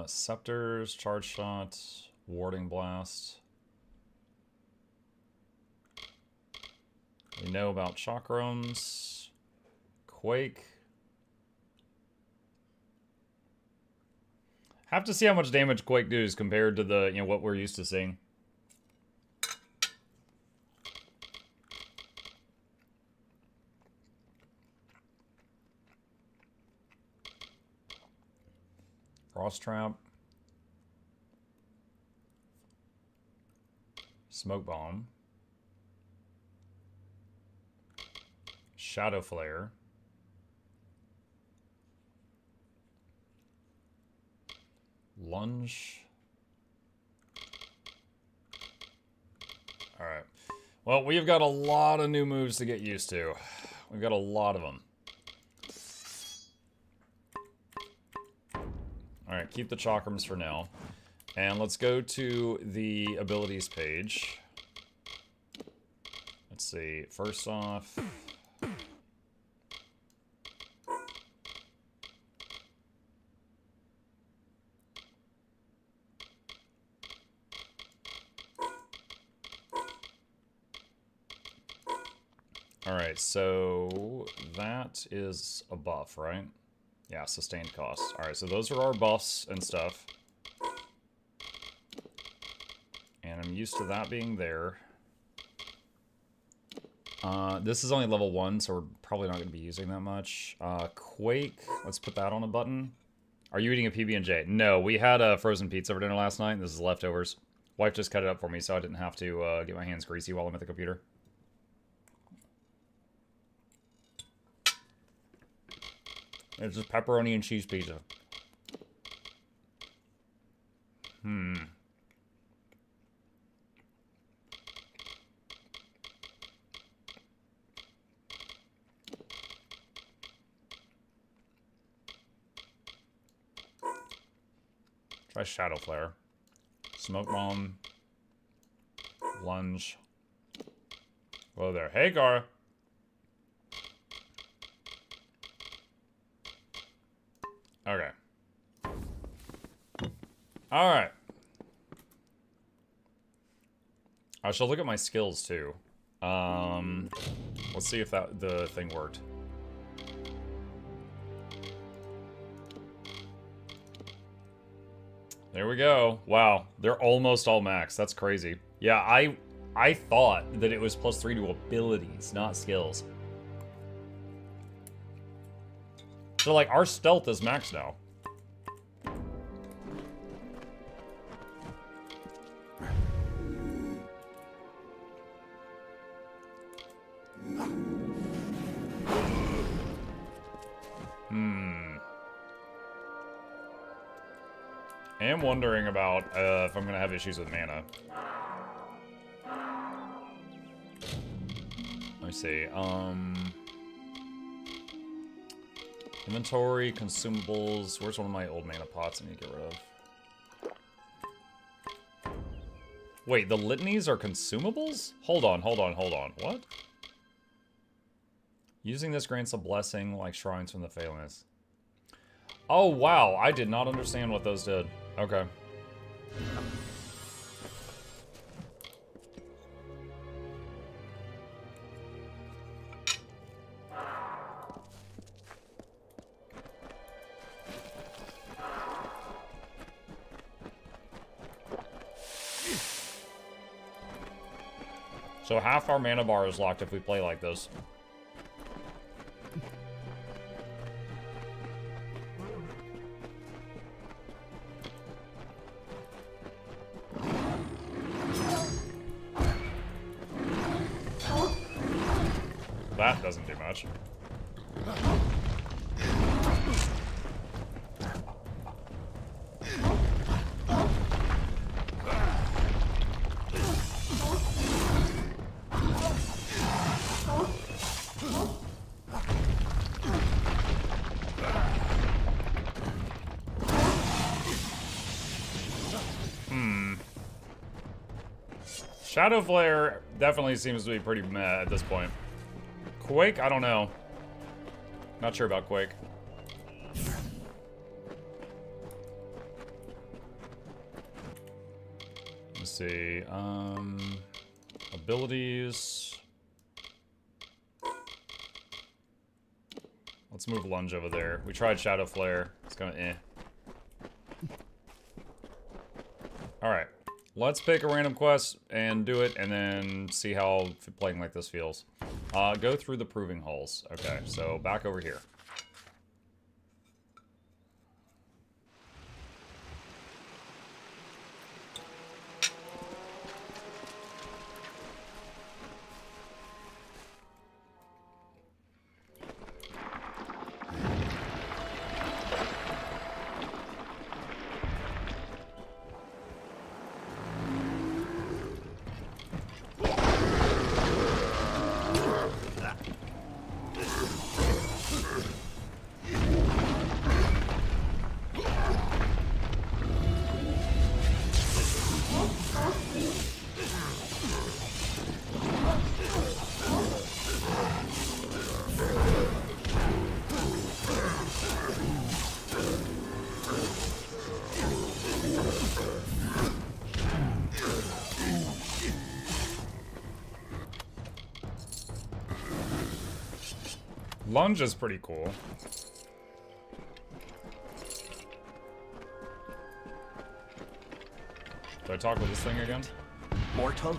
Scepters, Charge Shot, Warding Blast. We know about Chakrams. Quake. Have to see how much damage Quake does compared to the, what we're used to seeing. Frost Trap. Smoke Bomb. Shadow Flare. Lunge. Alright. Well, we've got a lot of new moves to get used to. We've got a lot of them. Alright, keep the chakrams for now. And let's go to the abilities page. Let's see. First off... Alright, so that is a buff, right? Yeah, sustained cost. Alright, so those are our buffs and stuff. And I'm used to that being there. This is only level 1, so we're probably not going to be using that much. Quake, let's put that on a button. Are you eating a PB&J? No, we had a frozen pizza for dinner last night, and this is leftovers. Wife just cut it up for me, so I didn't have to get my hands greasy while I'm at the computer. It's just pepperoni and cheese pizza. Try Shadow Flare. Smoke Bomb. Lunge. Whoa there. Hey, Gara. Okay. Alright. I shall look at my skills, too. Let's see if the thing worked. There we go. Wow. They're almost all max. That's crazy. Yeah, I thought that it was +3 to abilities, not skills. So, like, our stealth is max now. I am wondering about if I'm gonna have issues with mana. Let me see. Inventory, consumables. Where's one of my old mana pots I need to get rid of? Wait, the litanies are consumables? Hold on. What? Using this grants a blessing like shrines from the Phalanx. Oh, wow. I did not understand what those did. Okay. So half our mana bar is locked if we play like this. That doesn't do much. Shadow Flare definitely seems to be pretty meh at this point. Quake? I don't know. Not sure about Quake. Let's see. Abilities. Let's move Lunge over there. We tried Shadow Flare. It's kind of eh. Alright. Let's pick a random quest and do it, and then see how playing like this feels. Go through the proving halls. Okay, so back over here. Lunge is pretty cool. Do I talk with this thing again? Mortal.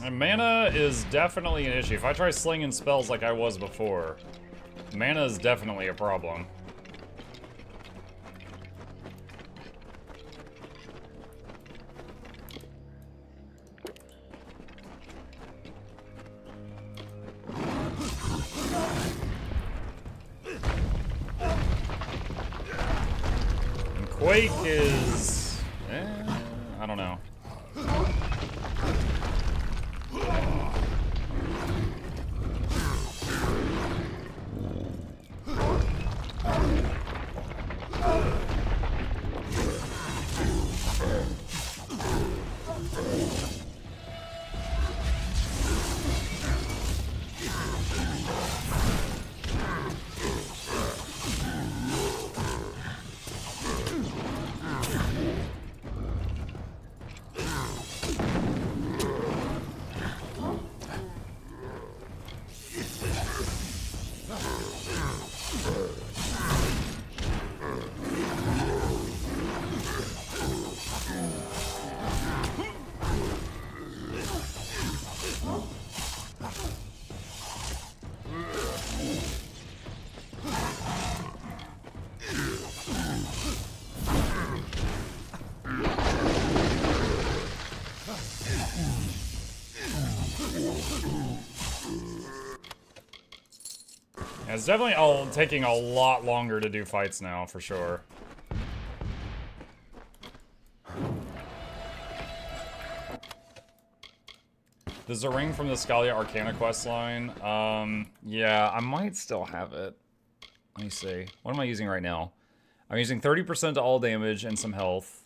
And mana is definitely an issue. If I try slinging spells like I was before, mana is definitely a problem. And Quake is... I don't know. Yeah, it's definitely taking a lot longer to do fights now, for sure. There's a ring from the Scalia Arcana questline. Yeah, I might still have it. Let me see. What am I using right now? I'm using 30% to all damage and some health.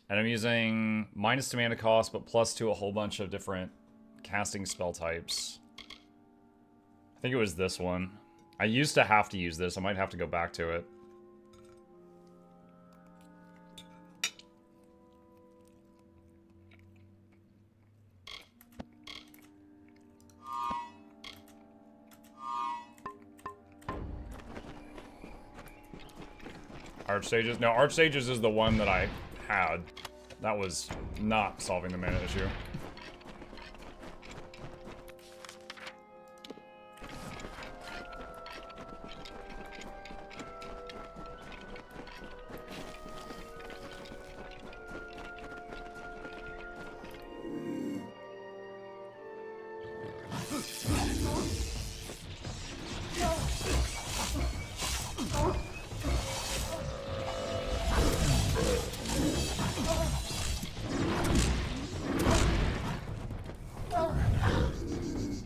And I'm using minus to mana cost, but plus to a whole bunch of different casting spell types. I think it was this one. I used to have to use this. I might have to go back to it. Archsages? No, Archsages is the one that I had. That was not solving the mana issue.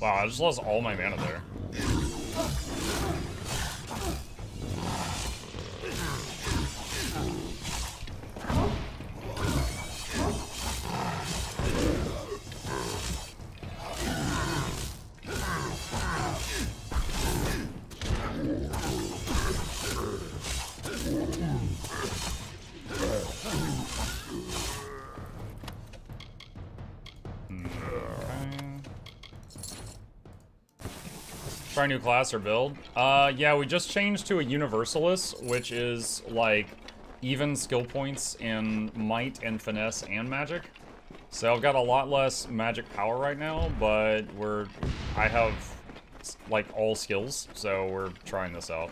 Wow, I just lost all my mana there. Try a new class or build? Yeah, we just changed to a Universalist, which is like even skill points in might and finesse and magic. So I've got a lot less magic power right now, but I have like all skills, so we're trying this out.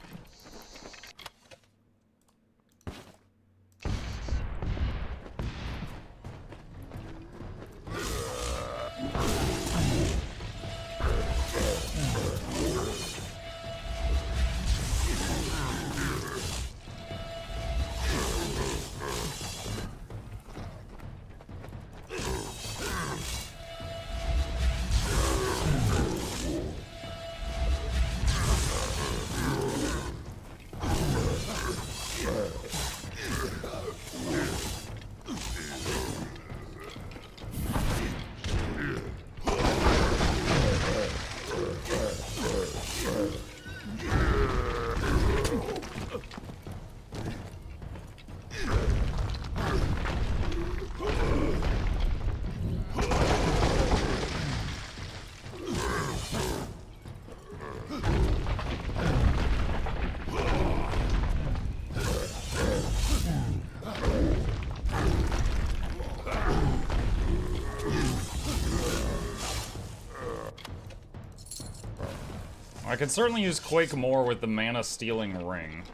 I could certainly use Quake more with the mana stealing ring.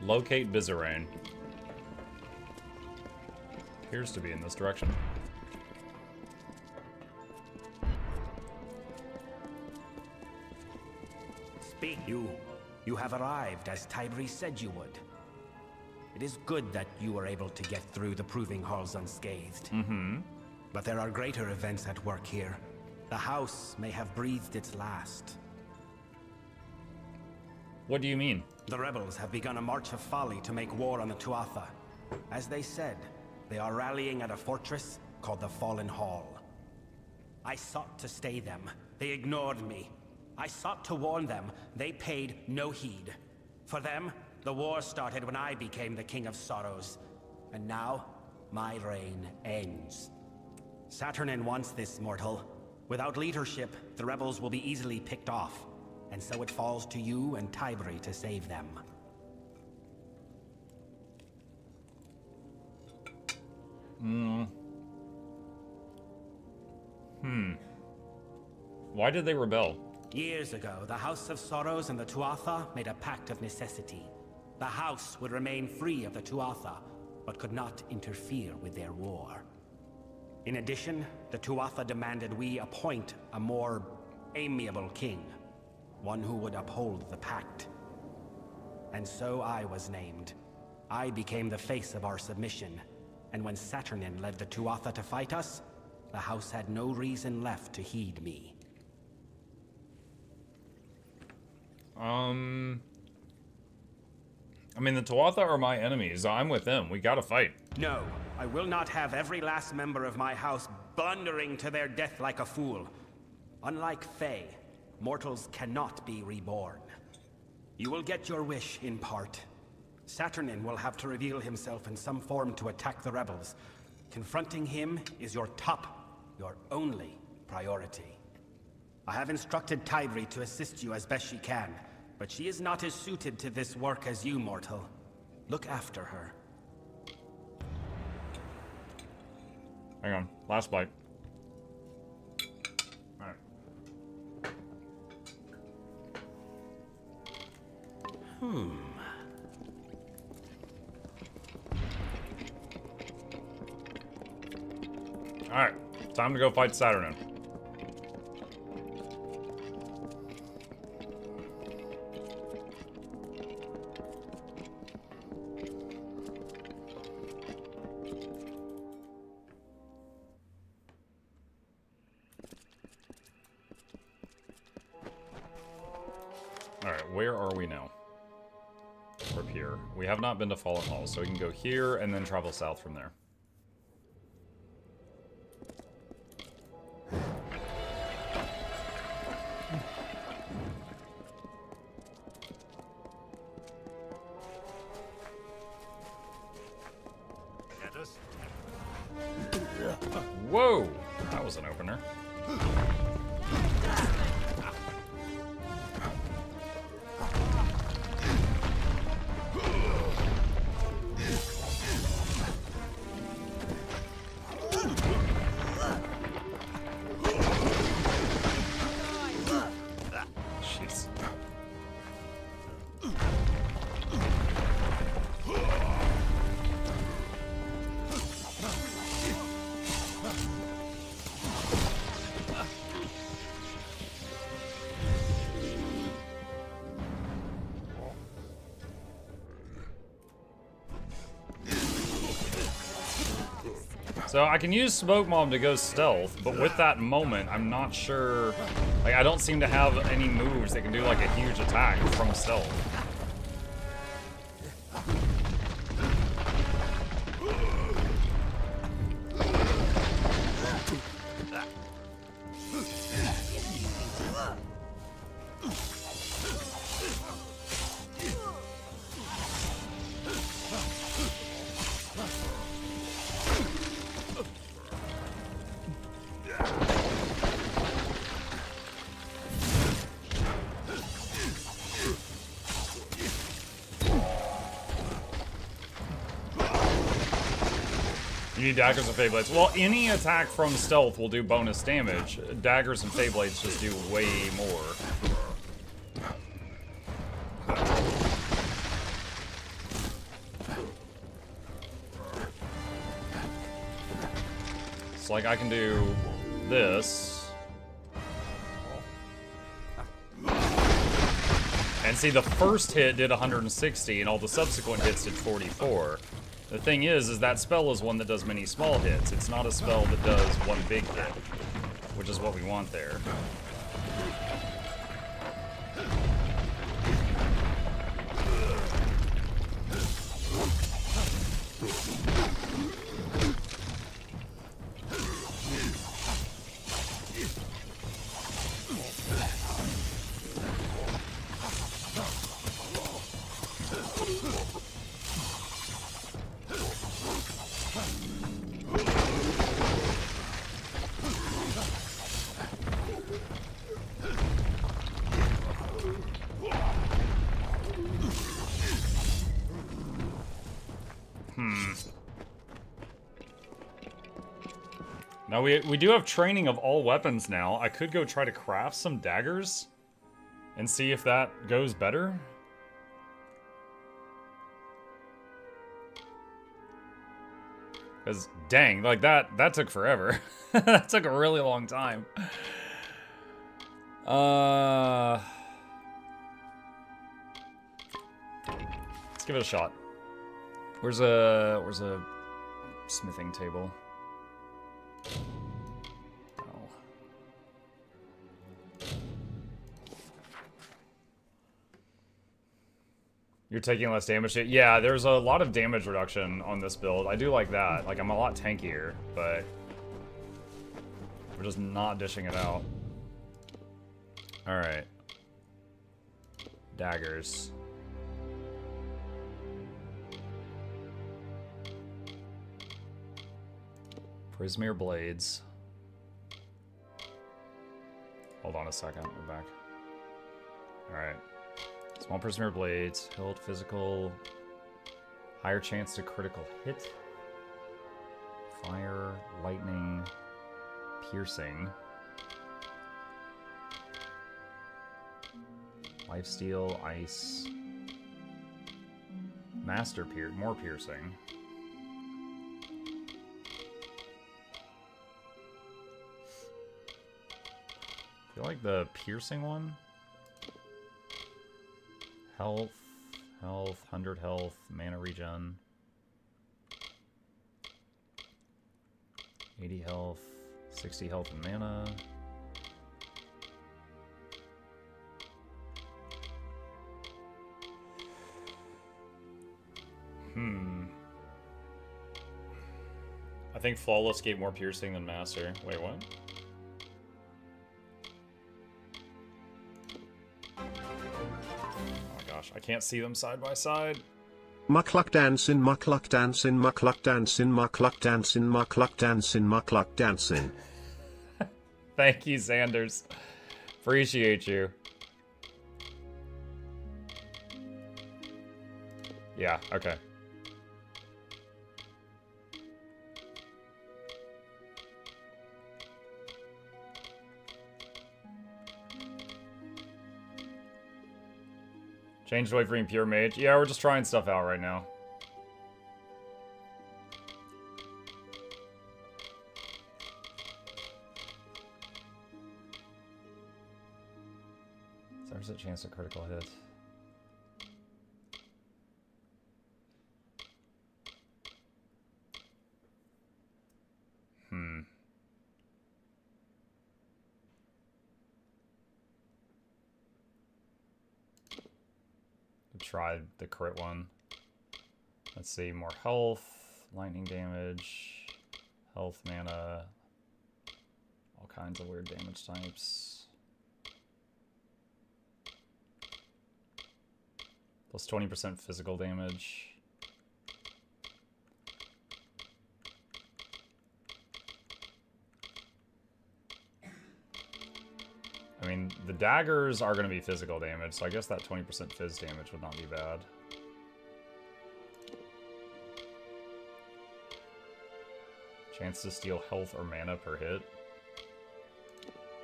Locate Bizarane. Appears to be in this direction. Speak. You have arrived as Tybri said you would. It is good that you were able to get through the proving halls unscathed. Mm-hmm. But there are greater events at work here. The house may have breathed its last. What do you mean? The rebels have begun a march of folly to make war on the Tuatha. As they said, they are rallying at a fortress called the Fallen Hall. I sought to stay them. They ignored me. I sought to warn them. They paid no heed. For them, the war started when I became the King of Sorrows. And now, my reign ends. Saturnin wants this, mortal. Without leadership, the rebels will be easily picked off, and so it falls to you and Tybri to save them. Why did they rebel? Years ago, the House of Sorrows and the Tuatha made a pact of necessity. The House would remain free of the Tuatha, but could not interfere with their war. In addition, the Tuatha demanded we appoint a more amiable king, one who would uphold the pact. And so I was named. I became the face of our submission, and when Saturnin led the Tuatha to fight us, the House had no reason left to heed me. I mean, the Tuatha are my enemies. I'm with them. We gotta fight. No, I will not have every last member of my house blundering to their death like a fool. Unlike Fae, mortals cannot be reborn. You will get your wish in part. Saturnin will have to reveal himself in some form to attack the rebels. Confronting him is your top, your only priority. I have instructed Tybri to assist you as best she can, but she is not as suited to this work as you, mortal. Look after her. Hang on. Last bite. Alright. Alright. Time to go fight Saturnin. Alright, where are we now? We're up here. We have not been to Fallen Hall, so we can go here and then travel south from there. Whoa! That was an opener. Jeez. So I can use Smoke Bomb to go stealth, but with that moment, I'm not sure. Like, I don't seem to have any moves that can do like a huge attack from stealth. You need daggers and Feyblades. Well, any attack from stealth will do bonus damage. Daggers and Feyblades just do way more. It's like I can do this. And see, the first hit did 160, and all the subsequent hits did 44. The thing is that spell is one that does many small hits. It's not a spell that does one big hit, which is what we want there. Now we do have training of all weapons now. I could go try to craft some daggers and see if that goes better. Because, dang, like that took forever. That took a really long time. Let's give it a shot. Where's a smithing table? Oh. You're taking less damage. Yeah, there's a lot of damage reduction on this build. I do like that. Like, I'm a lot tankier, but we're just not dishing it out. Alright. Daggers. Prismere blades. Hold on a second, we're back. Alright. Small Prismere blades, hilt, physical, higher chance to critical hit, fire, lightning, piercing, lifesteal, ice, master more piercing. I feel like the piercing one. Health, 100 health, mana regen. 80 health, 60 health and mana. I think Flawless gave more piercing than Master. Wait, what? I can't see them side by side. Mukluk dancing, Mukluk dancing, Mukluk dancing, Mukluk dancing, Mukluk dancing, Mukluk dancing. Thank you, Sanders. Appreciate you. Yeah, okay. Changed away from Pure Mage. Yeah, we're just trying stuff out right now. So there's a chance of critical hit. Try the crit one. Let's see, more health, lightning damage, health, mana, all kinds of weird damage types. Plus 20% physical damage. I mean, the daggers are going to be physical damage, so I guess that 20% phys damage would not be bad. Chance to steal health or mana per hit.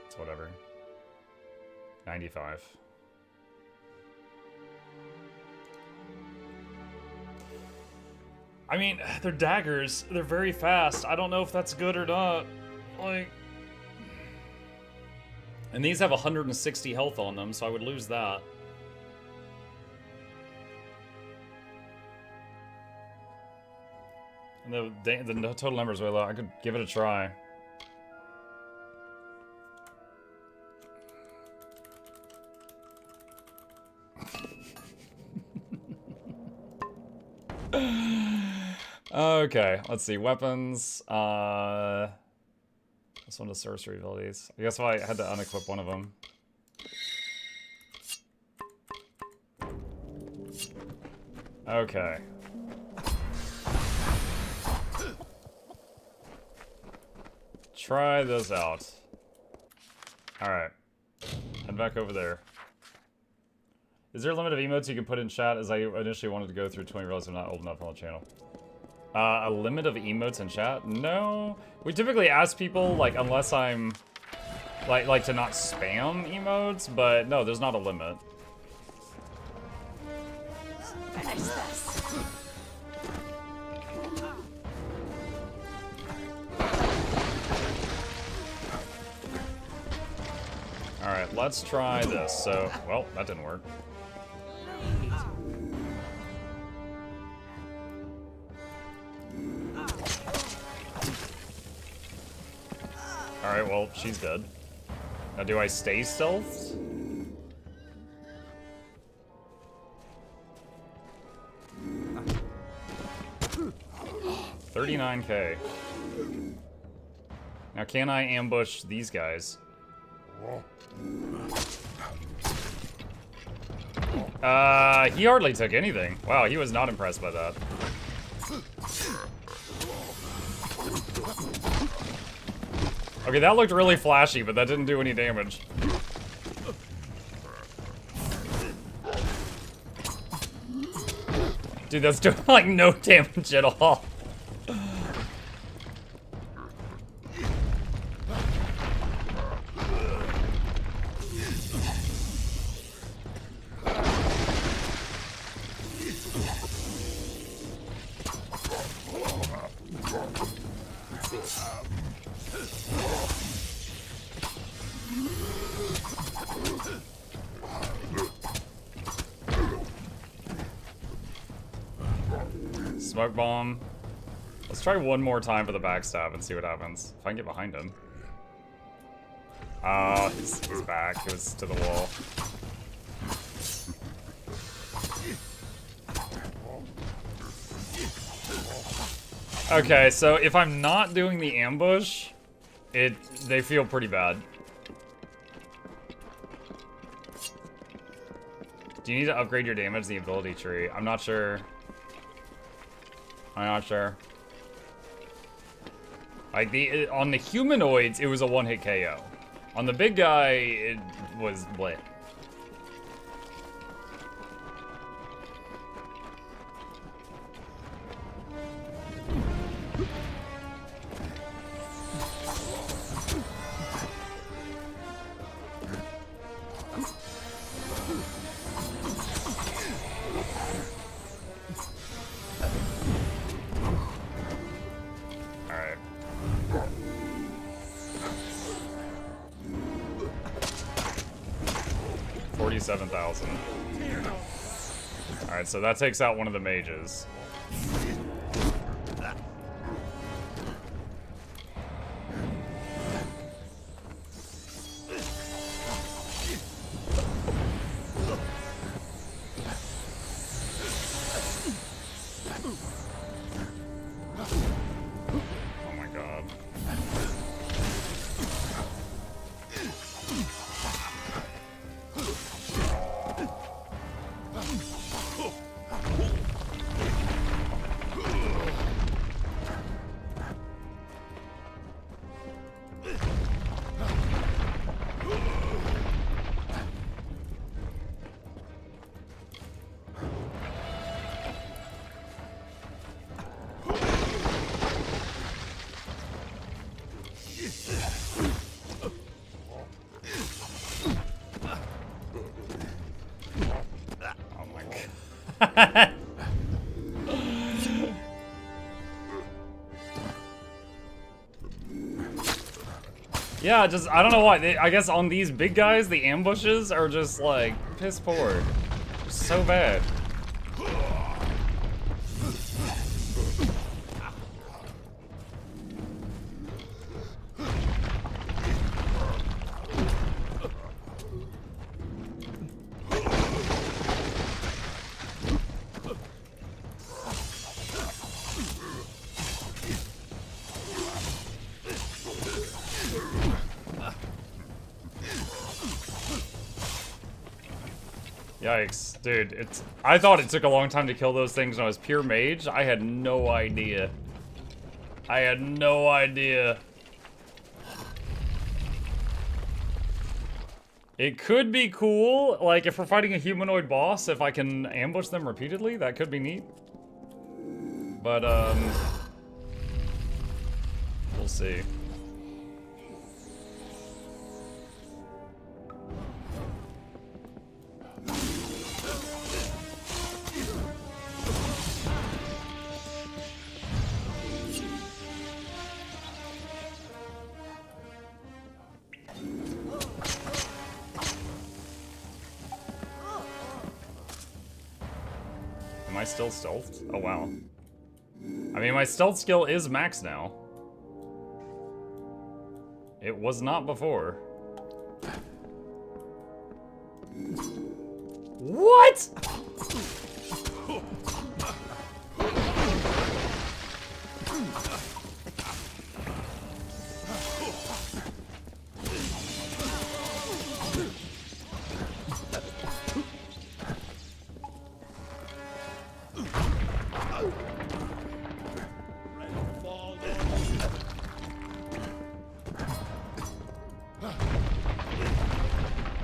It's whatever. 95. I mean, they're daggers. They're very fast. I don't know if that's good or not. Like... And these have 160 health on them, so I would lose that. And the total number is way low. I could give it a try. Okay, let's see. Weapons. This one does sorcery abilities. I guess if I had to unequip one of them. Okay. Try this out. Alright. Head back over there. Is there a limit of emotes you can put in chat, as I initially wanted to go through 20 realized I'm not old enough on the channel? A limit of emotes in chat? No. We typically ask people, like, unless I'm... Like to not spam emotes, but no, there's not a limit. Finish this. Alright, let's try this. So, well, that didn't work. Alright, well, she's dead. Now, do I stay stealthed? $39K. Now, can I ambush these guys? He hardly took anything. Wow, he was not impressed by that. Okay, that looked really flashy, but that didn't do any damage. Dude, that's doing, like, no damage at all. Smoke bomb. Let's try one more time for the backstab and see what happens. If I can get behind him. Oh, he's back. It was to the wall. Okay, so if I'm not doing the ambush, they feel pretty bad. Do you need to upgrade your damage, the ability tree? I'm not sure. I'm not sure. Like, on the humanoids, it was a one-hit KO. On the big guy, it was bleh. Alright. $47,000. Alright, so that takes out one of the mages. Oh my god. Yeah, just, I don't know why. I guess on these big guys, the ambushes are just, like, piss poor. So bad. Yikes, dude, I thought it took a long time to kill those things when I was pure mage. I had no idea. I had no idea. It could be cool, like if we're fighting a humanoid boss, if I can ambush them repeatedly, that could be neat. But, we'll see. Am I still stealthed? Oh, wow. I mean, my stealth skill is max now. It was not before. What?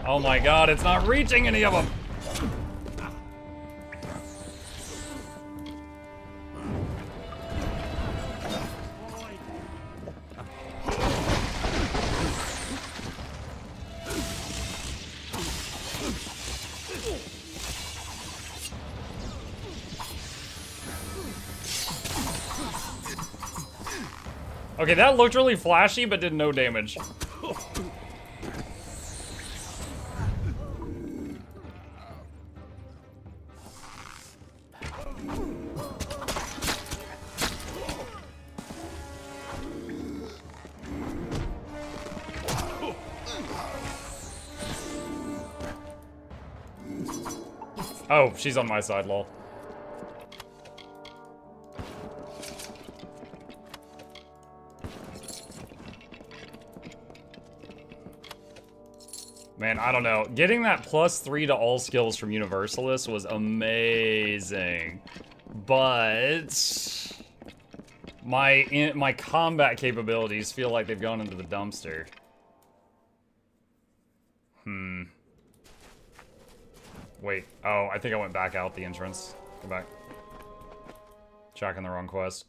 Oh my god, it's not reaching any of them! Okay, that looked really flashy, but did no damage. Oh, she's on my side, lol. Man, I don't know. Getting that +3 to all skills from Universalist was amazing. But my combat capabilities feel like they've gone into the dumpster. Wait. Oh, I think I went back out the entrance. Go back. Checking the wrong quest.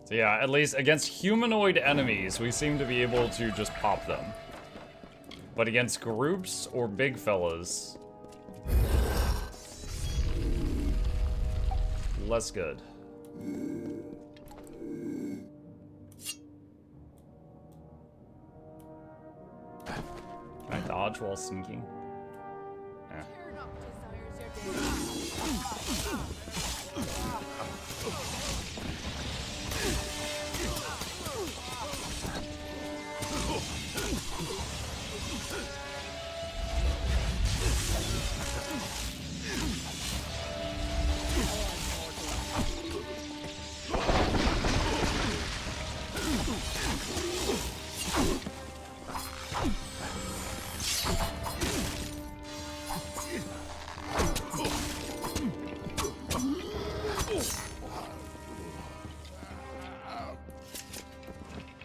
So yeah, at least against humanoid enemies, we seem to be able to just pop them. But against groups or big fellas, less good. Can I dodge while sneaking? Eh.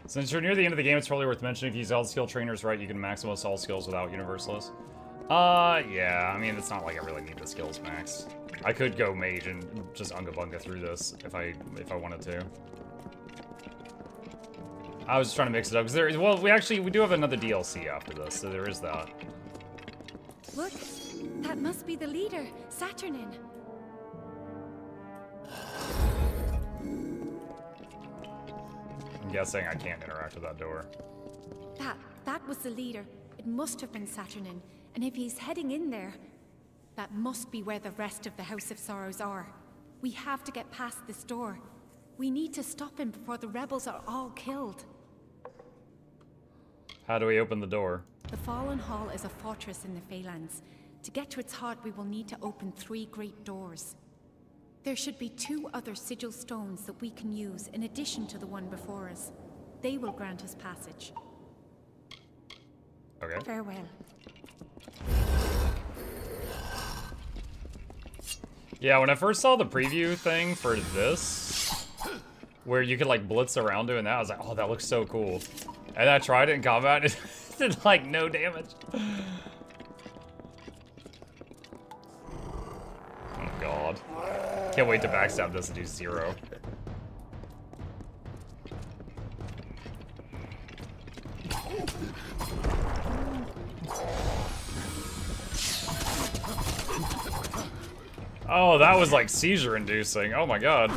Since you're near the end of the game, it's probably worth mentioning if you use all the skill trainers right, you can max most all skills without Universalist. Yeah, I mean, it's not like I really need the skills max. I could go mage and just unga bunga through this if I wanted to. I was just trying to mix it up, because well, we do have another DLC after this, so there is that. Look, that must be the leader, Saturnin. I'm guessing I can't interact with that door. That was the leader. It must have been Saturnin. And if he's heading in there, that must be where the rest of the House of Sorrows are. We have to get past this door. We need to stop him before the rebels are all killed. How do we open the door? The Fallen Hall is a fortress in the Phalanx. To get to its heart, we will need to open 3 great doors. There should be 2 other sigil stones that we can use in addition to the one before us. They will grant us passage. Okay. Farewell. Yeah, when I first saw the preview thing for this, where you could like blitz around doing that, I was like, oh, that looks so cool. And I tried it in combat, did like no damage. Oh god. Can't wait to backstab this and do 0. Oh, that was like seizure inducing. Oh my god.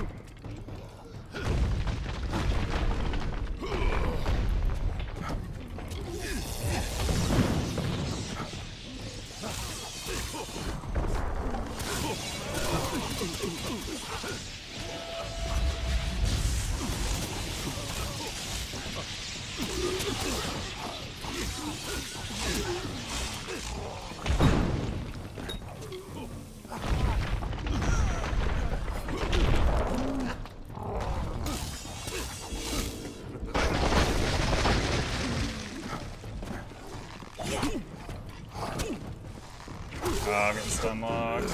I'm getting stun locked.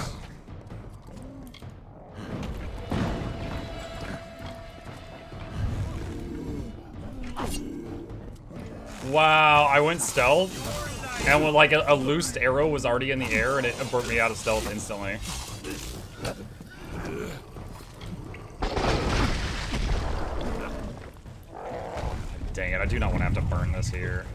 Wow, I went stealth, and when like a loosed arrow was already in the air, and it burnt me out of stealth instantly. Dang it, I do not want to have to burn this here.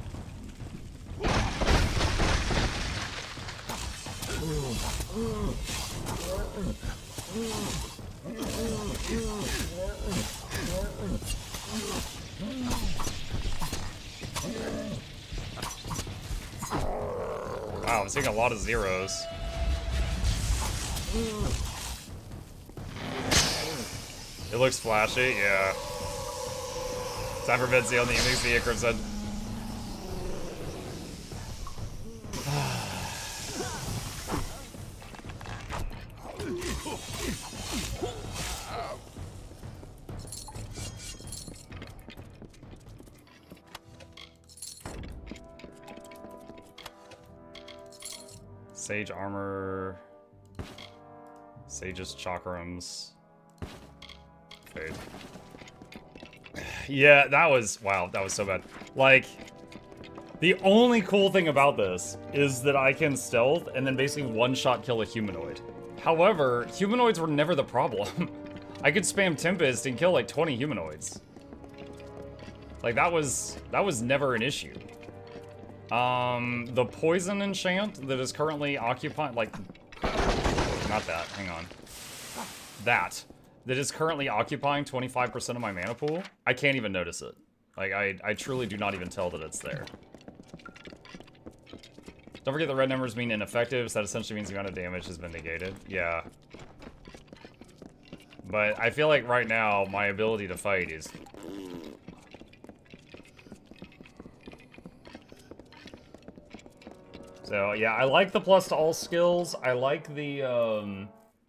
Wow, I'm seeing a lot of 0s. It looks flashy, yeah. Time for Betsy on the evening, see you, Crimson. Sage armor. Sage's chakrams. Fade. Yeah, that was, wow, that was so bad. Like, the only cool thing about this is that I can stealth and then basically one-shot kill a humanoid. However, humanoids were never the problem. I could spam Tempest and kill like 20 humanoids. Like, that was never an issue. The poison enchant that is currently occupying, like, not that, hang on. That is currently occupying 25% of my mana pool, I can't even notice it. Like, I truly do not even tell that it's there. Don't forget the red numbers mean ineffective, so that essentially means the amount of damage has been negated. Yeah. But I feel like right now, my ability to fight is... So, yeah, I like the plus to all skills. I like the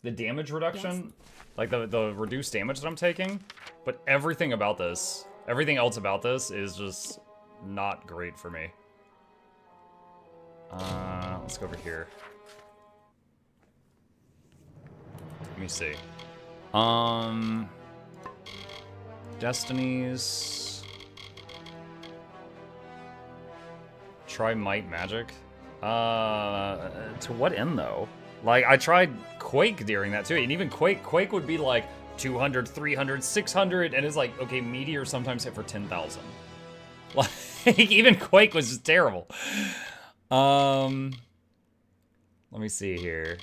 damage reduction. Yes. Like, the reduced damage that I'm taking. But everything about this, everything else about this is just not great for me. Let's go over here. Let me see. Destinies. Try Might Magic. To what end, though? Like, I tried Quake during that, too. And even Quake would be, like, 200, 300, 600. And it's like, okay, Meteor sometimes hit for 10,000. Like, even Quake was just terrible. Let me see here.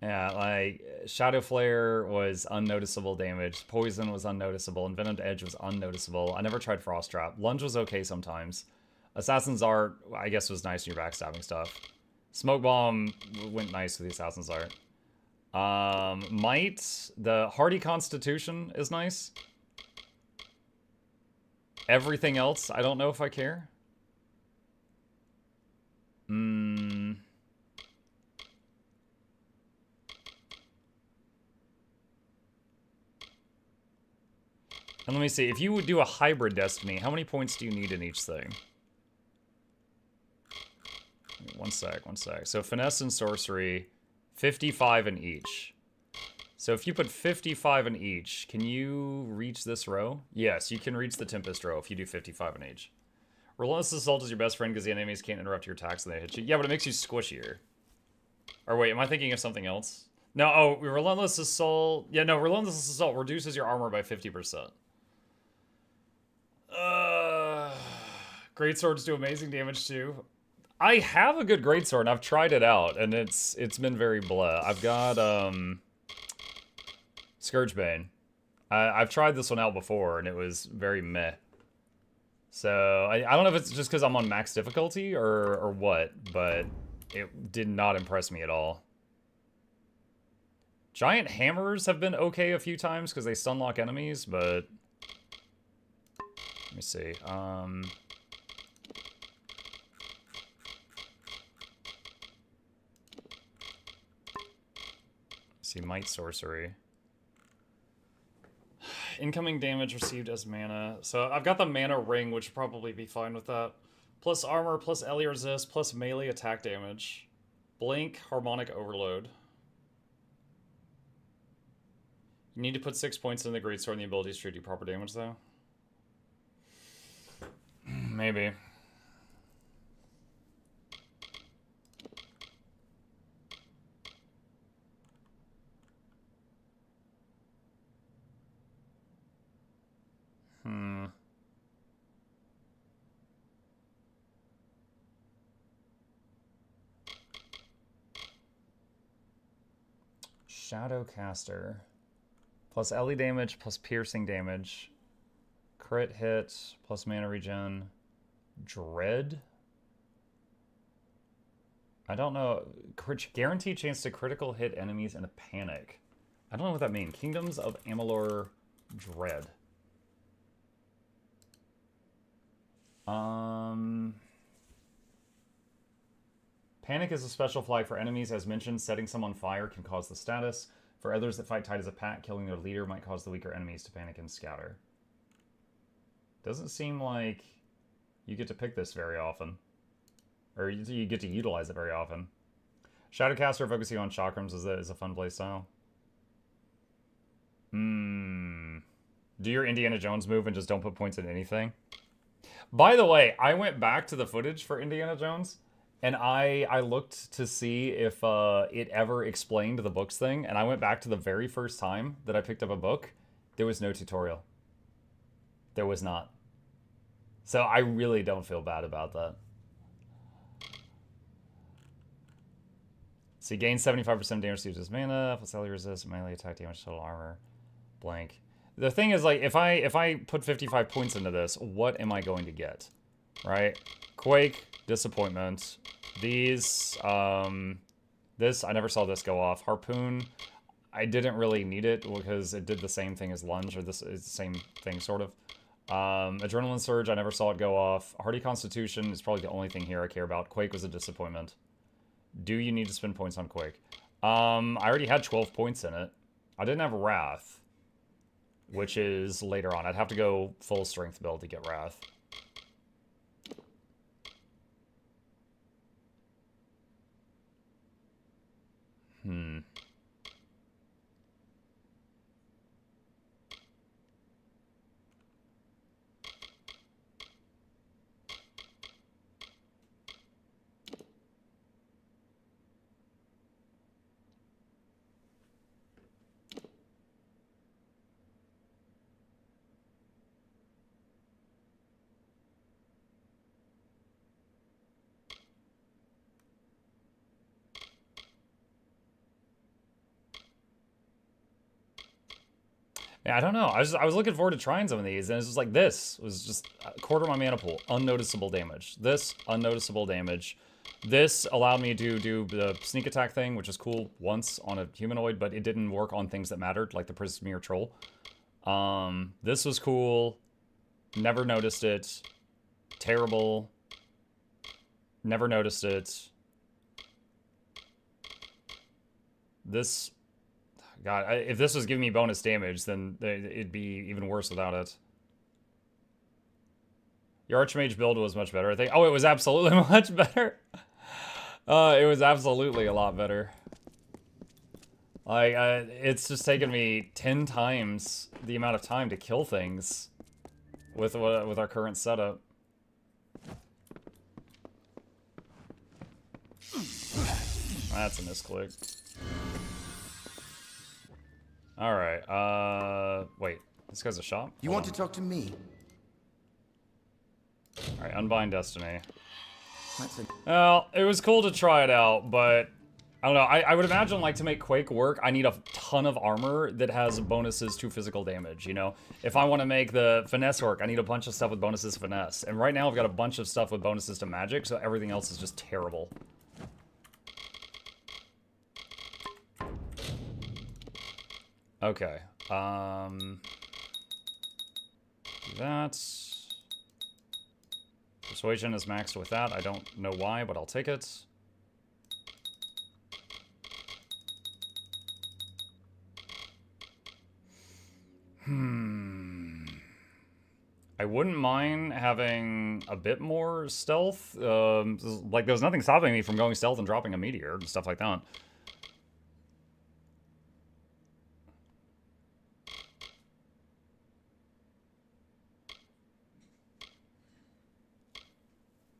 Yeah, like, Shadow Flare was unnoticeable damage. Poison was unnoticeable. Envenomed Edge was unnoticeable. I never tried Frost Trap. Lunge was okay sometimes. Assassin's Art, I guess, was nice in your backstabbing stuff. Smoke Bomb went nice with the Assassin's Art. Might, the Hardy Constitution is nice. Everything else, I don't know if I care. And let me see, if you would do a hybrid destiny, how many points do you need in each thing? One sec. So finesse and sorcery, 55 in each. So if you put 55 in each, can you reach this row? Yes, you can reach the Tempest row if you do 55 in each. Relentless Assault is your best friend because the enemies can't interrupt your attacks when they hit you. Yeah, but it makes you squishier. Or wait, am I thinking of something else? No, oh, Relentless Assault. Yeah, no, Relentless Assault reduces your armor by 50%. Greatswords do amazing damage too. I have a good greatsword and I've tried it out and it's been very blah. I've got Scourgebane. I've tried this one out before and it was very meh. So I don't know if it's just because I'm on max difficulty or what, but it did not impress me at all. Giant hammers have been okay a few times because they stunlock enemies, but let me see. See, Might Sorcery. Incoming damage received as mana. So I've got the mana ring, which would probably be fine with that. Plus armor, plus LE resist, plus melee attack damage. Blink, harmonic overload. You need to put 6 points in the greatsword and the abilities to do proper damage, though. Maybe. Shadowcaster. Plus LE damage, plus piercing damage. Crit hit, plus mana regen. Dread? I don't know. Guaranteed chance to critical hit enemies in a panic. I don't know what that means. Kingdoms of Amalur Dread. Panic is a special flag for enemies. As mentioned, setting some on fire can cause the status. For others that fight tight as a pack, killing their leader might cause the weaker enemies to panic and scatter. Doesn't seem like you get to pick this very often. Or you get to utilize it very often. Shadowcaster focusing on chakrams is a fun playstyle. Do your Indiana Jones move and just don't put points in anything. By the way, I went back to the footage for Indiana Jones, and I looked to see if it ever explained the books thing, and I went back to the very first time that I picked up a book. There was no tutorial. There was not. So I really don't feel bad about that. So you gain 75% damage to his mana, plus LE resist, melee attack damage, total armor, blank. The thing is, like, if I put 55 points into this, what am I going to get? Right? Quake, Disappointment. These, this, I never saw this go off. Harpoon, I didn't really need it because it did the same thing as Lunge, or this is the same thing, sort of. Adrenaline Surge, I never saw it go off. Hardy Constitution is probably the only thing here I care about. Quake was a disappointment. Do you need to spend points on Quake? I already had 12 points in it. I didn't have Wrath, which is later on. I'd have to go full strength build to get Wrath. Yeah, I don't know. I was looking forward to trying some of these, and it's just like this was just a quarter of my mana pool, unnoticeable damage. This, unnoticeable damage. This allowed me to do the sneak attack thing, which is cool once on a humanoid, but it didn't work on things that mattered, like the Prismeer Troll. This was cool. Never noticed it. Terrible. Never noticed it. This... God, if this was giving me bonus damage, then it'd be even worse without it. Your Archmage build was much better, I think. Oh, it was absolutely much better. It was absolutely a lot better. Like, it's just taken me 10 times the amount of time to kill things with our current setup. That's a misclick. Alright, wait. This guy's a shop? You want to talk to me? Alright, Unbind Destiny. Well, it was cool to try it out, but I don't know. I would imagine, like, to make Quake work, I need a ton of armor that has bonuses to physical damage, you know? If I want to make the finesse work, I need a bunch of stuff with bonuses to finesse. And right now I've got a bunch of stuff with bonuses to magic, so everything else is just terrible. Okay. That. Persuasion is maxed with that. I don't know why, but I'll take it. I wouldn't mind having a bit more stealth. Like, there's nothing stopping me from going stealth and dropping a meteor and stuff like that.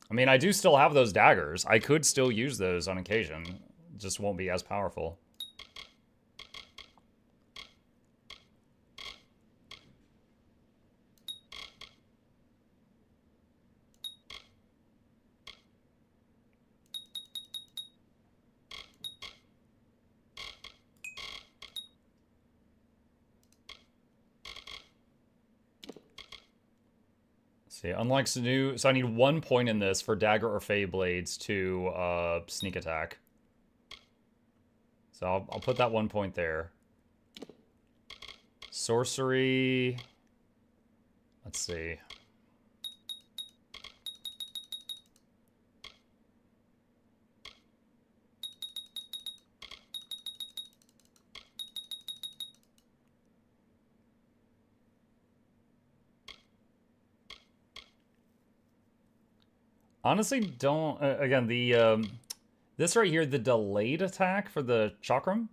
I mean, I do still have those daggers. I could still use those on occasion. Just won't be as powerful. See, unlike Sanu, so I need 1 point in this for Dagger or Fey Blades to sneak attack. So I'll put that 1 point there. Sorcery. Let's see. Honestly, don't... again, the... this right here, the delayed attack for the Chakram,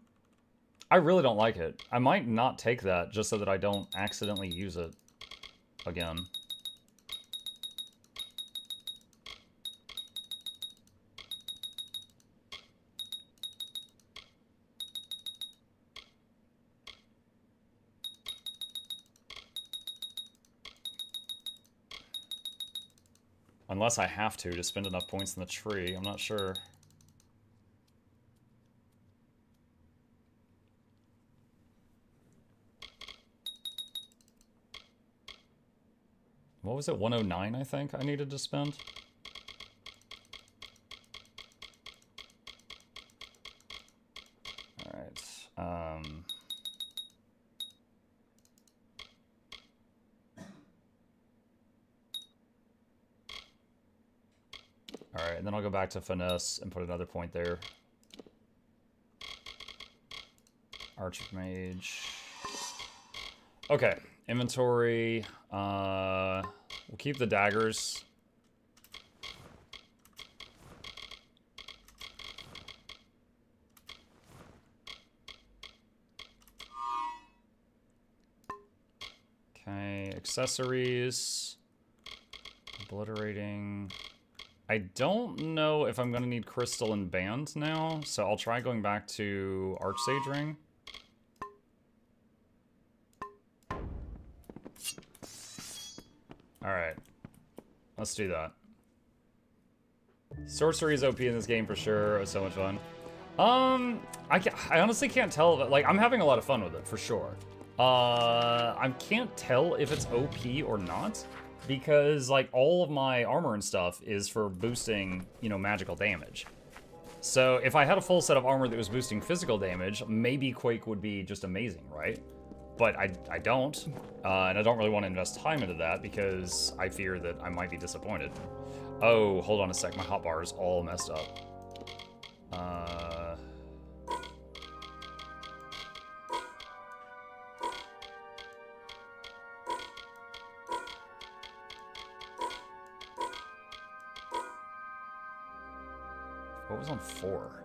I really don't like it. I might not take that just so that I don't accidentally use it again. Unless I have to spend enough points in the tree. I'm not sure. What was it? 109, I think I needed to spend? Alright. Alright, and then I'll go back to Finesse and put another point there. Archmage. Okay, inventory. We'll keep the daggers. Okay, accessories. Obliterating. I don't know if I'm going to need Crystal and Band now, so I'll try going back to Archsage Ring. Alright. Let's do that. Sorcery is OP in this game for sure. It was so much fun. I honestly can't tell. Like, I'm having a lot of fun with it, for sure. I can't tell if it's OP or not. Because, like, all of my armor and stuff is for boosting, you know, magical damage. So, if I had a full set of armor that was boosting physical damage, maybe Quake would be just amazing, right? But I don't, and I don't really want to invest time into that because I fear that I might be disappointed. Oh, hold on a sec, my hotbar is all messed up. What was on 4?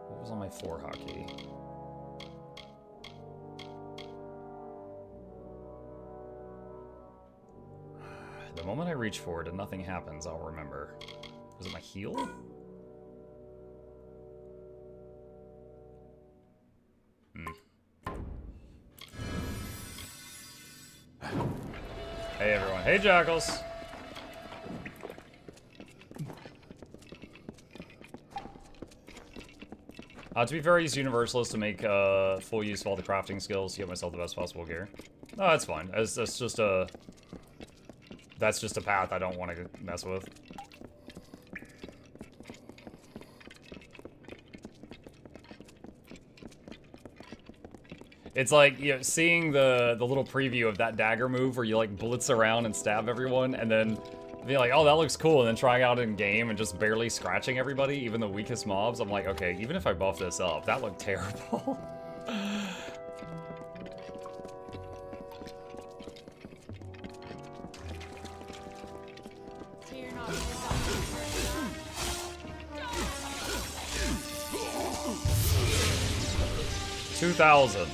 What was on my 4 hotkey? The moment I reach for it and nothing happens, I'll remember. Was it my heal? Hey everyone. Hey Jackals! To be fair, I use Universalist to make full use of all the crafting skills to get myself the best possible gear. No, that's fine. That's just a path I don't want to mess with. It's like, you know, seeing the little preview of that dagger move where you like blitz around and stab everyone and then be like, oh, that looks cool, and then trying out in game and just barely scratching everybody, even the weakest mobs. I'm like, okay, even if I buff this up, that looked terrible. $2,000.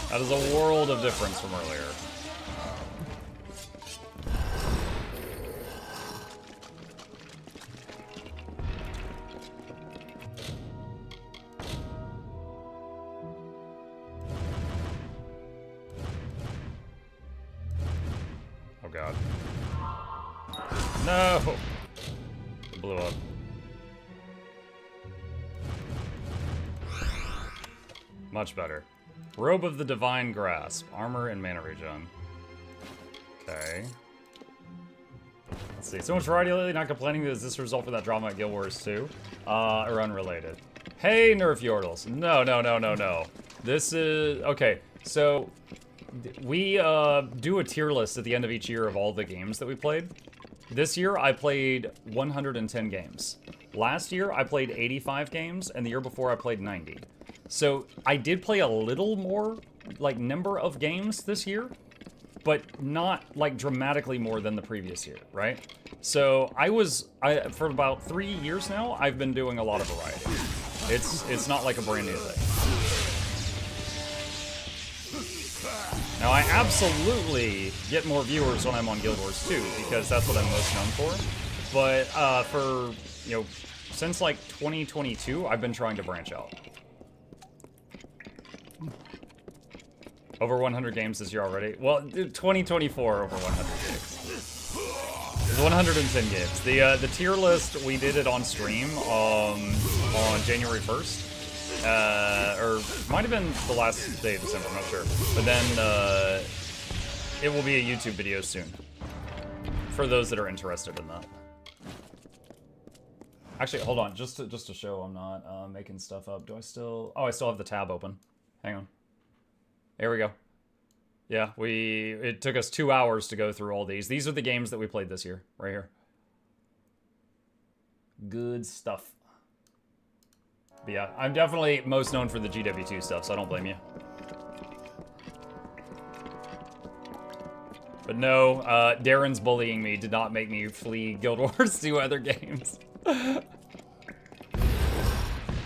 That is a world of difference from earlier. Oh god. No! It blew up. Much better. Robe of the Divine Grasp. Armor and mana regen. Okay. Let's see. So much variety lately, not complaining. Does this result for that drama at Guild Wars 2? Or unrelated? Hey, Nerf Yordles. No, no, no, no, no. This is... Okay, so... We do a tier list at the end of each year of all the games that we played. This year, I played 110 games. Last year, I played 85 games, and the year before, I played 90. So, I did play a little more, like, number of games this year, but not, like, dramatically more than the previous year, right? So, for about 3 years now, I've been doing a lot of variety. It's not like a brand new thing. Now, I absolutely get more viewers when I'm on Guild Wars 2, because that's what I'm most known for. But, for, you know, since, like, 2022, I've been trying to branch out. Over 100 games this year already. Well, 2024 over 100 games. It's 110 games. The tier list, we did it on stream on January 1st. Or might have been the last day of December, I'm not sure. But then it will be a YouTube video soon. For those that are interested in that. Actually, hold on, just to show I'm not making stuff up. Do I still... Oh, I still have the tab open. Hang on. There we go. Yeah, it took us 2 hours to go through all these. These are the games that we played this year, right here. Good stuff. But yeah, I'm definitely most known for the GW2 stuff, so I don't blame you. But no, Darren's bullying me did not make me flee Guild Wars to other games.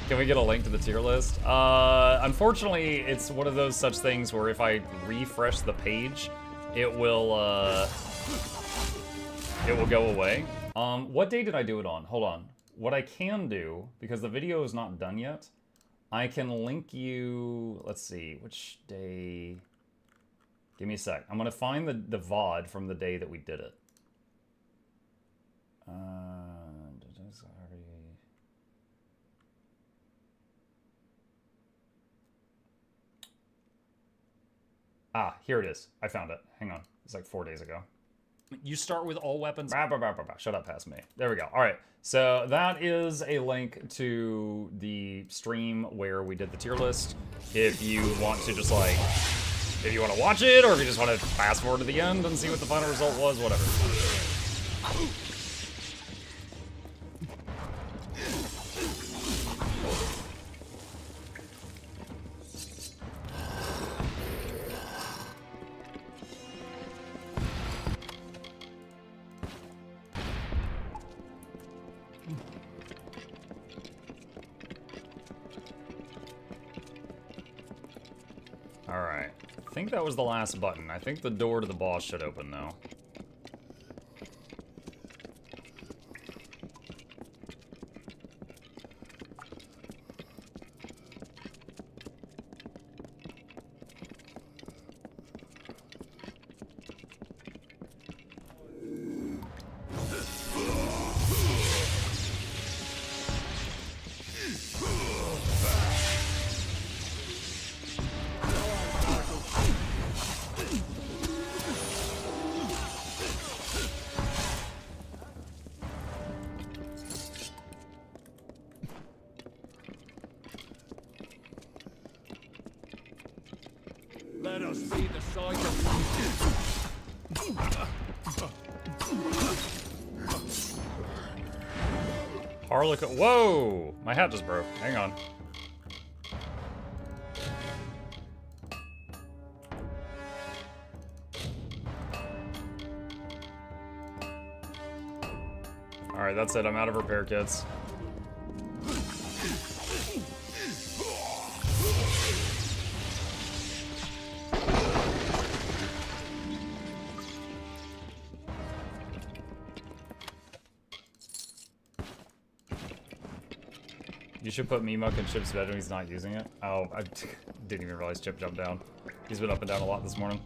Can we get a link to the tier list? Unfortunately, it's one of those such things where if I refresh the page, it will go away. What day did I do it on? Hold on. What I can do, because the video is not done yet, I can link you, let's see, which day? Give me a sec. I'm gonna find the VOD from the day that we did it. Ah, here it is. I found it. Hang on. It's like 4 days ago. You start with all weapons. Shut up past me. There we go. All right. So that is a link to the stream where we did the tier list. If you want to just like, if you want to watch it, or if you just want to fast forward to the end and see what the final result was, whatever. Alright. I think that was the last button. I think the door to the boss should open, though. Let us see the sight of Harlequin. Whoa! My hat just broke. Hang on. Alright, that's it. I'm out of repair kits. You should put Mimuk in Chip's bed when he's not using it. Oh, I didn't even realize Chip jumped down. He's been up and down a lot this morning.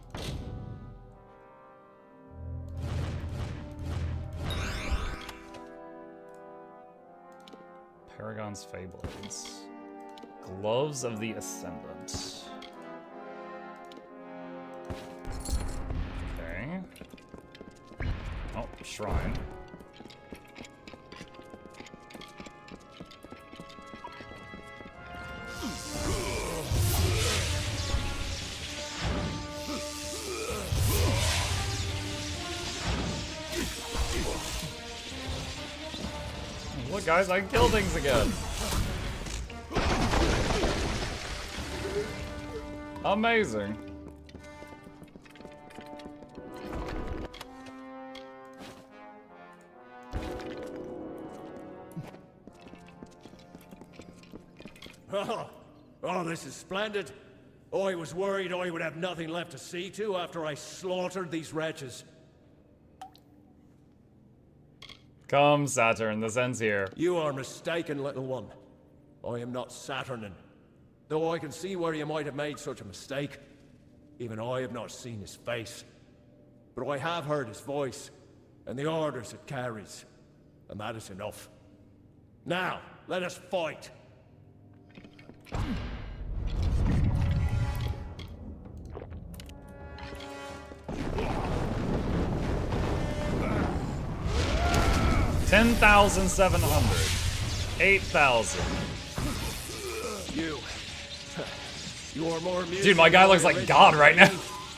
Paragon's Feyblades. Gloves of the Ascendant. Okay. Oh, Shrine. Look, guys, I can kill things again. Amazing. Oh, this is splendid. I was worried I would have nothing left to see to after I slaughtered these wretches. Come, Saturn, this ends here. You are mistaken, little one. I am not Saturnin. Though I can see where you might have made such a mistake. Even I have not seen his face. But I have heard his voice, and the orders it carries. And that is enough. Now, let us fight. $10,700. 8,000. You are more amusing. Dude, my guy looks like God right now.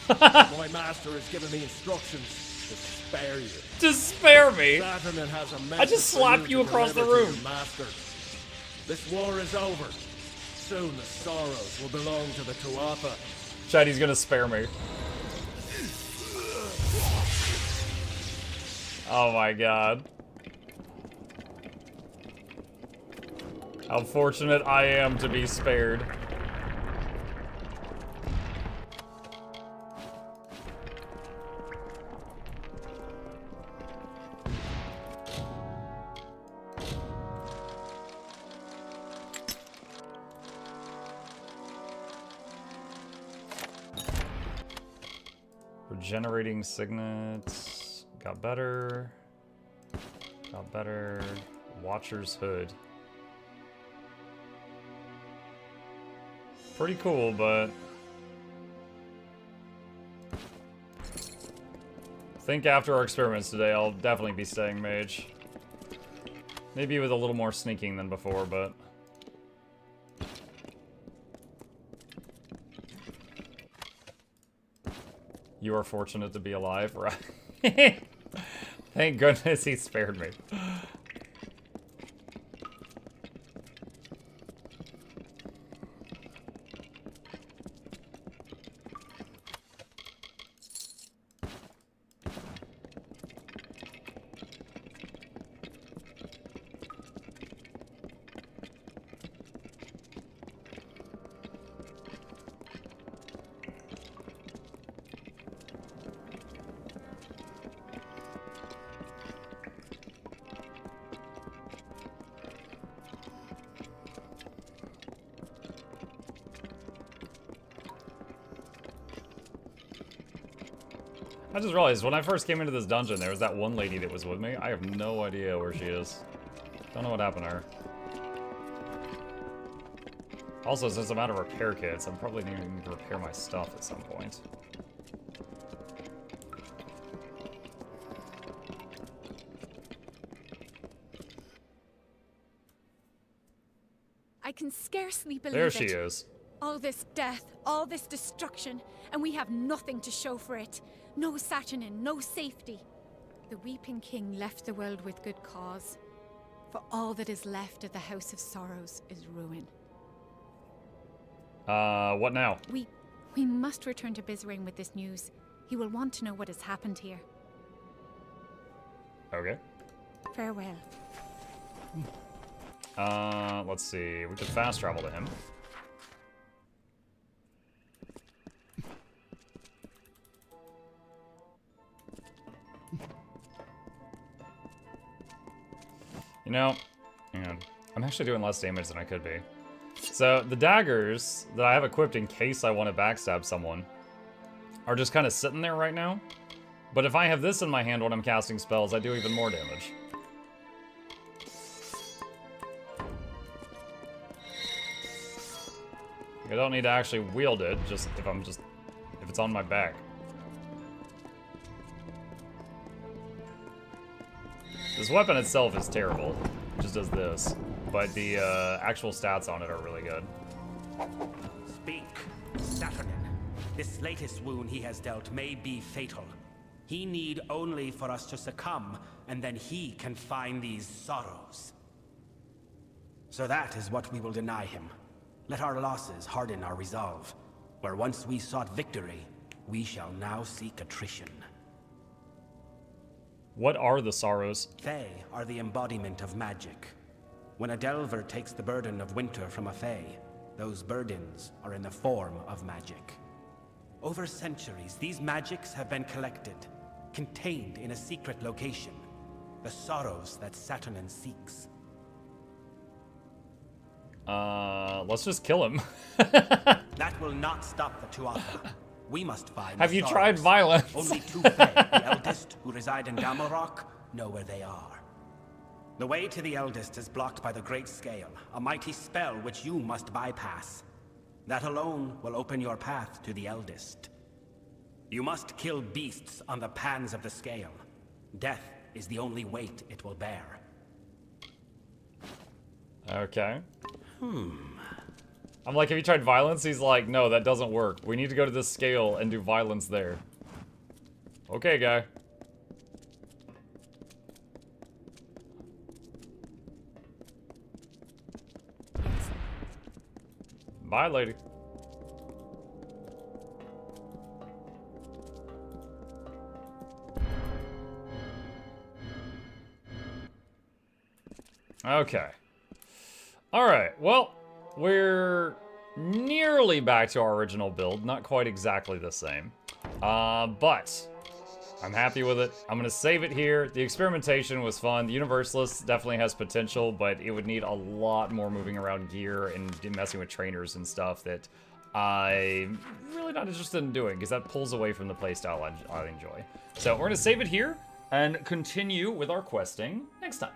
My master has given me instructions to spare you. To spare me? Saturnin has a I just slapped you across the room. Master. This war is over. Soon the sorrows will belong to the Tuatha. Chad, he's gonna spare me. Oh my god. How fortunate I am to be spared. Regenerating signets. Got better. Got better. Watcher's Hood. Pretty cool, but I think after our experiments today, I'll definitely be staying mage. Maybe with a little more sneaking than before, but you are fortunate to be alive, right? Thank goodness he spared me. I just realized when I first came into this dungeon, there was that one lady that was with me. I have no idea where she is. Don't know what happened to her. Also, since I'm out of repair kits, I'm probably needing to repair my stuff at some point. I can scarcely believe there she is. All this death, all this destruction, and we have nothing to show for it. No Saturnin, no safety. The Weeping King left the world with good cause. For all that is left of the House of Sorrows is ruin. What now? We must return to Bizrain with this news. He will want to know what has happened here. Okay. Farewell. Let's see. We could fast travel to him. You know, hang on. I'm actually doing less damage than I could be. So, the daggers that I have equipped in case I want to backstab someone are just kind of sitting there right now. But if I have this in my hand when I'm casting spells, I do even more damage. I don't need to actually wield it, just if it's on my back. This weapon itself is terrible. It just does this. But the actual stats on it are really good. Speak, Saturnin. This latest wound he has dealt may be fatal. He need only for us to succumb, and then he can find these sorrows. So that is what we will deny him. Let our losses harden our resolve. Where once we sought victory, we shall now seek attrition. What are the sorrows? Fae are the embodiment of magic. When a delver takes the burden of winter from a fae, those burdens are in the form of magic. Over centuries, these magics have been collected, contained in a secret location. The sorrows that Saturnin seeks. Let's just kill him. That will not stop the Tuatha. We must find Have you tried violence? Only two Fae, the eldest, who reside in Gamalrock, know where they are. The way to the eldest is blocked by the Great Scale, a mighty spell which you must bypass. That alone will open your path to the eldest. You must kill beasts on the pans of the scale. Death is the only weight it will bear. Okay. I'm like, have you tried violence? He's like, no, that doesn't work. We need to go to this scale and do violence there. Okay, guy. Bye, lady. Okay. Alright, well, we're nearly back to our original build. Not quite exactly the same. But I'm happy with it. I'm going to save it here. The experimentation was fun. The Universalist definitely has potential, but it would need a lot more moving around gear and messing with trainers and stuff that I'm really not interested in doing, because that pulls away from the playstyle I enjoy. So we're going to save it here and continue with our questing next time.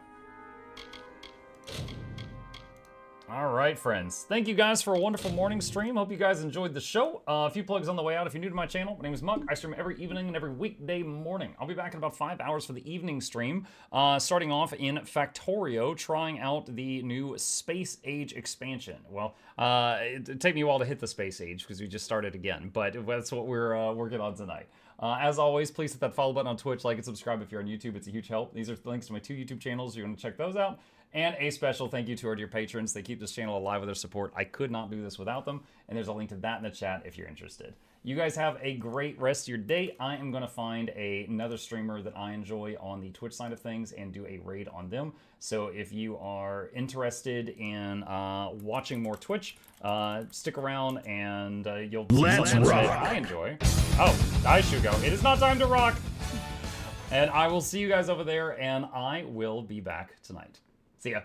Alright, friends. Thank you guys for a wonderful morning stream. Hope you guys enjoyed the show. A few plugs on the way out. If you're new to my channel, my name is Muck. I stream every evening and every weekday morning. I'll be back in about 5 hours for the evening stream, starting off in Factorio, trying out the new Space Age expansion. Well, it'd take me a while to hit the Space Age because we just started again, but that's what we're working on tonight. As always, please hit that follow button on Twitch, like and subscribe if you're on YouTube. It's a huge help. These are links to my 2 YouTube channels. You're going to check those out. And a special thank you to our dear patrons. They keep this channel alive with their support. I could not do this without them. And there's a link to that in the chat if you're interested. You guys have a great rest of your day. I am going to find another streamer that I enjoy on the Twitch side of things and do a raid on them. So if you are interested in watching more Twitch, stick around and you'll see something that I enjoy. Oh, nice, Shugo. It is not time to rock. And I will see you guys over there, and I will be back tonight. See ya.